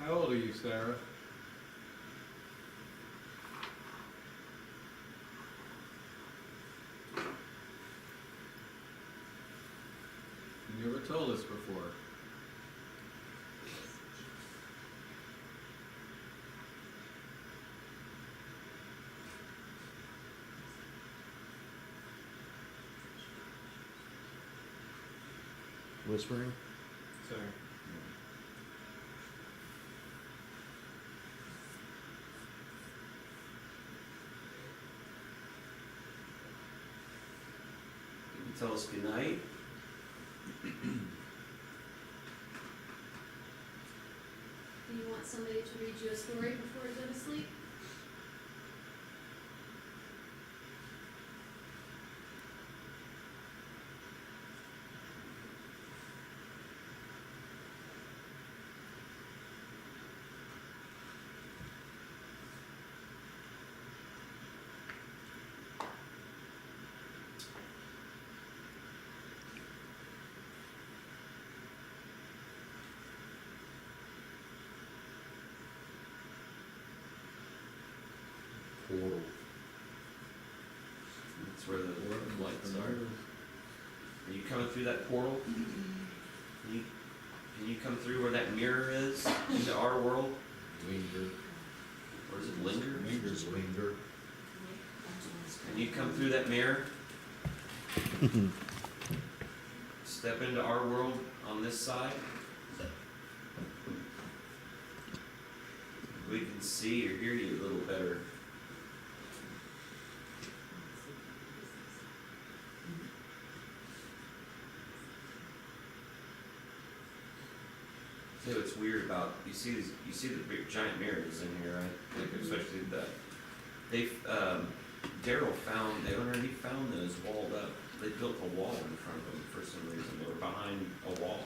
How old are you, Sarah? You never told us before. Whispering. Sorry. You tell us goodnight. Do you want somebody to read you a story before you go to sleep? Portal. That's where the lights are. Are you coming through that portal? Can you come through where that mirror is into our world? Linger. Or does it linger? Lingers, linger. Can you come through that mirror? Step into our world on this side. We can see or hear you a little better. See what's weird about you see the big giant mirrors in here, right? Like especially Daryl found the owner, he found those walled up. They built a wall in front of them for some reason. They were behind a wall.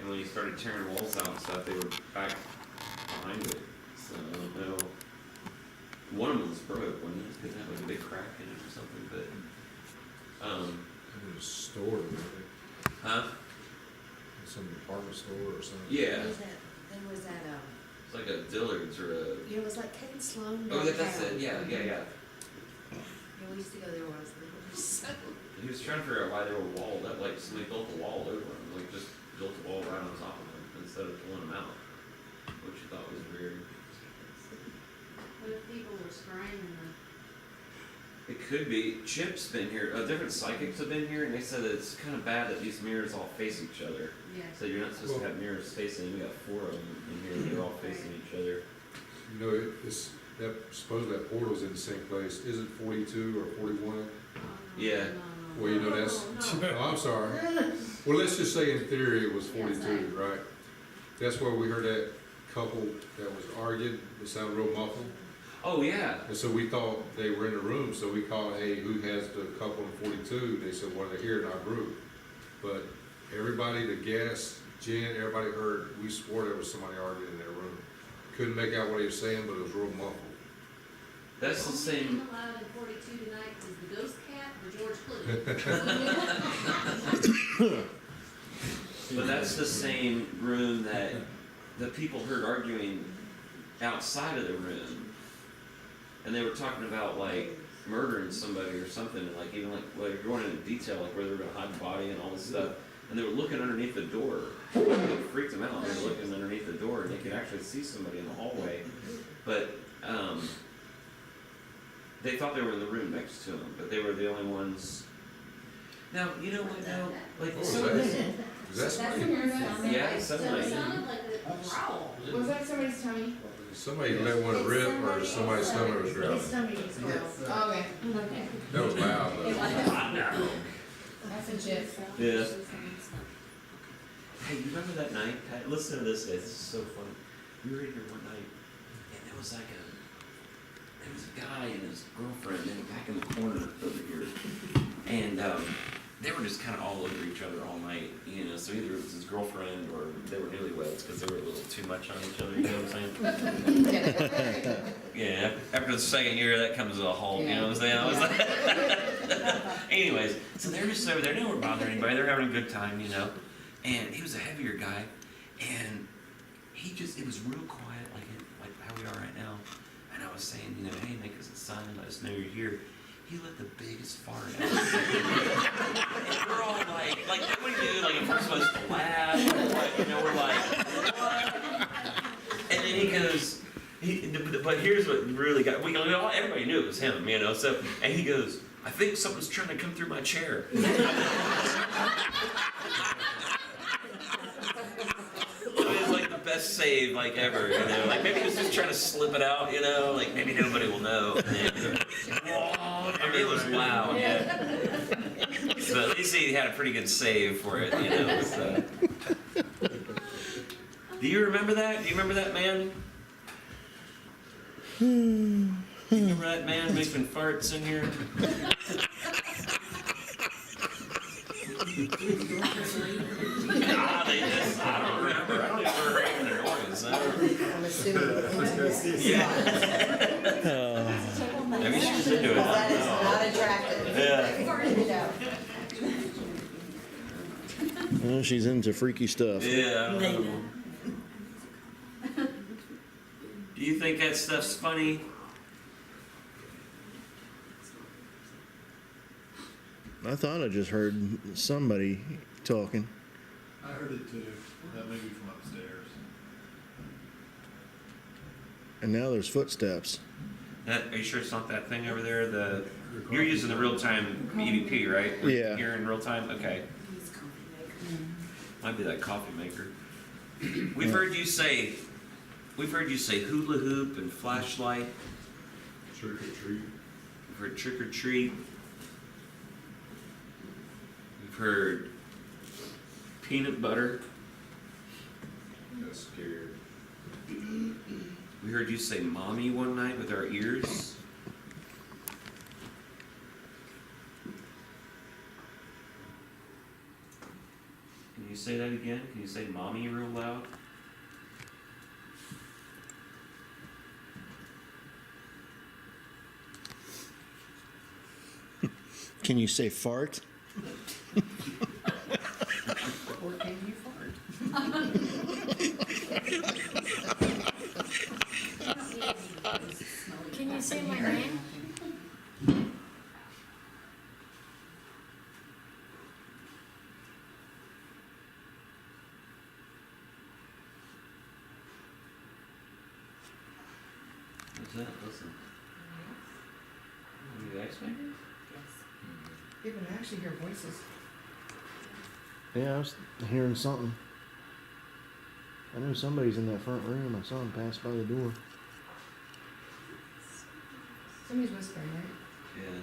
And when he started tearing walls out and stuff, they were back behind it. So I don't know. One of them was broke, wasn't it? Because it had like a big crack in it or something, but It was a store, wasn't it? huh? Some department store or something. Yeah. There was that, It's like a Dillard's or a it was like Kevin Sloan. oh that's it, yeah. Yeah, we used to go there when I was little, so. He was trying to figure out why they were walled up, like somebody built a wall over them, like just built a wall right on top of them instead of pulling them out, which he thought was weird. What if people were scrying in the It could be. Chip's been here. Different psychics have been here, and they said that it's kind of bad that these mirrors all face each other. Yeah. So you're not supposed to have mirrors facing. We got 4 of them in here. And they're all facing each other. You know, it's that supposedly that portal's in the same place. Is it 42 or 41? Yeah. Well, you know that's. Oh, I'm sorry. Well, let's just say in theory it was 42, right? That's where we heard that couple that was arguing. It sounded real muffled. Oh, yeah. And so we thought they were in the room, so we called, hey, who has the couple in 42? They said, well, they're here in our group. But everybody, the guests, Jen, everybody heard, we swore there was somebody already in their room. Couldn't make out what he was saying, but it was real muffled. That's the same. allowed in 42 tonight is the ghost cat or George Clooney. But that's the same room that the people heard arguing outside of the room. And they were talking about like murdering somebody or something, and like even like going into detail, like where they were gonna hide the body and all this stuff. And they were looking underneath the door. It freaked them out. They were looking underneath the door and they could actually see somebody in the hallway. But they thought they were in the room next to them, but they were the only ones. Now, you know what now? Like, Is that somebody? Yeah, somebody. It sounded like a growl. Was that somebody's tummy? Somebody let one rip, or somebody's stomach was growling. His stomach is gross. Oh, okay. Okay. That was loud, though. That's a gif. Yeah. Hey, you remember that night, Pat? Listen to this, guys. This is so funny. We were in here one night, and there was like there was a guy and his girlfriend back in the corner over here, and they were just kind of all over each other all night, you know. So either it was his girlfriend or they were newlyweds because they were a little too much on each other. You know what I'm saying? Yeah. After the second year, that comes to a halt. You know what I'm saying? I was like, anyways, so they're just over there. They weren't bothering anybody. They're having a good time, you know. And he was a heavier guy, and it was real quiet, like how we are right now. And I was saying, you know, hey, make us a sign, let us know you're here. He let the biggest fart out. And we're all like, what do you do? Like, if we're supposed to laugh, or what? You know, we're like, what? And then he goes, but here's what really got, everybody knew it was him, you know, so, and he goes, I think something's trying to come through my chair. Best save like ever, you know. Like maybe he was just trying to slip it out, you know. Like maybe nobody will know. I mean, it was loud. Yeah. So at least he had a pretty good save for it, you know. So. Do you remember that? Do you remember that man? Do you remember that man making farts in here? I don't remember. I don't even remember hearing their noise. I'm assuming. Yeah. Maybe she was into it. That is not attractive. Well, she's into freaky stuff. Yeah. I don't know. Do you think that stuff's funny? I thought I just heard somebody talking. I heard it too. That may be from upstairs. And now there's footsteps. Are you sure it's not that thing over there? You're using the real-time EVP, right? Yeah. You're in real time? Okay. Might be that coffee maker. We've heard you say hula hoop and flashlight. Trick or treat. We've heard trick or treat. We've heard peanut butter. Got scared. We heard you say mommy one night with our ears. Can you say that again? Can you say mommy real loud? Can you say fart? Or can you fart? Can you say my name? What's that? Listen. Are you X-Men? You can actually hear voices. Yeah, I was hearing something. I knew somebody's in that front room. I saw him pass by the door. Somebody's whispering, right? Yeah.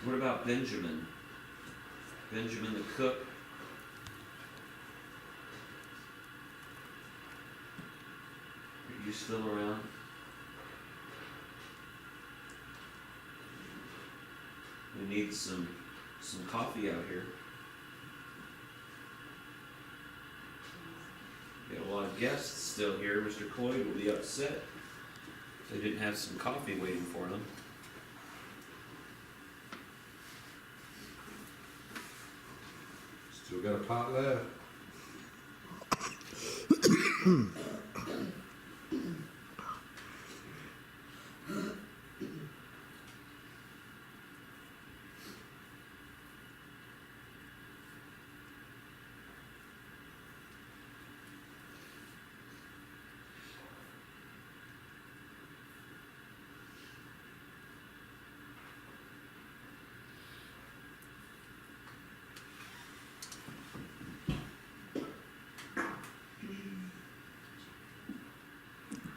What about Benjamin? Benjamin the cook? Are you still around? We need some coffee out here. We got a lot of guests still here. Mr. Cloyd will be upset if they didn't have some coffee waiting for them. Still got a pot left.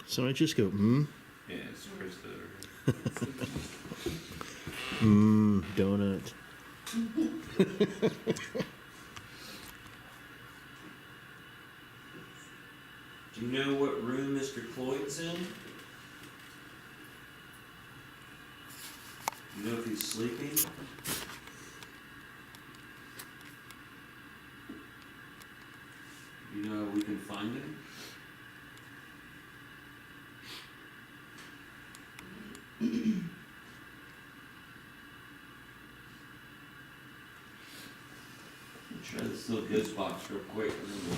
Somebody just go, hmm? Yeah, it's Krista. Donut. Do you know what room Mr. Cloyd's in? Do you know if he's sleeping? Do you know how we can find him? Try this little ghost box real quick and then we'll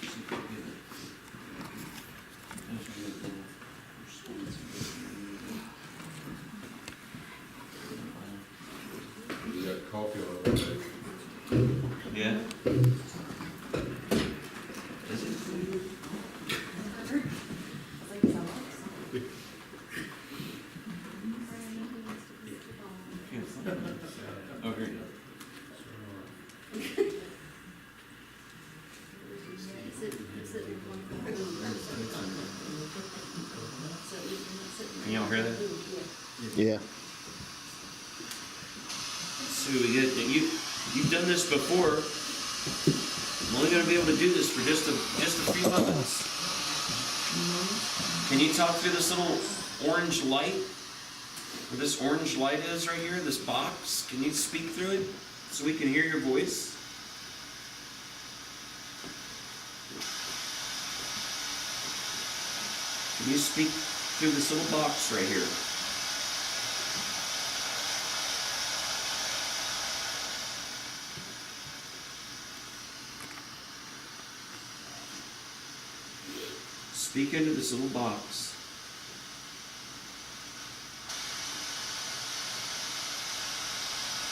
see if we can get it. We got coffee on it. Yeah? Is it? Oh, here you go. Can y'all hear that? Yeah. So we get you've done this before. I'm only gonna be able to do this for just a few moments. Can you talk through this little orange light? Where this orange light is right here, this box? Can you speak through it so we can hear your voice? Can you speak through this little box right here? Speak into this little box.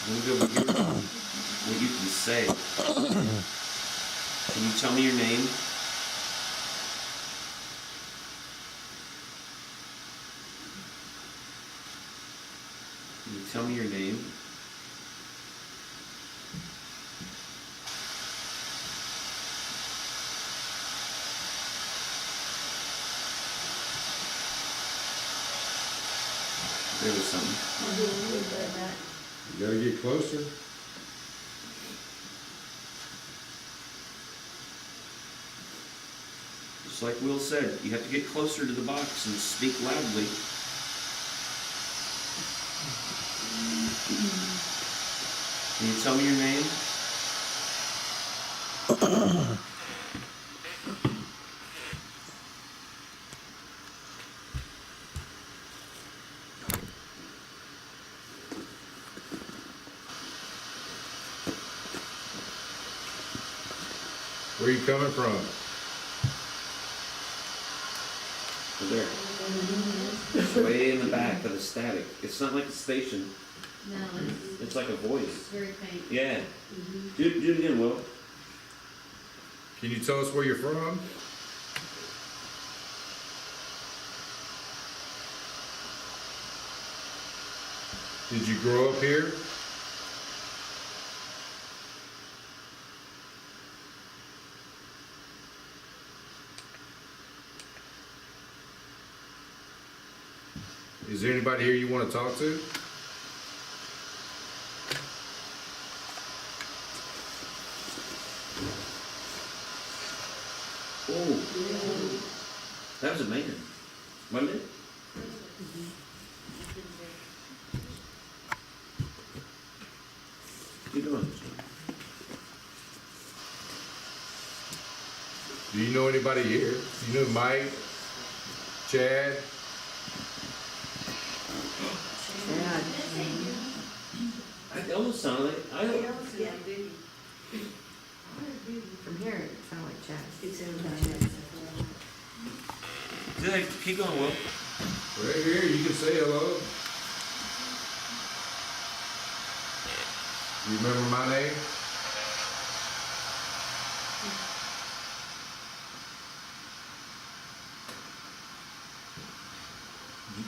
I'm going to go over here what you can say. Can you tell me your name? Can you tell me your name? There was something. You gotta get closer. Just like Will said, you have to get closer to the box and speak loudly. Can you tell me your name? Where are you coming from? There. It's way in the back, but it's static. It's not like a station. No, It's like a voice. it's very faint. Yeah. Do it again, Will. Can you tell us where you're from? Did you grow up here? Is there anybody here you want to talk to? Oh. That was a man. Wasn't it? You doing? Do you know anybody here? Do you know Mike? Chad? It almost sounded like, From here, it sounded like Chad. Good, keep going, Will. Right here, you can say hello. You remember my name?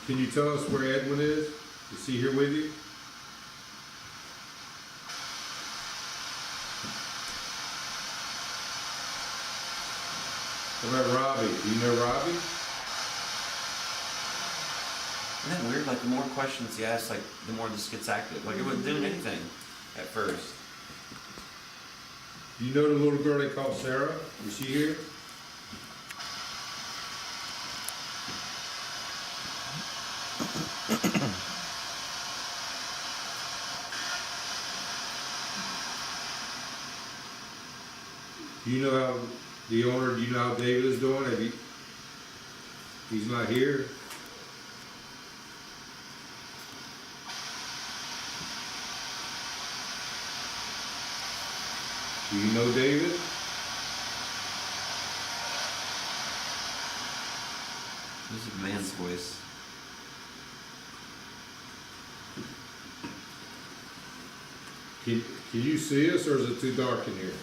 Can you tell us where Edwin is? Is he here with you? What about Robbie? Do you know Robbie? Isn't that weird? Like the more questions you ask, like the more this gets active. Like it wasn't doing anything at first. Do you know the little girl they call Sarah? Is she here? Do you know how the owner, do you know how David is doing? Have you, he's not here? Do you know David? This is a man's voice. Can you see us or is it too dark in here?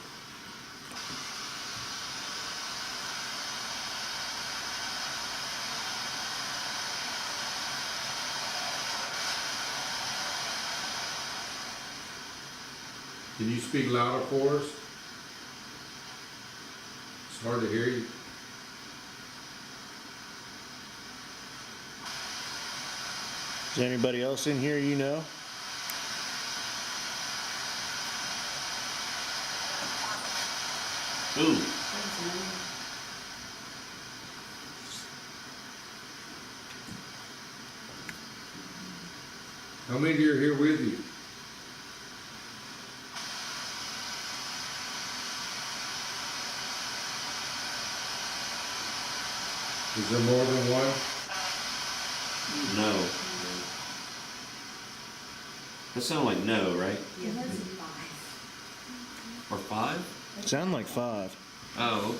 Can you speak louder for us? It's hard to hear you. Is there anybody else in here you know? Ooh. How many of you are here with you? Is there more than one? No. That sounded like no, right? Yeah, that's 5. Or 5? Sound like 5. Oh.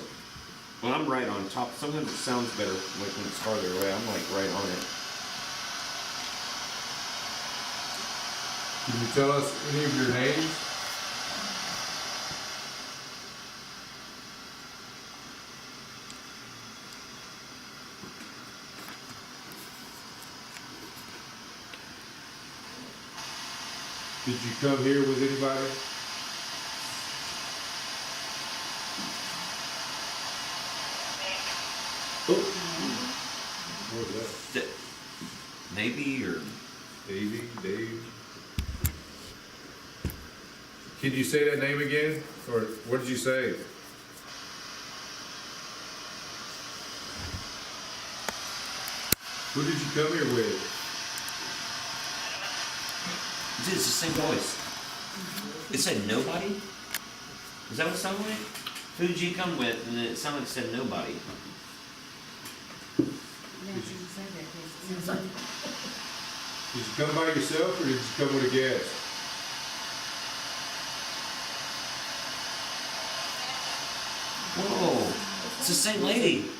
Well, I'm right on top. Sometimes it sounds better like when it's farther away. I'm like right on it. Can you tell us any of your names? Did you come here with anybody? What was that? Maybe or Davey, Dave. Can you say that name again? Or what did you say? Who did you come here with? Dude, it's the same voice. It said nobody? Is that what it sounded like? Who did you come with? And it sounded like it said nobody. Did you come by yourself or did you come with a guest? Whoa, it's the same lady.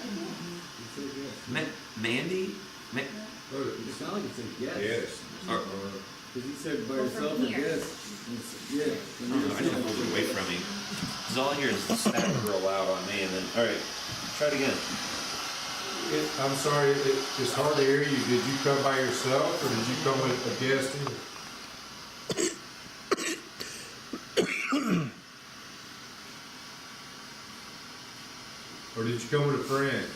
Mandy? It sounded like it said yes. Yes. Because he said by yourself or yes. Yeah. I don't know, I just moved away from me. Because all I hear is the static real loud on me and then, alright, try it again. I'm sorry, it's hard to hear you. Did you come by yourself or did you come with a guest? Or did you come with a friend?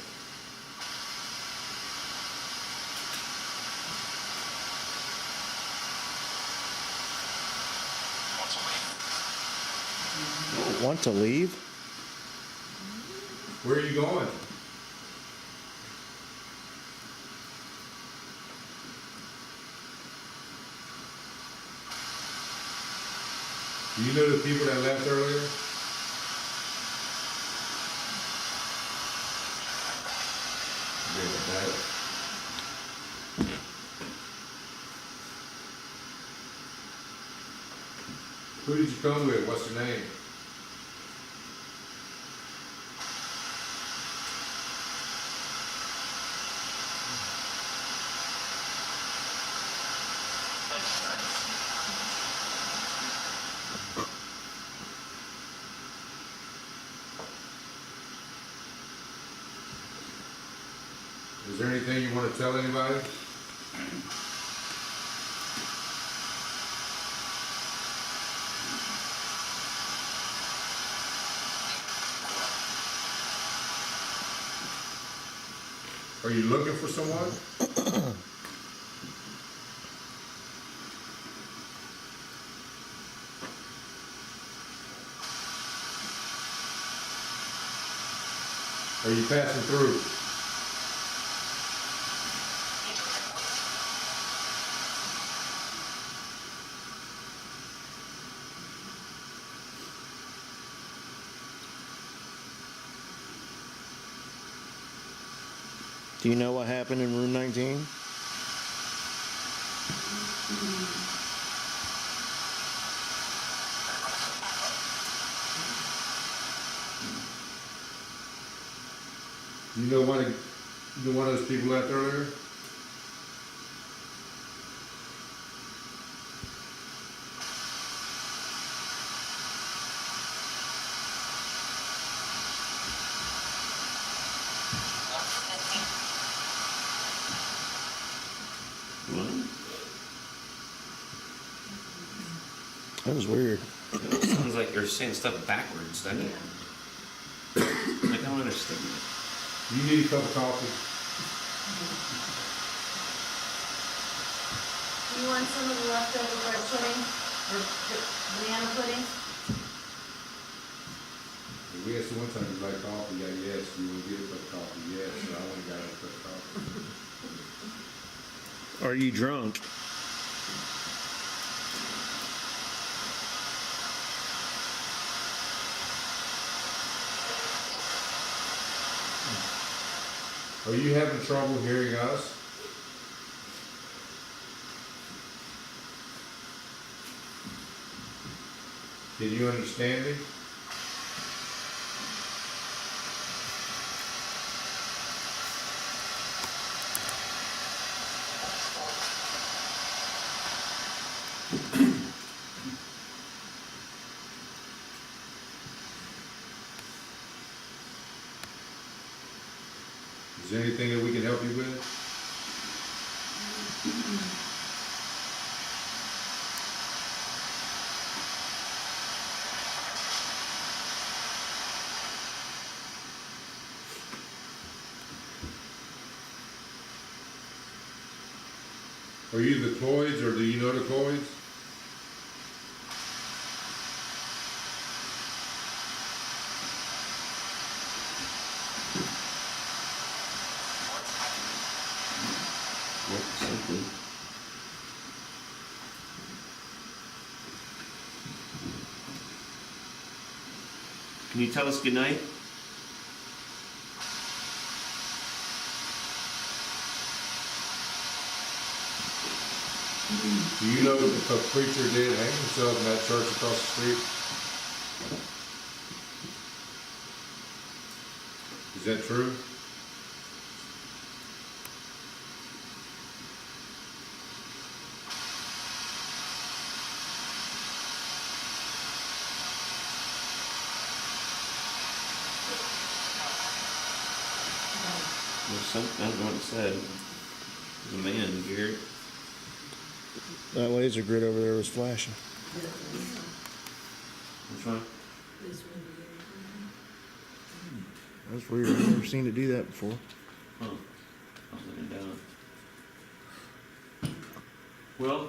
Want to leave? Where are you going? Do you know the people that left earlier? Who did you come with? What's your name? Is there anything you want to tell anybody? Are you looking for someone? Are you passing through? Do you know what happened in room 19? You know one of those people left earlier? That was weird. Sounds like you're saying stuff backwards, doesn't it? I don't understand that. You need a cup of coffee? You want some of the leftover bread pudding or banana pudding? We asked you one time if you like coffee, yeah, yes, you want to get a cup of coffee, yes, so I went and got a cup of coffee. Are you drunk? Are you having trouble hearing us? Can you understand me? Is there anything that we can help you with? Are you the Cloyds, or do you know the Cloyds? Can you tell us goodnight? Do you know if a preacher did hang himself in that church across the street? Is that true? There's something, I don't know what it said. There's a man, did you hear it? That laser grid over there was flashing. Which one? That's weird. I've never seen it do that before. Huh. I was looking down. Well,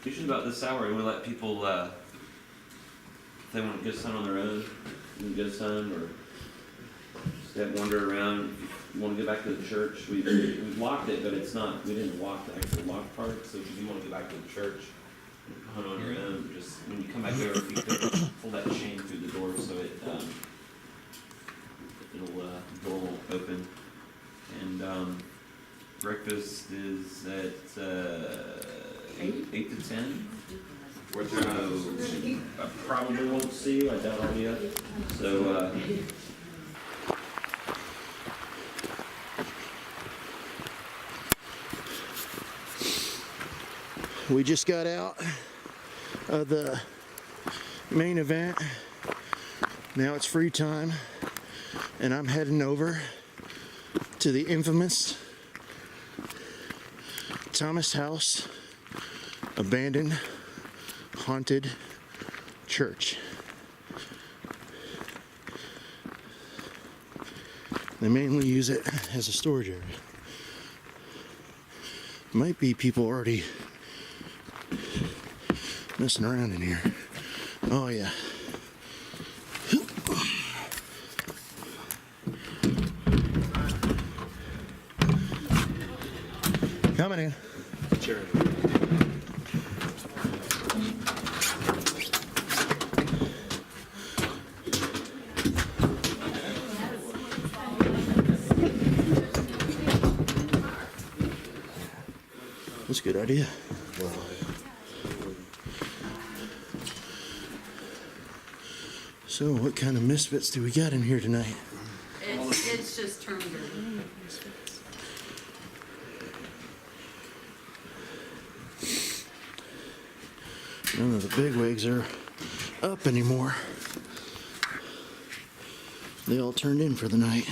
usually about this hour, we let people, if they want to get sun on their own, you can get sun, or just wander around. If you want to get back to the church, we've locked it, but it's not, we didn't lock the actual lock part, so if you do want to get back to the church, hunt on your own, just, when when you come back over, if you could pull that chain through the door so door won't open. And breakfast is at 8 to 10. I probably won't see you. I doubt I'll be up. So. We just got out of the main event. Now it's free time, and I'm heading over to the infamous Thomas House abandoned haunted church. They mainly use it as a storage area. Might be people already messing around in here. Oh yeah. Coming in. Sure. That's a good idea. So, what kind of misfits do we got in here tonight? It's just turned her. None of the bigwigs are up anymore. They all turned in for the night.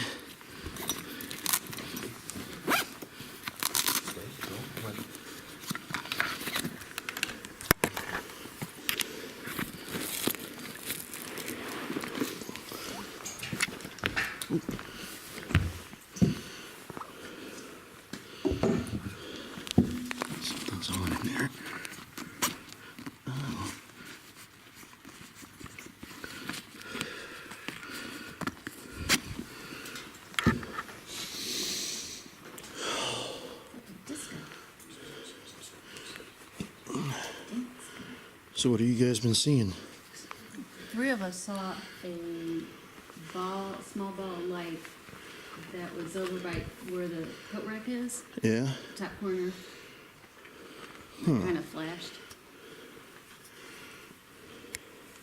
Something's on in there. Oh. So what have you guys been seeing? 3 of us saw a small ball of light that was over by where the coat rack is. Yeah? Top corner. Huh. Kind of flashed.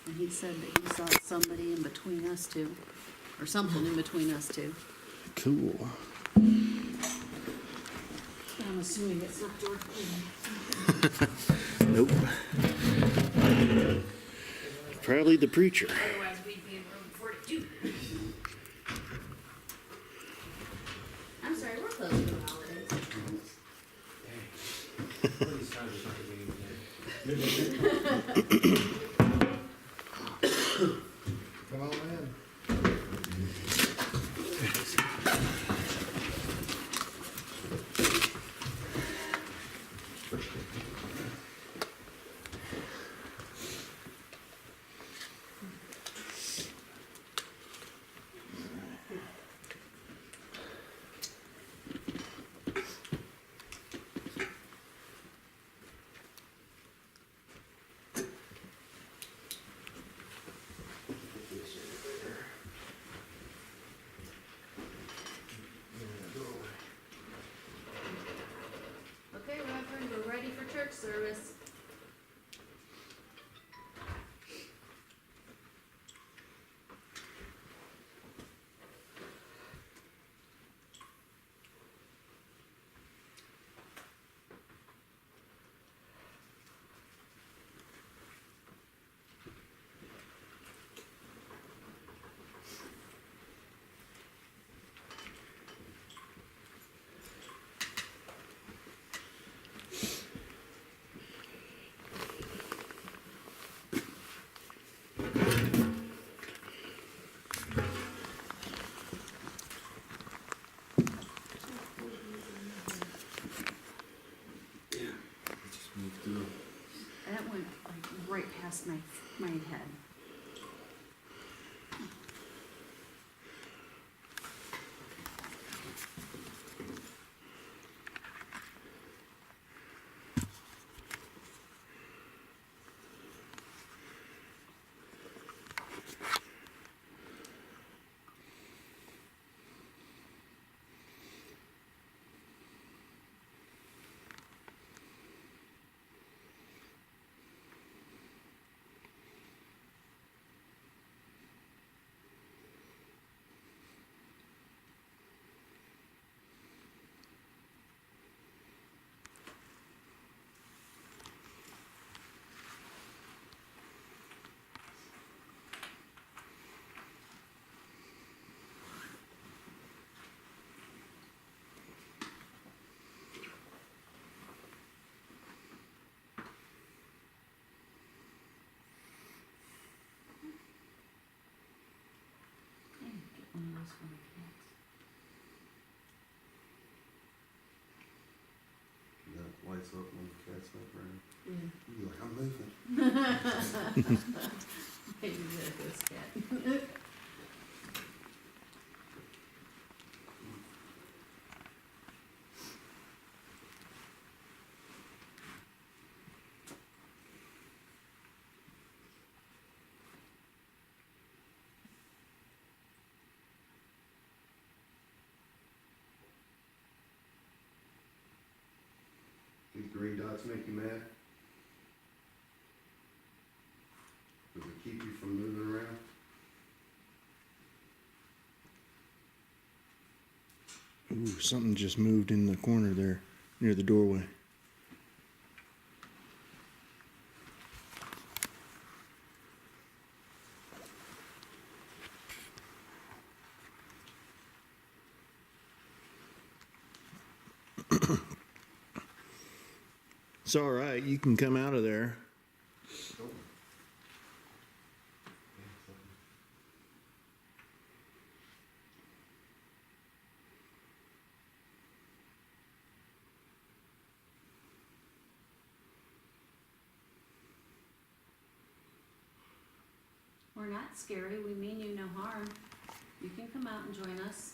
And he said that he saw somebody in between us two. Or something in between us two. Cool. I'm assuming it's not George Clooney. Nope. Probably the preacher. Otherwise, we'd be in room 42. I'm sorry, we're closed for the holidays. Come on in. Okay, Reverend, we're ready for church service. That went like right past my head. lights up when the cat's not around. Yeah. You're like, I'm moving. Maybe this cat. Do the green dots make you mad? Does it keep you from moving around? Ooh, something just moved in the corner there near the doorway. It's all right. You can come out of there. We're not scary. We mean you no harm. You can come out and join us.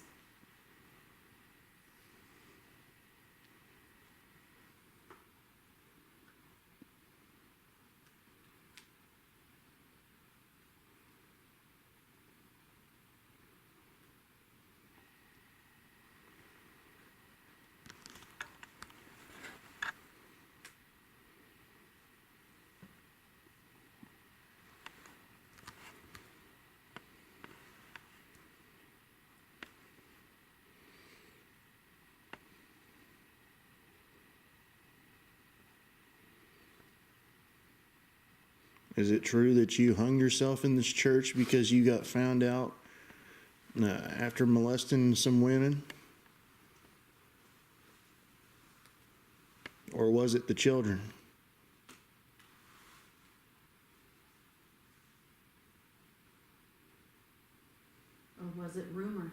Is it true that you hung yourself in this church because you got found out after molesting some women? Or was it the children? Or was it rumor?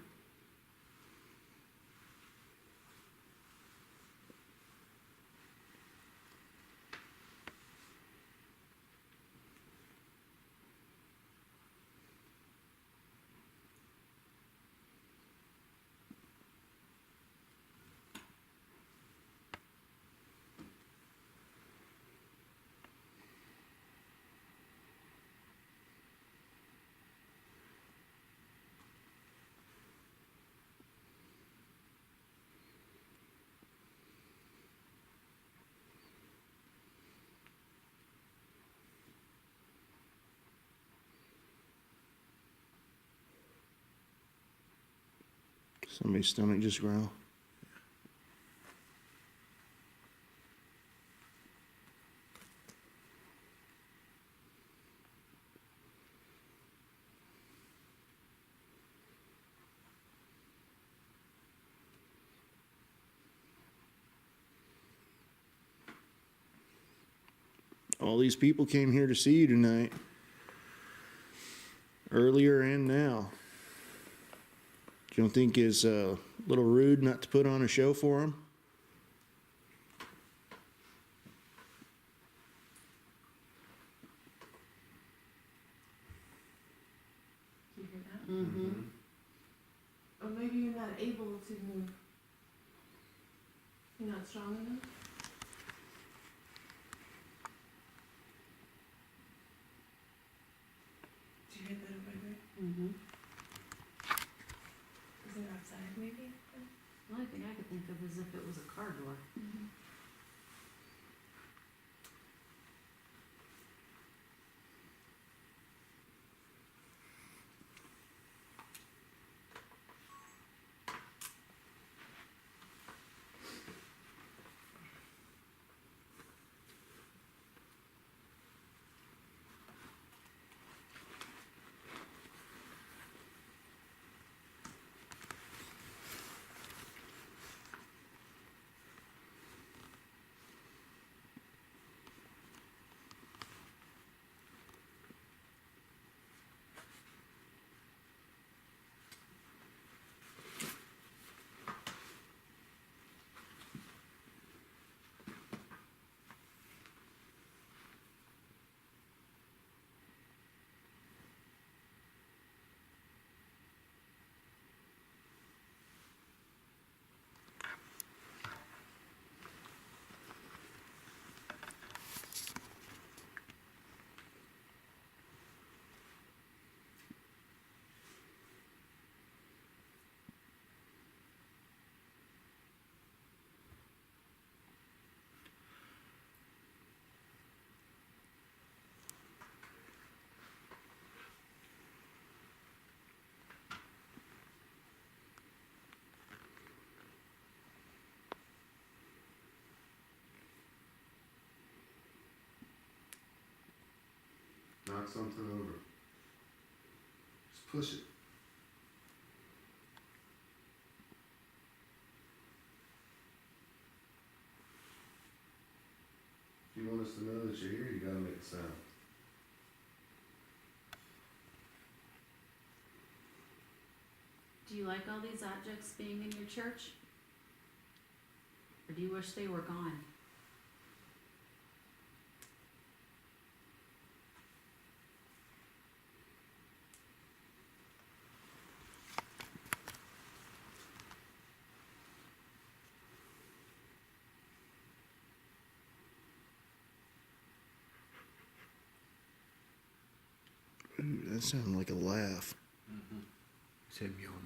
Somebody's stomach just growled. All these people came here to see you tonight. Earlier and now. You don't think it's a little rude not to put on a show for them? Do you hear that? Mm-hmm. Or maybe you're not able to move. You're not strong enough? Did you hear that over there? Mm-hmm. Is it outside maybe? The only thing I could think of is if it was a car door. Mm-hmm. Knock something over. Just push it. If you want us to know that you're here, you gotta make a sound. Do you like all these objects being in your church? Or do you wish they were gone? Ooh, that sounded like a laugh. It's him yawning.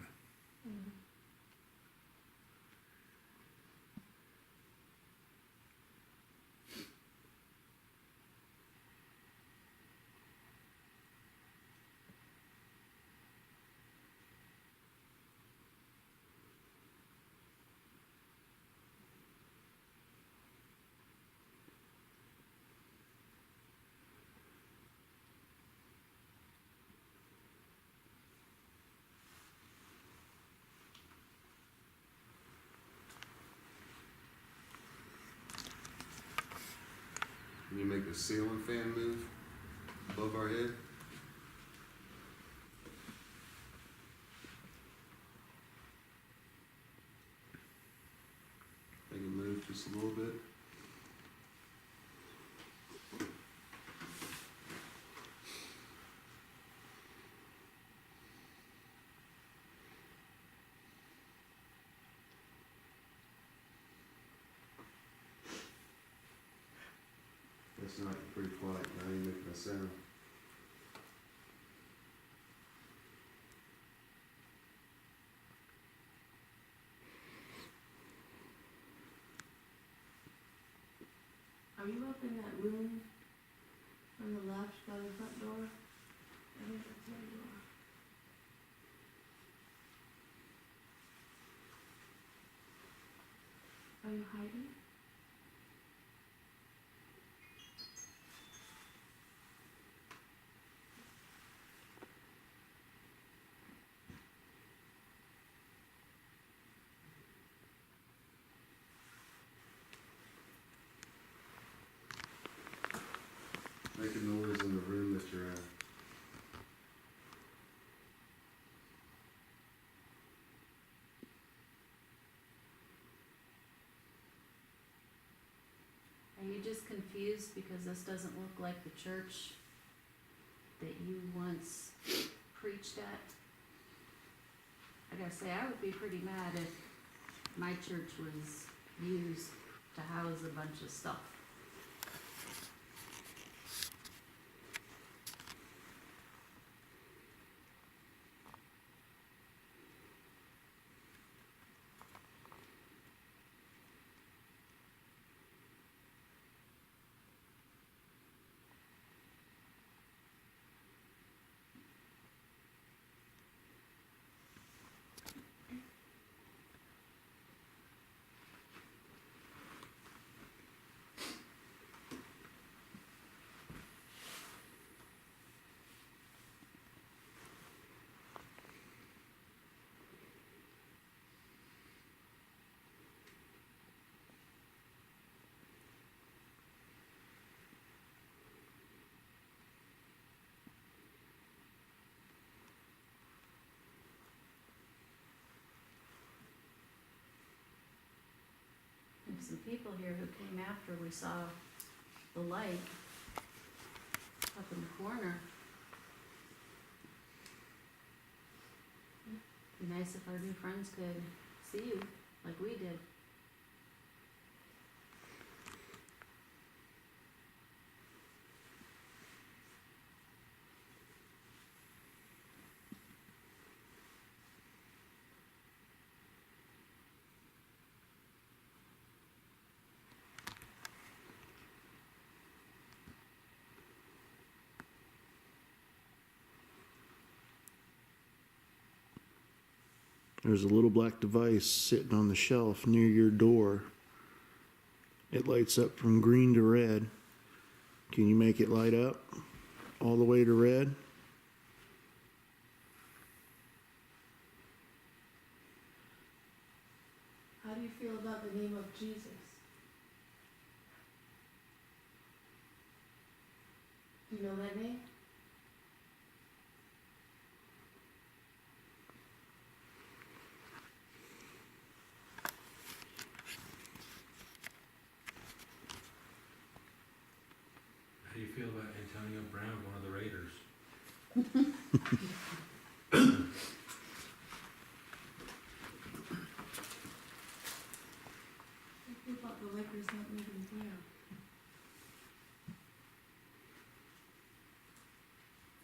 Can you make a ceiling fan move above our head? Make it move just a little bit. That's not pretty quiet. Now you're making a sound. Are you up in that room on the left by the front door? I think that's where you are. Are you hiding? Make a noise in the room that you're in. Are you just confused because this doesn't look like the church that you once preached at? I gotta say, I would be pretty mad if my church was used to house a bunch of stuff. There's some people here who came after we saw the light up in the corner. Be nice if our new friends could see you like we did. There's a little black device sitting on the shelf near your door. It lights up from green to red. Can you make it light up? all the way to red. How do you feel about the name of Jesus? Do you know that name? How do you feel about Antonio Brown, one of the Raiders? I feel about the Lakers not moving there.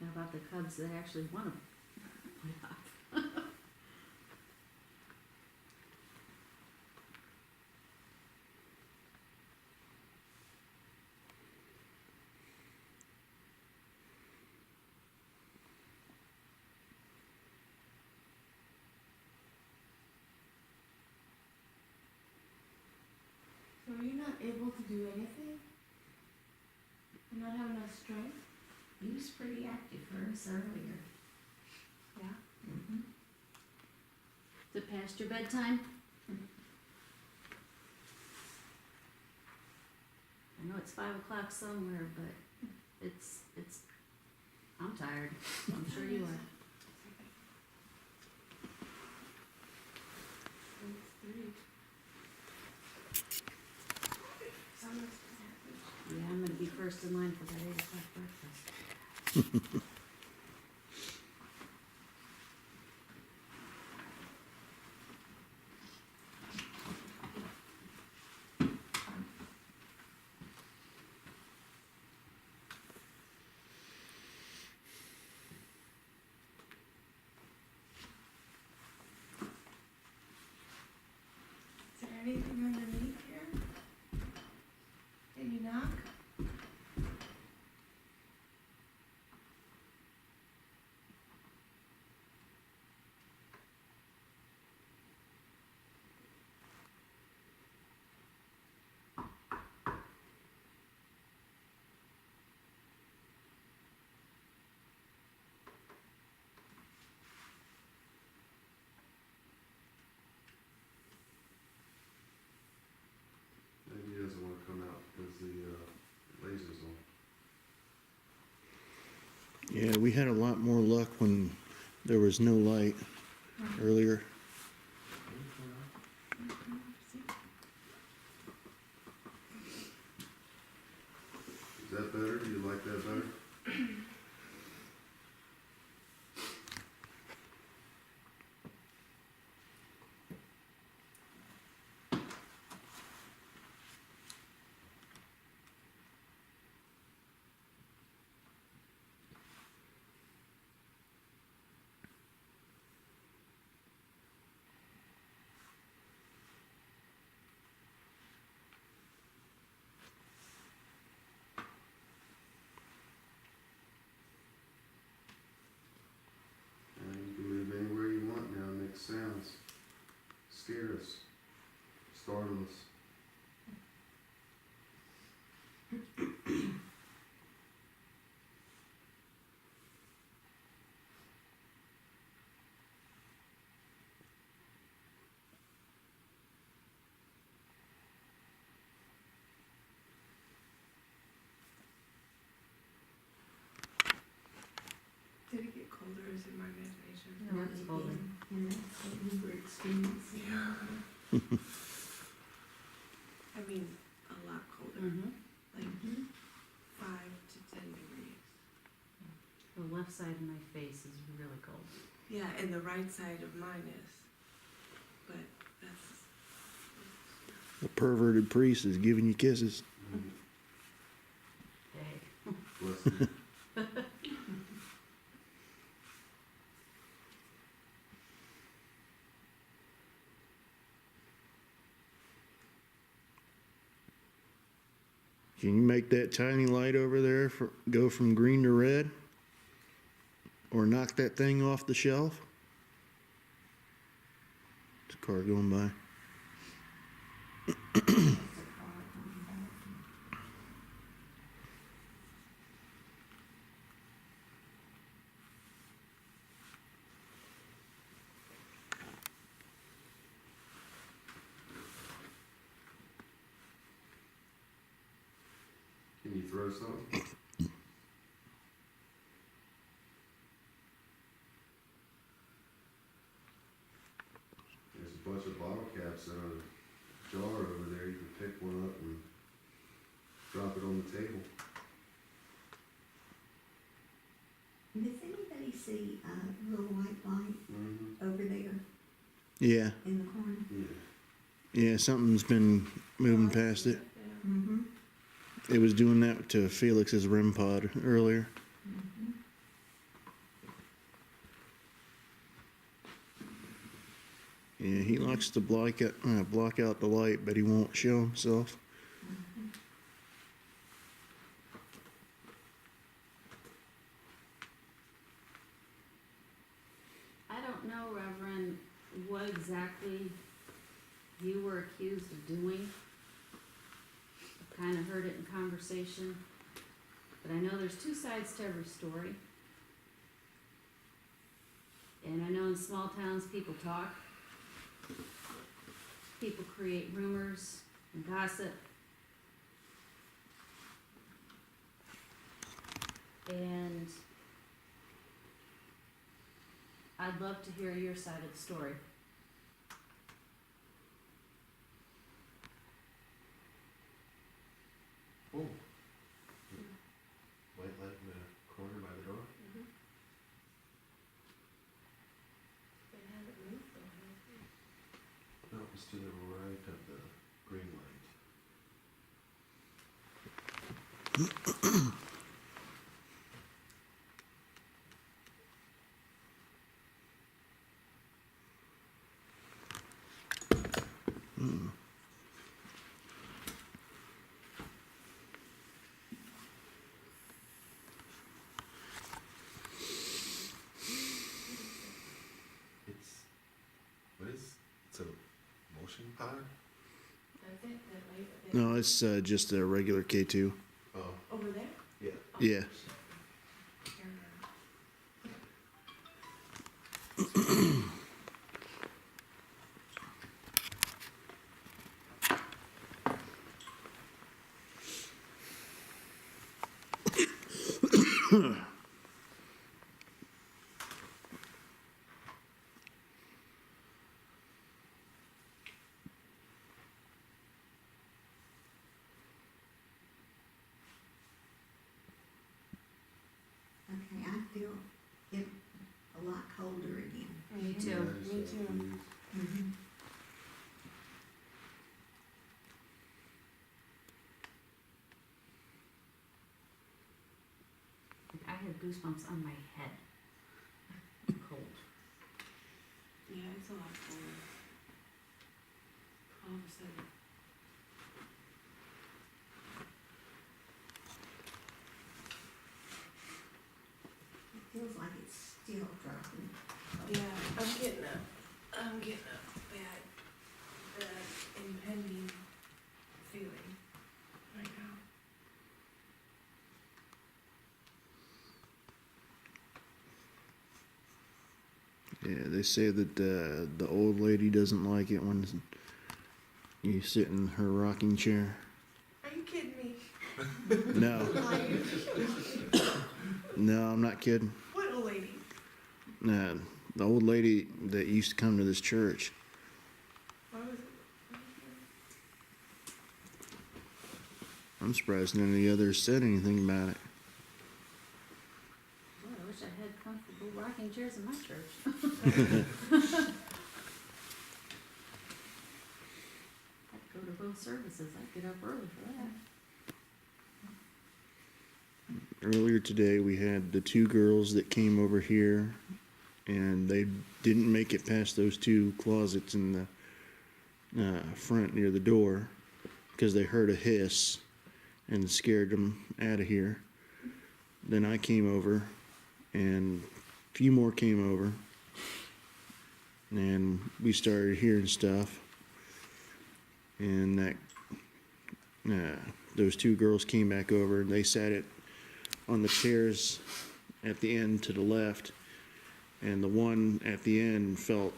How about the Cubs that actually won a playoff? So are you not able to do anything? You're not having enough strength? He was pretty active for us earlier. Yeah. Mm-hmm. Is it past your bedtime? I know it's 5 o'clock somewhere, but it's, I'm tired. I'm sure you are. It's 3. Yeah, I'm gonna be first in line for that 8 o'clock breakfast. Is there anything underneath here? Can you knock? Maybe he doesn't want to come out because the laser's on. Yeah, we had a lot more luck when there was no light earlier. Is that better? Do you like that better? And you can move anywhere you want now, make sounds, scare us, startle us. Did it get colder? Is it my imagination? No, it's colder. Yeah, that's what we were experiencing. Yeah. I mean, a lot colder. Mm-hmm. Like 5 to 10 degrees. The left side of my face is really cold. Yeah, and the right side of mine is. But that's. The perverted priest is giving you kisses. Hey. Bless you. Can you make that tiny light over there go from green to red? Or knock that thing off the shelf? There's a car going by. You throw something? There's a bunch of bottle caps in a jar over there. You can pick one up and drop it on the table. Does anybody see a little white light Mm-hmm. over there Yeah, in the corner? Yeah. yeah, something's been moving past it. Mm-hmm. It was doing that to Felix's REM pod earlier. Mm-hmm. Yeah, he likes to block out the light, but he won't show himself. I don't know, Reverend, what exactly you were accused of doing. I've kind of heard it in conversation, but I know there's two sides to every story. And I know in small towns, people talk. People create rumors and gossip. And I'd love to hear your side of the story. Oh. White light in the corner by the door? They haven't moved though, No, it was to the right of the green light. It's, what is, it's a motion power? That's it, that light. No, it's just a regular K2. Oh. Over there? Yeah. Yeah. Okay, I feel it a lot colder again. Me too. Me too. Mm-hmm. I have goosebumps on my head. Cold. Yeah, it's a lot colder. All of a sudden. It feels like it's still dropping. Yeah, I'm getting a bad impending feeling right now. Yeah, they say that the old lady doesn't like it when you sit in her rocking chair. Are you kidding me? No. Are you? No, I'm not kidding. What old lady? Nah, the old lady that used to come to this church. Why was it? I'm surprised none of the others said anything about it. Boy, I wish I had comfortable rocking chairs in my church. I'd go to both services. I'd get up early for that. Earlier today, we had the two girls that came over here, and they didn't make it past those two closets in the front near the door because they heard a hiss and scared them out of here. Then I came over, and a few more came over, and we started hearing stuff. And those two girls came back over, and they sat on the chairs at the end to the left, and the one at the end felt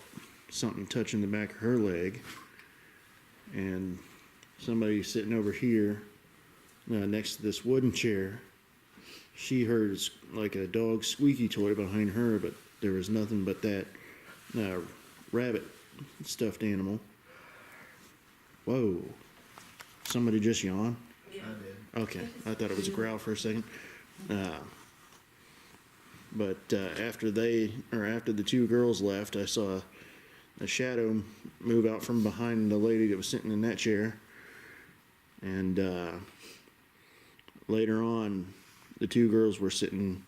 something touching the back of her leg, and somebody sitting over here next to this wooden chair. She heard like a dog squeaky toy behind her, but there was nothing but that rabbit stuffed animal. Whoa. Somebody just yawned? I did. Okay, I thought it was a growl for a second. But after the two girls left, I saw a shadow move out from behind the lady that was sitting in that chair. And later on, the two girls were sitting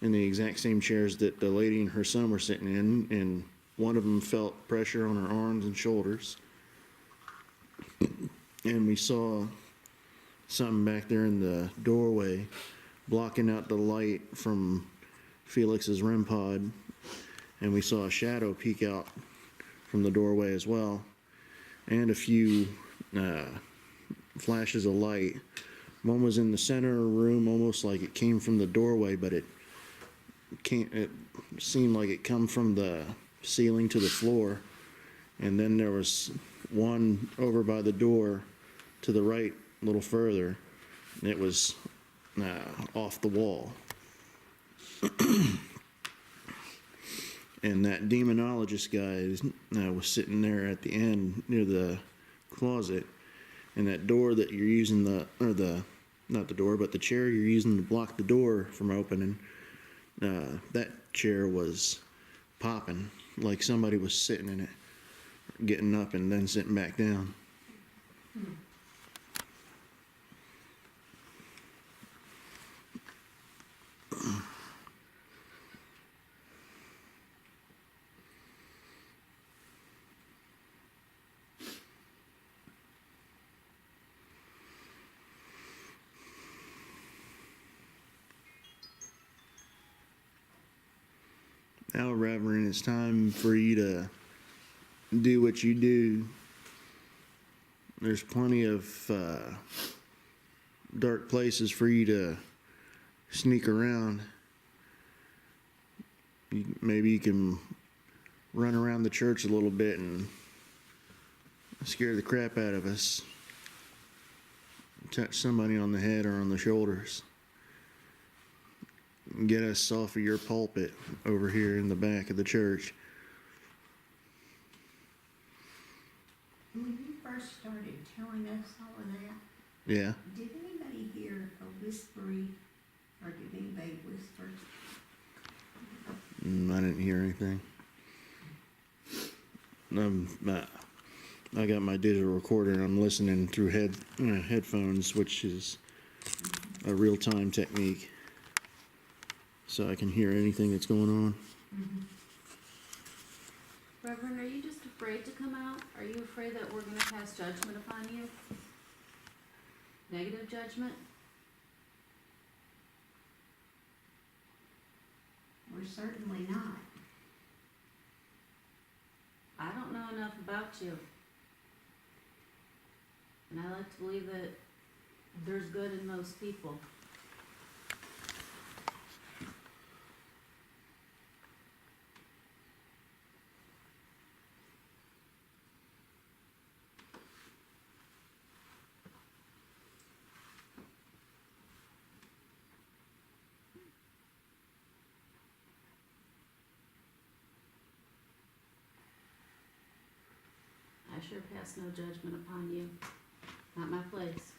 in the exact same chairs that the lady and her son were sitting in, and one of them felt pressure on her arms and shoulders. And we saw something back there in the doorway blocking out the light from Felix's REM pod, and we saw a shadow peek out from the doorway as well, and a few flashes of light. One was in the center of the room, almost like it came from the doorway, but it seemed like it come from the ceiling to the floor. And then there was one over by the door to the right, a little further, and it was off the wall. And that demonologist guy was sitting there at the end near the closet, and that door that you're using not the door, but the chair you're using to block the door from opening, that chair was popping like somebody was sitting in it, getting up and then sitting back down. Now, Reverend, it's time for you to do what you do. There's plenty of dark places for you to sneak around. Maybe you can run around the church a little bit and scare the crap out of us. Touch somebody on the head or on the shoulders. Get us off of your pulpit over here in the back of the church. When you first started telling us all of that, Yeah. did anybody hear a whispering, or did anybody whisper? I didn't hear anything. I got my digital recorder and I'm listening through headphones, which is a real-time technique, so I can hear anything that's going on. Reverend, are you just afraid to come out? Are you afraid that we're going to pass judgment upon you? Negative judgment? We're certainly not. I don't know enough about you. And I like to believe that there's good in most people. I sure pass no judgment upon you. Not my place.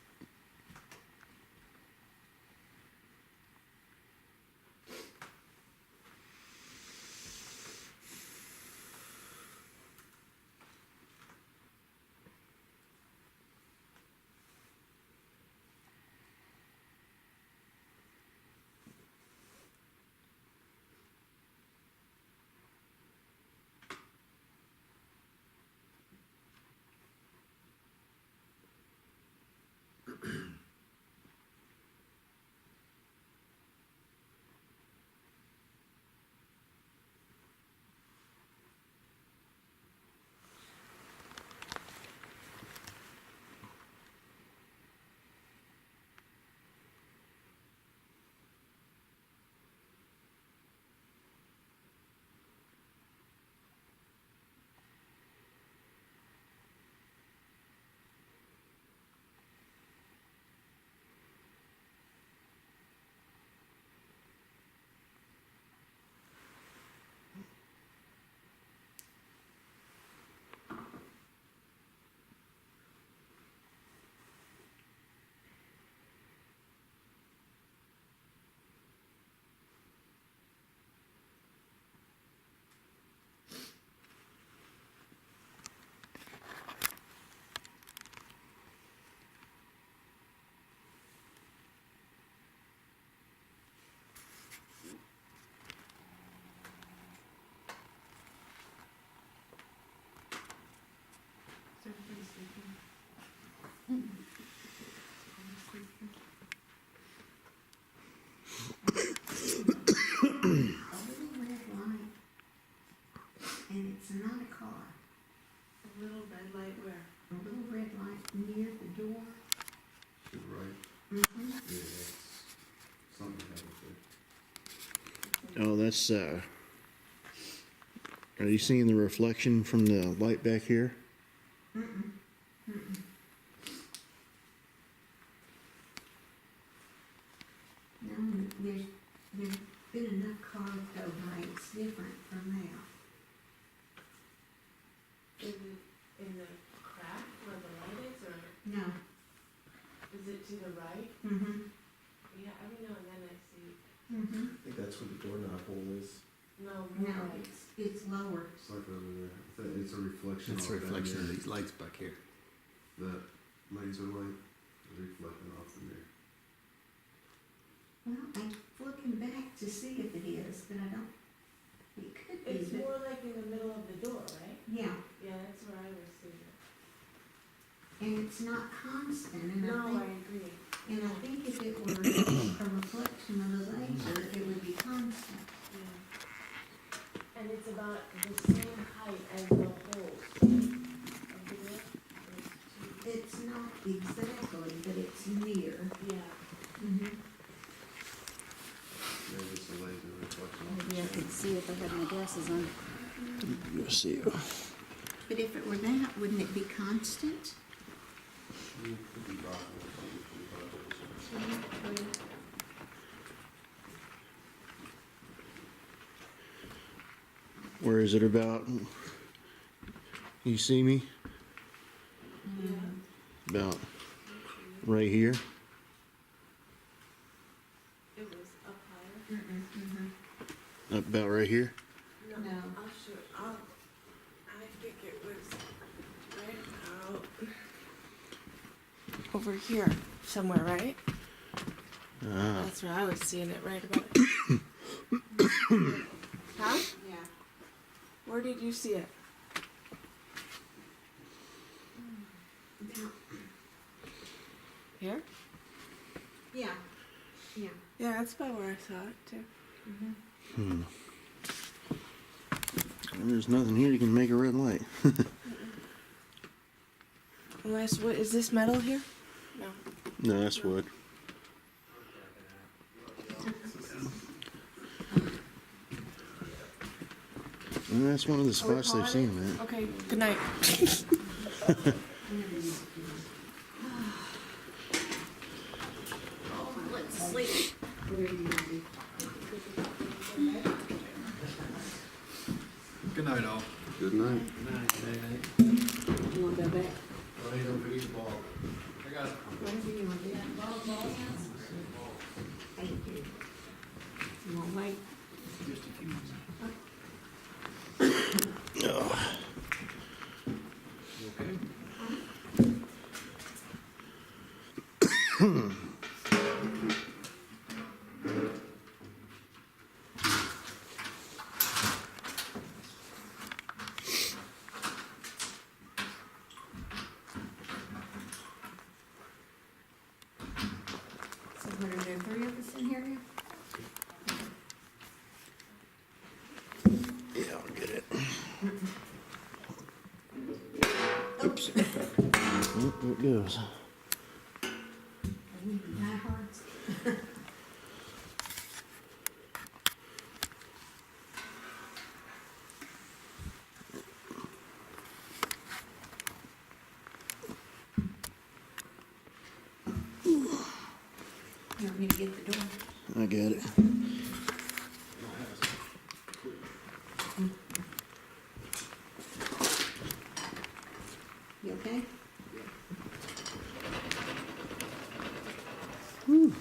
Oh, that's, are you seeing the reflection from the light back here? Mm-mm. Mm-mm. No, there's been enough cars go by, it's different from now. Is it in the crack where the light is, or No. is it to the right? Mm-hmm. Yeah, every now and then I see. Mm-hmm. I think that's where the doorknob hole is. No, No, more. it's lower. It's like over there. It's a reflection. It's a reflection of these lights back here. The laser light is reflecting off in there. Well, I'm looking back to see if it is, but I don't, it could be. It's but- more like in the middle of the door, right? Yeah, Yeah, that's where I was seeing it. and it's not constant, and No, I I think, agree. and I think if it were a reflection of the laser, it would be constant. Yeah. And it's about the same height as the holes of the door? It's not exactly, but it's near. Yeah. Mm-hmm. Maybe it's a laser reflection off the Maybe I could see if I had my glasses on. You'll see. But if it were that, wouldn't it be constant? Could be Where is it about? You see me? About right here? It was up higher? Mm-hmm. About right here? No, No. I'll show, I think it was right about over here somewhere, right? Ah. That's where I was seeing it, right about. Huh? Yeah. Where did you see it? About, Here? yeah. Yeah. Yeah, that's about where I saw it too. Mm-hmm. There's nothing here that can make a red light. Unless, what, is this metal here? No. No, that's wood. And that's one of the spots they've seen them at. Okay, good night. Let's sleep. Good night, all. Good night. You want to go back? Don't forget the ball. I got it. Whatever you want to do. Thank you. You want to wait? Just a few minutes. You okay? So what are there, 3 of us in here now? Yeah, I'll get it. Oops. Oop, there it goes. Are we diehards? You want me to get the door? I got it. You okay? Whew.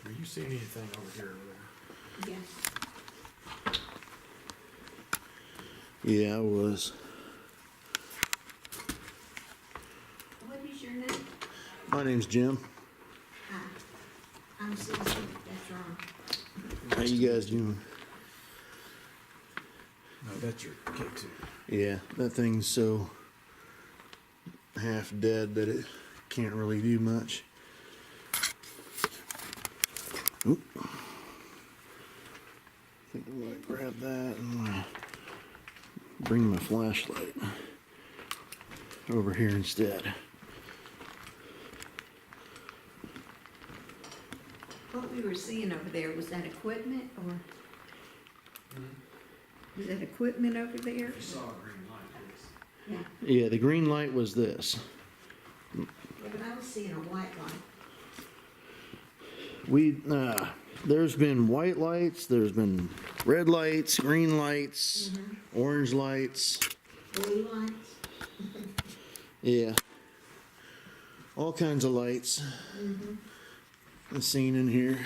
Are you seeing anything over here or there? Yes. Yeah, I was. What is your name? My name's Jim. Hi. I'm Susie, that's wrong. How you guys doing? No, That's your kick too. Yeah, that thing's so half dead that it can't really do much. Oop. I think I'm gonna grab that and I'm gonna bring my flashlight over here instead. What we were seeing over there, was that equipment or? Was that equipment over there? I saw a green light, yes. Yeah, Yeah, the green light was this. yeah, but I was seeing a white light. There's been white lights, there's been red lights, green lights, orange lights. Blue lights. Yeah. All kinds of lights. I've seen in here.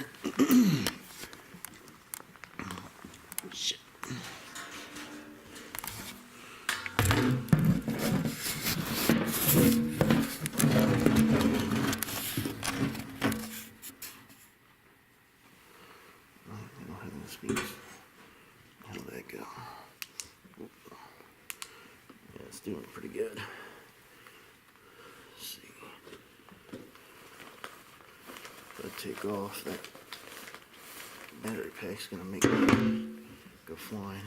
Shit. How'd that go? Yeah, it's doing pretty good. Let's see. If I take off, that battery pack's gonna make me go flying.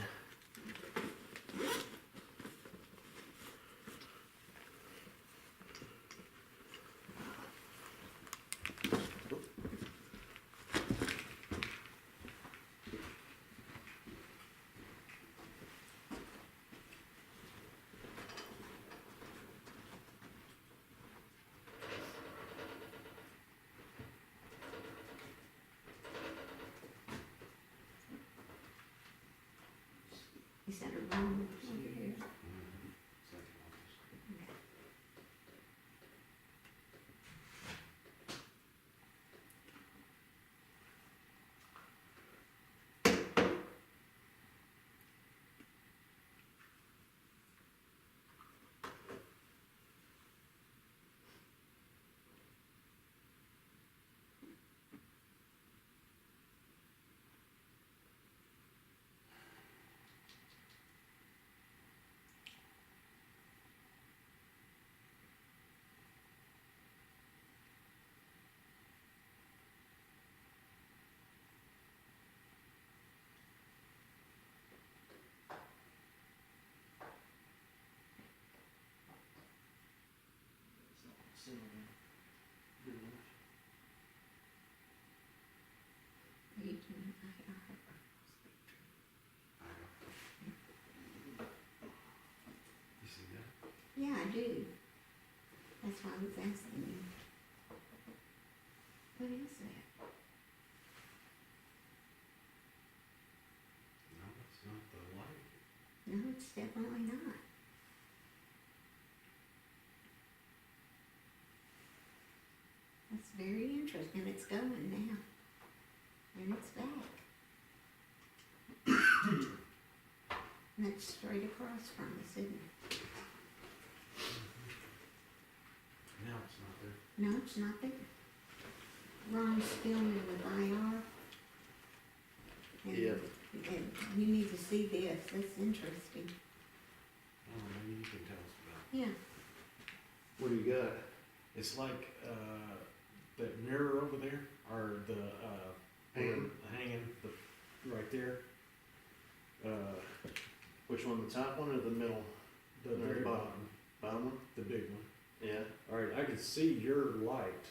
Is that a room over here? You see that? Yeah, I do. That's why I was asking you. What is that? No, it's not the light. No, it's definitely not. That's very interesting. It's going now. And it's back. And it's straight across from us, isn't it? Now it's not there. No, it's not there. Ron's filming with IR. And, Yep. and you need to see this. That's interesting. Oh, maybe you can tell us about Yeah. What do you got? it. It's like, that mirror over there, or the, hanging, right there. Which one, the top one or the middle? The very bottom, Bottom one? the big one. Yeah. All right, I can see your light,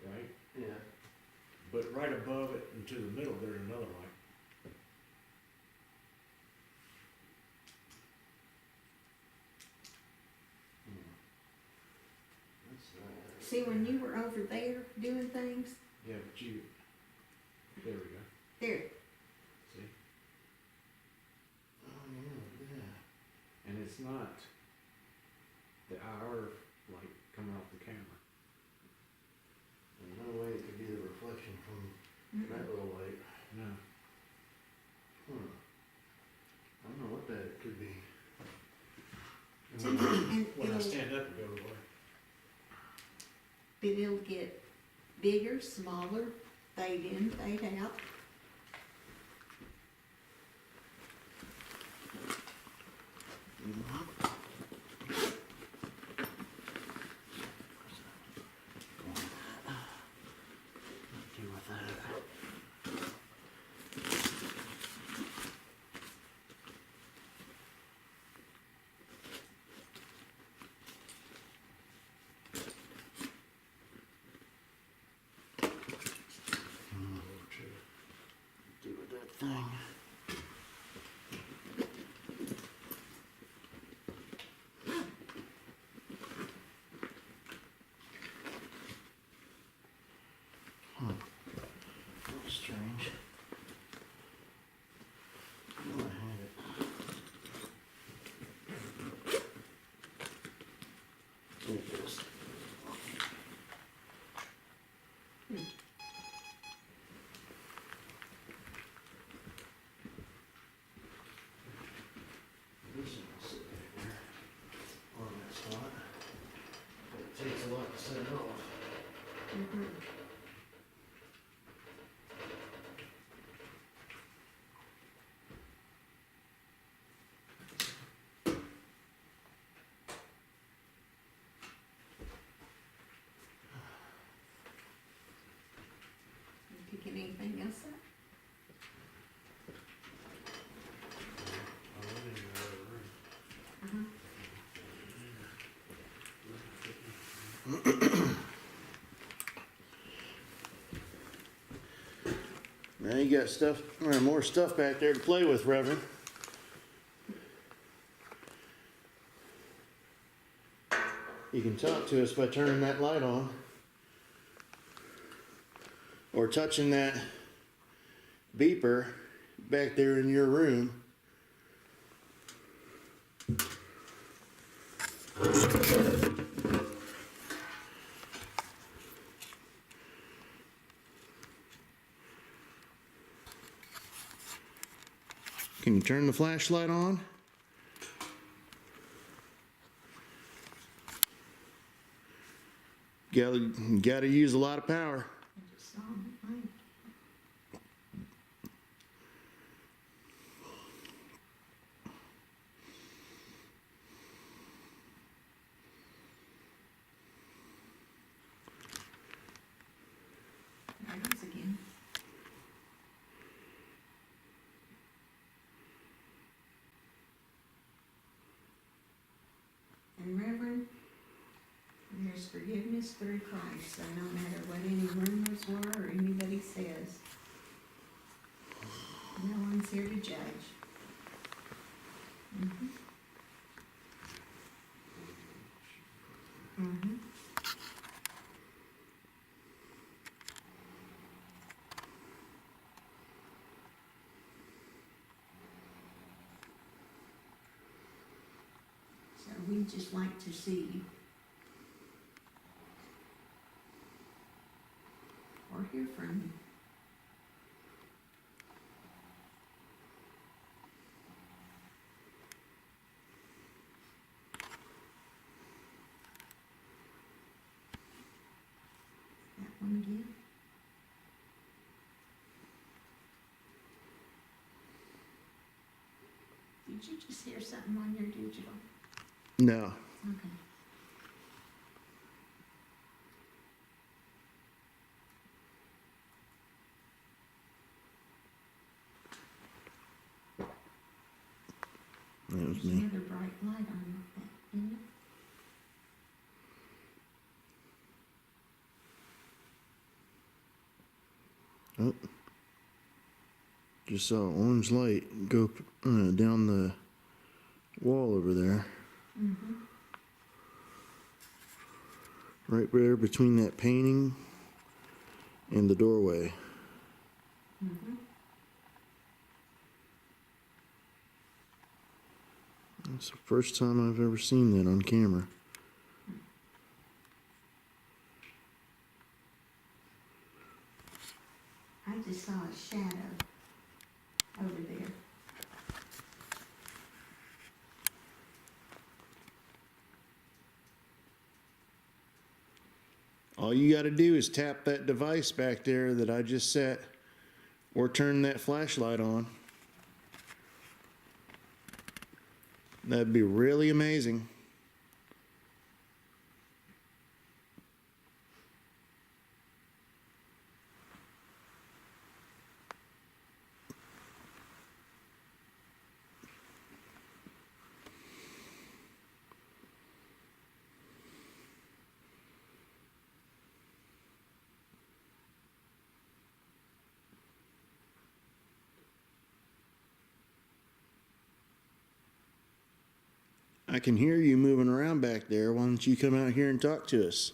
right? Yeah. But right above it and to the middle, there's another light. See, when you were over there doing things, Yeah, but you, there we go. there, See? Oh, yeah. And it's not the IR light coming off the camera. There's no way it could be the reflection from that little light. No. I don't know what that could be. and When I it'll, stand up, it goes away. but it'll get bigger, smaller, fade in, fade out. Deal with that. Do with that thing. Huh. That's strange. Oh, I had it. There it is. This one will sit back there on that spot. But it takes a lot to set it off. You picking anything else up? Uh-huh. Now you got stuff, or more stuff back there to play with, Reverend. You can talk to us by turning that light on. Or touching that beeper back there in your room. Can you turn the flashlight on? Gotta use a lot of power. I just saw him at night. There it is again. And Reverend, there's forgiveness through Christ, so no matter what any rumors were or anybody says, no one's here to judge. Mm-hmm. Mm-hmm. So we'd just like to see you. Or hear from you. That one again. Did you just hear something on your digital? No. Okay. That was There's me. another bright light on that, isn't it? Oh. Just saw an orange light go down the wall over there. Mm-hmm. Right there between that painting and the doorway. Mm-hmm. It's the first time I've ever seen that on camera. I just saw a shadow over there. All you got to do is tap that device back there that I just set, or turn that flashlight on. That'd be really amazing. I can hear you moving around back there. Why don't you come out here and talk to us?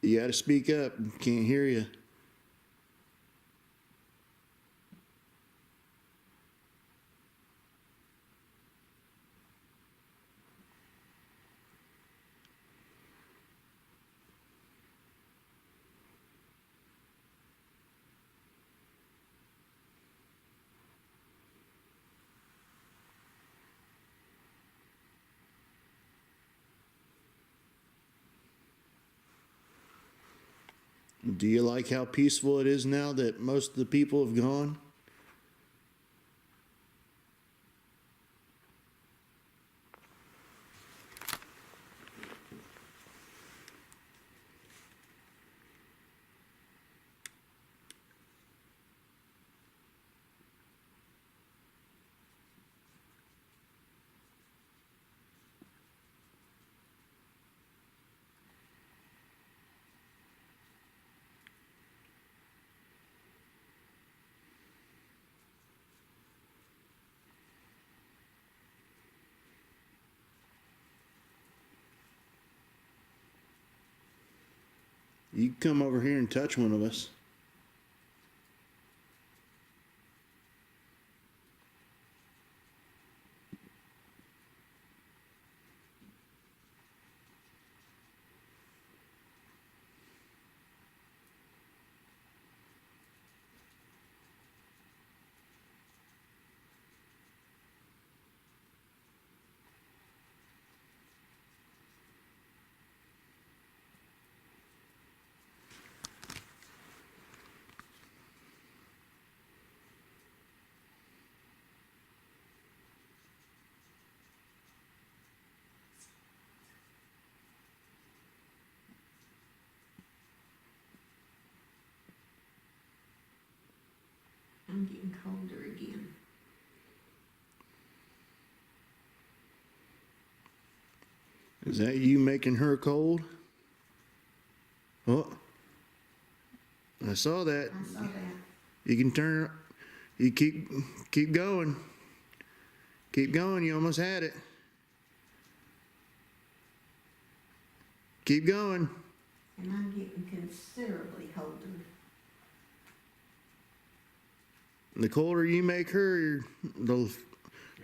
You gotta speak up. Can't hear you. Do you like how peaceful it is now that most of the people have gone? You can come over here and touch one of us. I'm getting colder again. Is that you making her cold? Oh, I saw that. I saw that. You can turn. You keep going. Keep going. You almost had it. Keep going. And I'm getting considerably colder. The colder you make her, the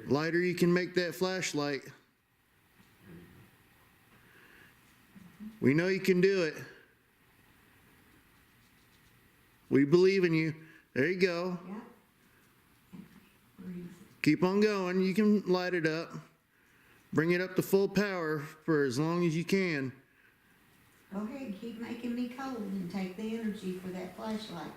lighter you can make that flashlight. We know you can do it. We believe in you. There you go. Keep on going. You can light it up. Bring it up to full power for as long as you can. Go ahead, keep making me cold and take the energy for that flashlight.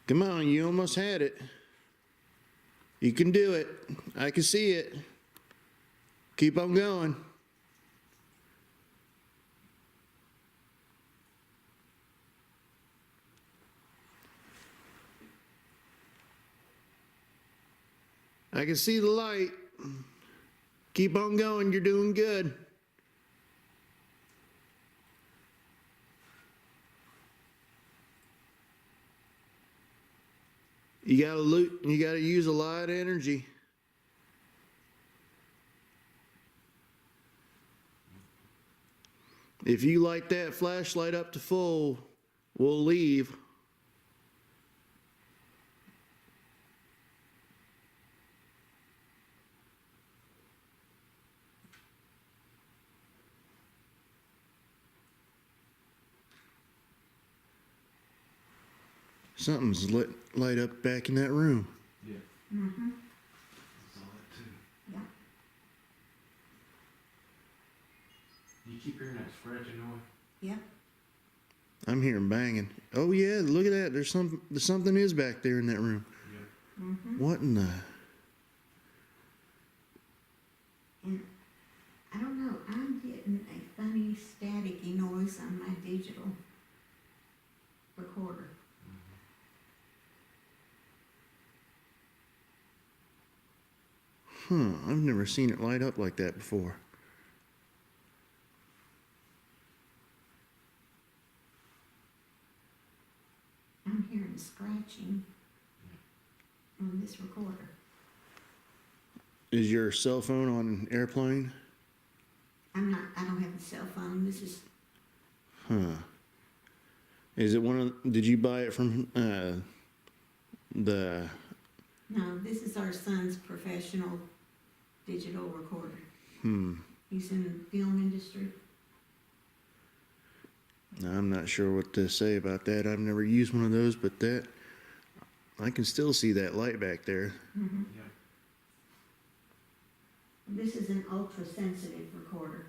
Come on, you almost had it. You can do it. I can see it. Keep on going. I can see the light. Keep on going. You're doing good. You gotta use a lot of energy. If you light that flashlight up to full, we'll leave. Something's light up back in that room. Yeah. Mm-hmm. I saw that too. Yeah. You keep hearing that scratching noise? Yep. I'm hearing banging. Oh yeah, look at that. There's something is back there in that room. Yeah. Mm-hmm. What in the? And I don't know, I'm getting a funny staticky noise on my digital recorder. I've never seen it light up like that before. I'm hearing scratching on this recorder. Is your cell phone on airplane? I don't have a cell phone. This is, Is it did you buy it from the? no, this is our son's professional digital recorder. He's in the film industry. I'm not sure what to say about that. I've never used one of those, but I can still see that light back there. Mm-hmm. Yeah. This is an ultra sensitive recorder.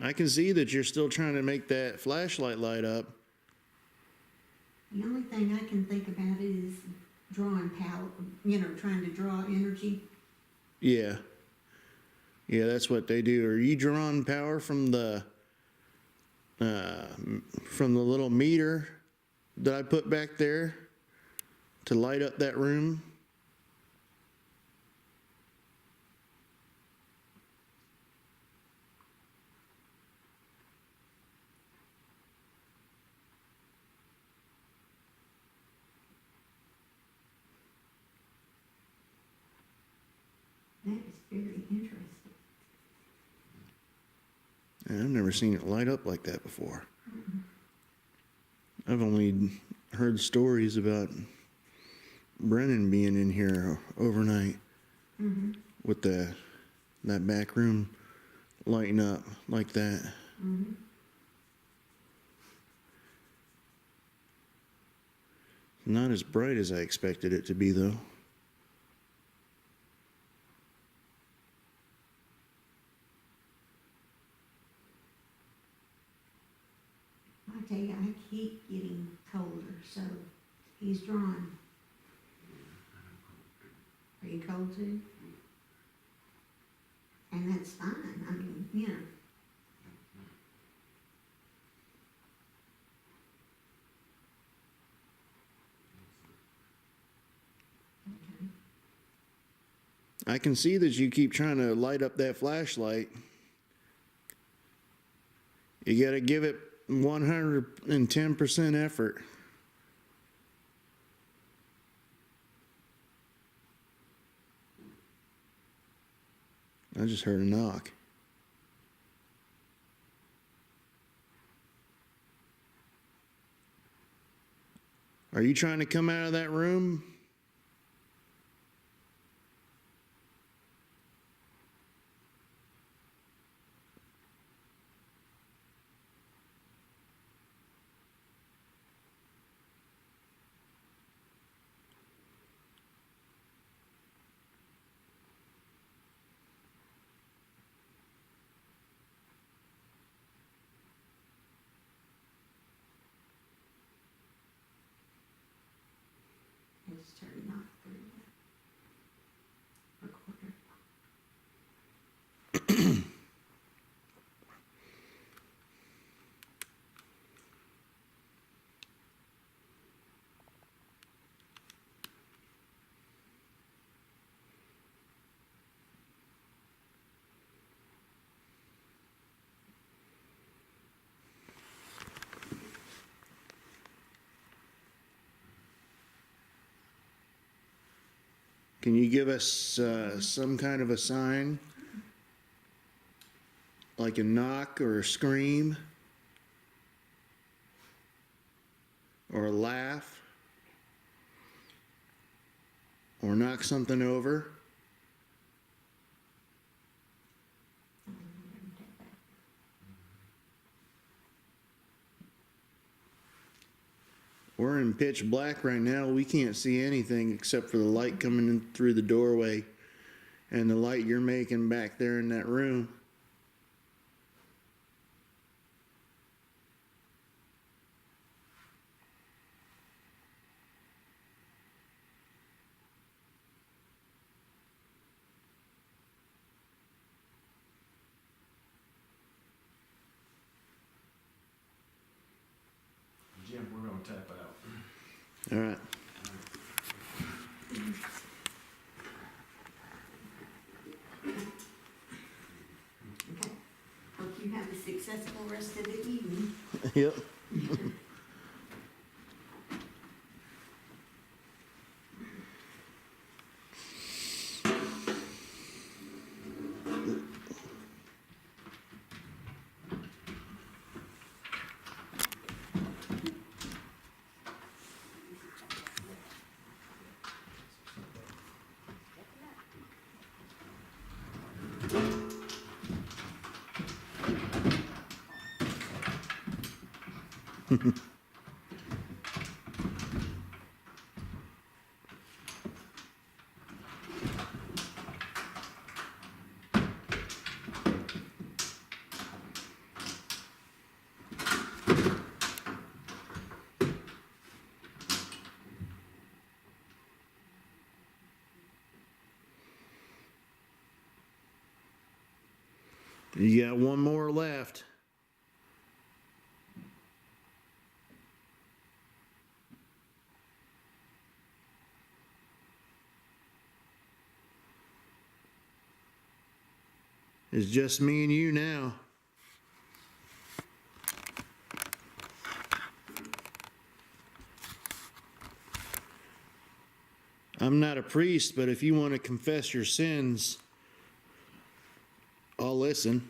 I can see that you're still trying to make that flashlight light up. The only thing I can think about is drawing power, trying to draw energy. Yeah. Yeah, that's what they do. Are you drawing power from the little meter that I put back there to light up that room? That is very interesting. Yeah, I've never seen it light up like that before. I've only heard stories about Brennan being in here overnight with that back room lighting up like that. Not as bright as I expected it to be, though. I tell you, I keep getting colder, so he's drawn. Are you cold too? And that's fine. I mean, Okay. I can see that you keep trying to light up that flashlight. You got to give it 110% effort. I just heard a knock. Are you trying to come out of that room? It's Can you give us some kind of a sign? Like a knock or a scream? Or a laugh? Or knock something over? We're in pitch black right now. We can't see anything except for the light coming in through the doorway and the light you're making back there in that room. Jim, we're gonna tap out. All right. Okay. Hope you have a successful rest of the evening. Yep. You got one more left. It's just me and you now. I'm not a priest, but if you want to confess your sins, I'll listen.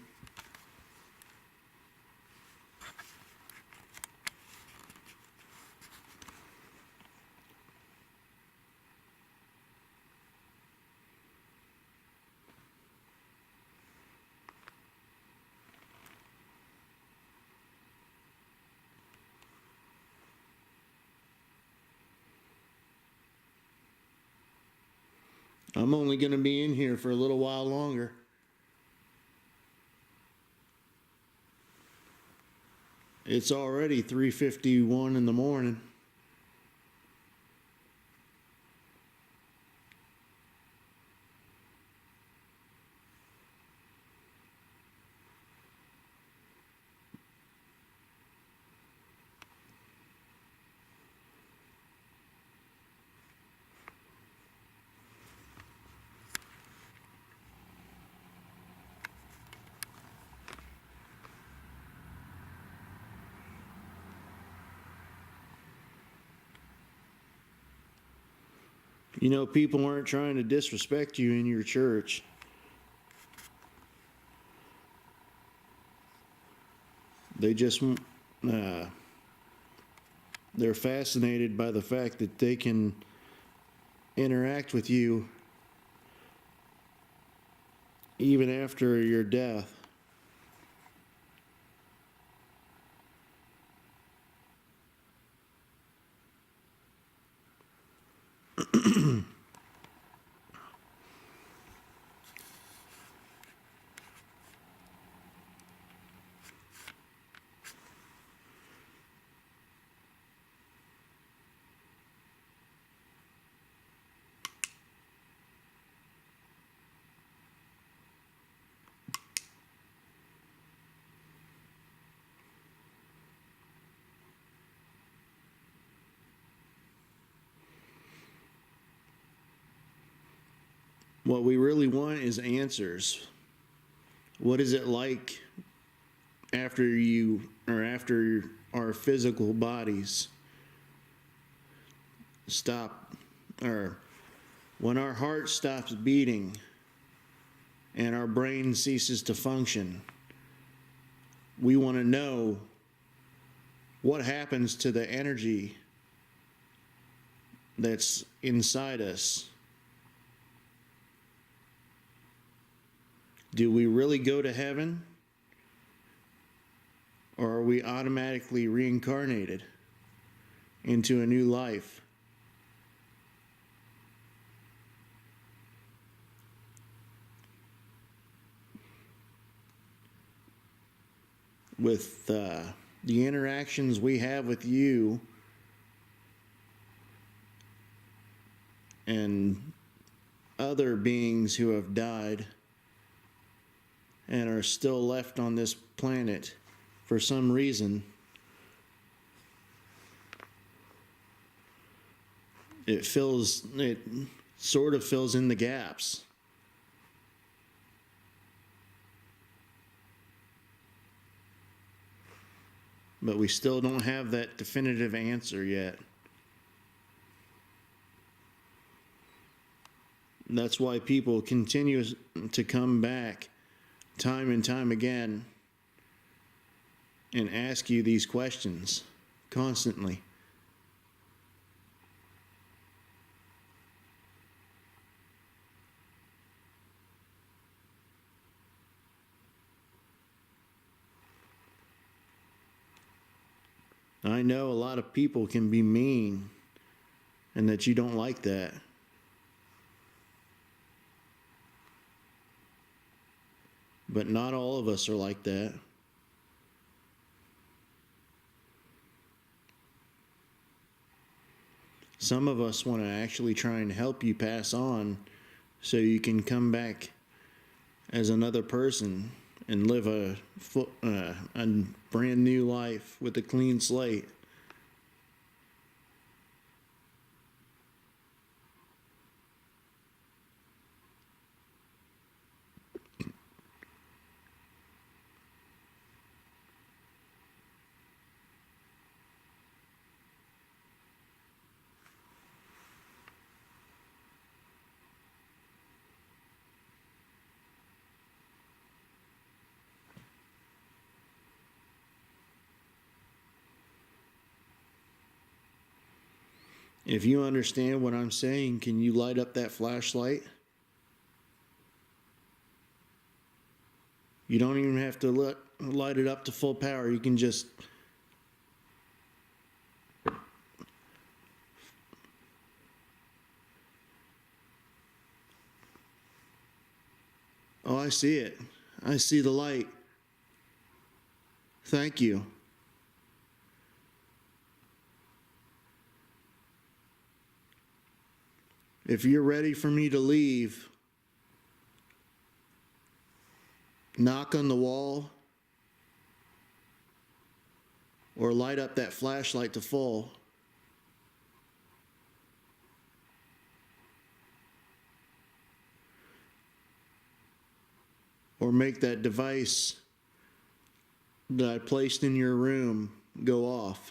I'm only going to be in here for a little while longer. It's already 3:51 in the morning. You know, people aren't trying to disrespect you in your church. They just, they're fascinated by the fact that they can interact with you even after your death. What we really want is answers. What is it like after you, or after our physical bodies stop, or When our heart stops beating and our brain ceases to function, we want to know what happens to the energy that's inside us. Do we really go to heaven? Or are we automatically reincarnated into a new life? With the interactions we have with you and other beings who have died and are still left on this planet for some reason, it sort of fills in the gaps. But we still don't have that definitive answer yet. That's why people continue to come back time and time again and ask you these questions constantly. I know a lot of people can be mean and that you don't like that. But not all of us are like that. Some of us want to actually try and help you pass on so you can come back as another person and live a brand new life with a clean slate. If you understand what I'm saying, can you light up that flashlight? You don't even have to light it up to full power. You can just Oh, I see it. I see the light. Thank you. If you're ready for me to leave, knock on the wall or light up that flashlight to full. Or make that device that I placed in your room go off.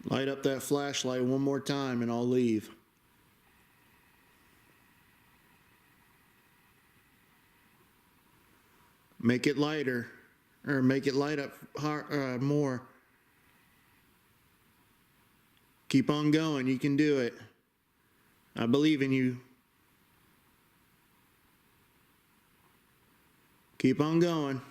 Light up that flashlight one more time and I'll leave. Make it lighter, or make it light up more. Keep on going, you can do it. I believe in you. Keep on going.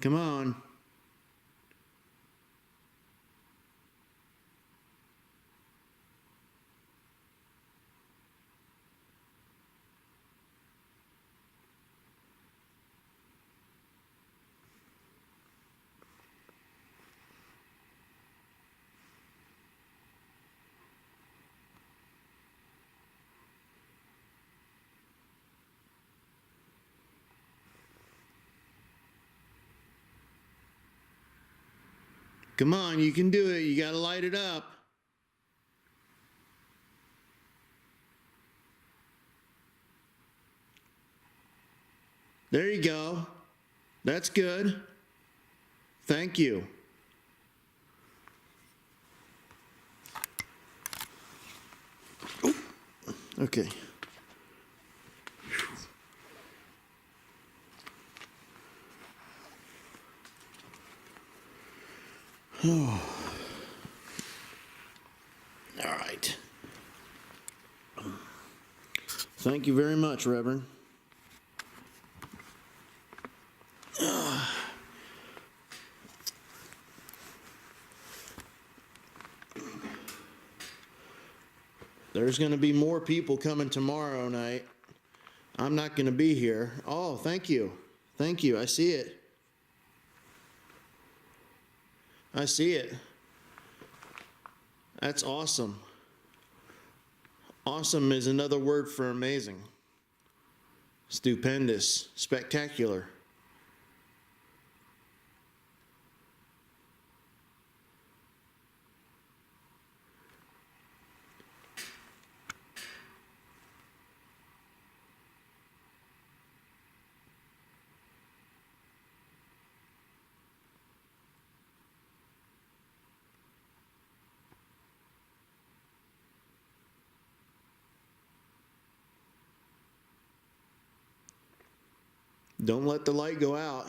Come on. Come on, you can do it. You got to light it up. There you go. That's good. Thank you. Okay. Oh. All right. Thank you very much, Reverend. There's going to be more people coming tomorrow night. I'm not going to be here. Oh, thank you. Thank you. I see it. I see it. That's awesome. Awesome is another word for amazing. Stupendous. Spectacular. Don't let the light go out.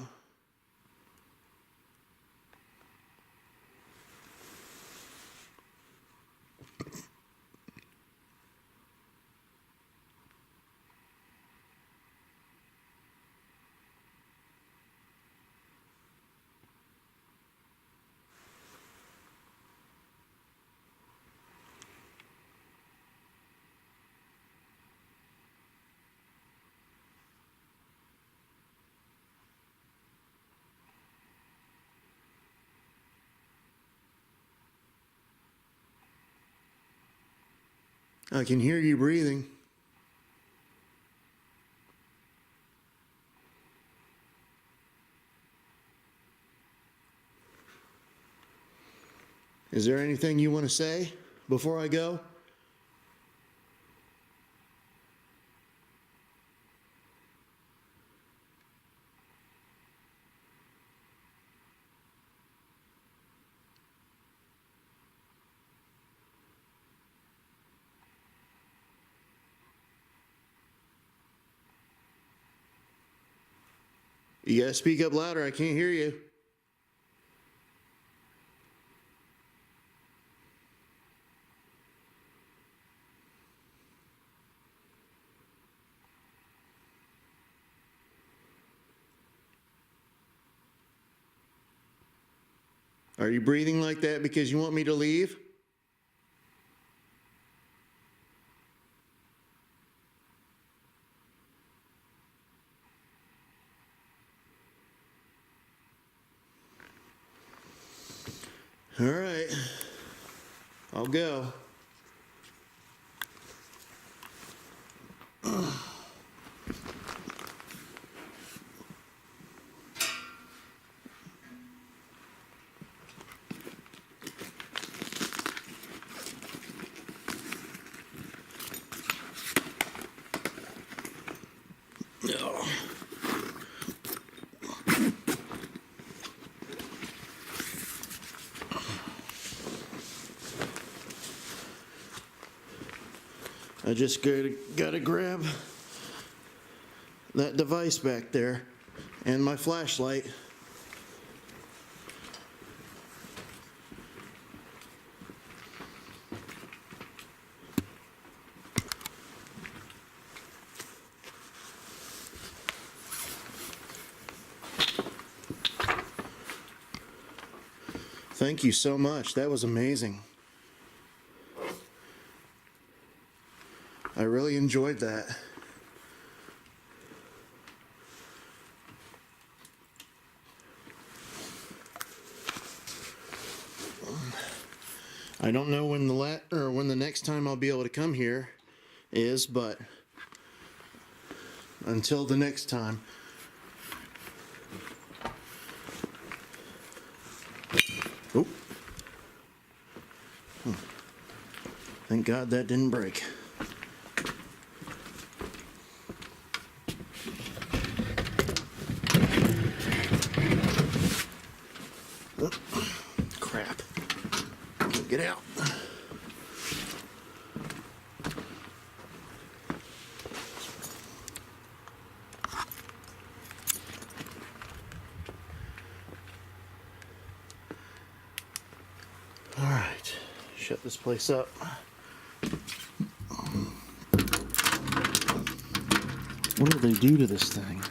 I can hear you breathing. Is there anything you want to say before I go? You gotta speak up louder. I can't hear you. Are you breathing like that because you want me to leave? All right, I'll go. I just gotta grab that device back there and my flashlight. Thank you so much. That was amazing. I really enjoyed that. I don't know when the next time I'll be able to come here is, but until the next time. Oh. Thank God that didn't break. Crap. Can't get out. All right, shut this place up. What do they do to this thing?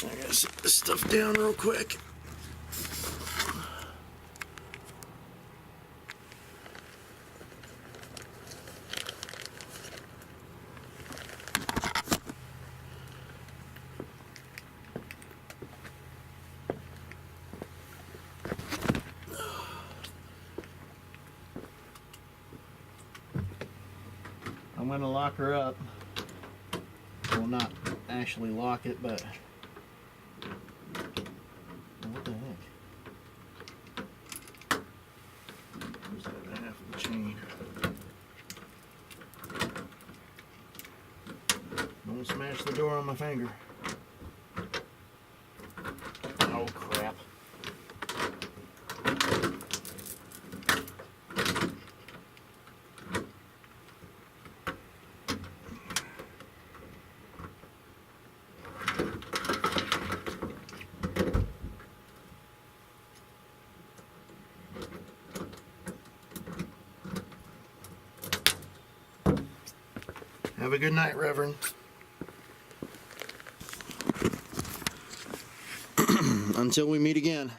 I gotta set this stuff down real quick. I'm going to lock her up. Well, not actually lock it, but what the heck? Where's the other half of the chain? Don't smash the door on my finger. Oh crap. Have a good night, Reverend. Until we meet again.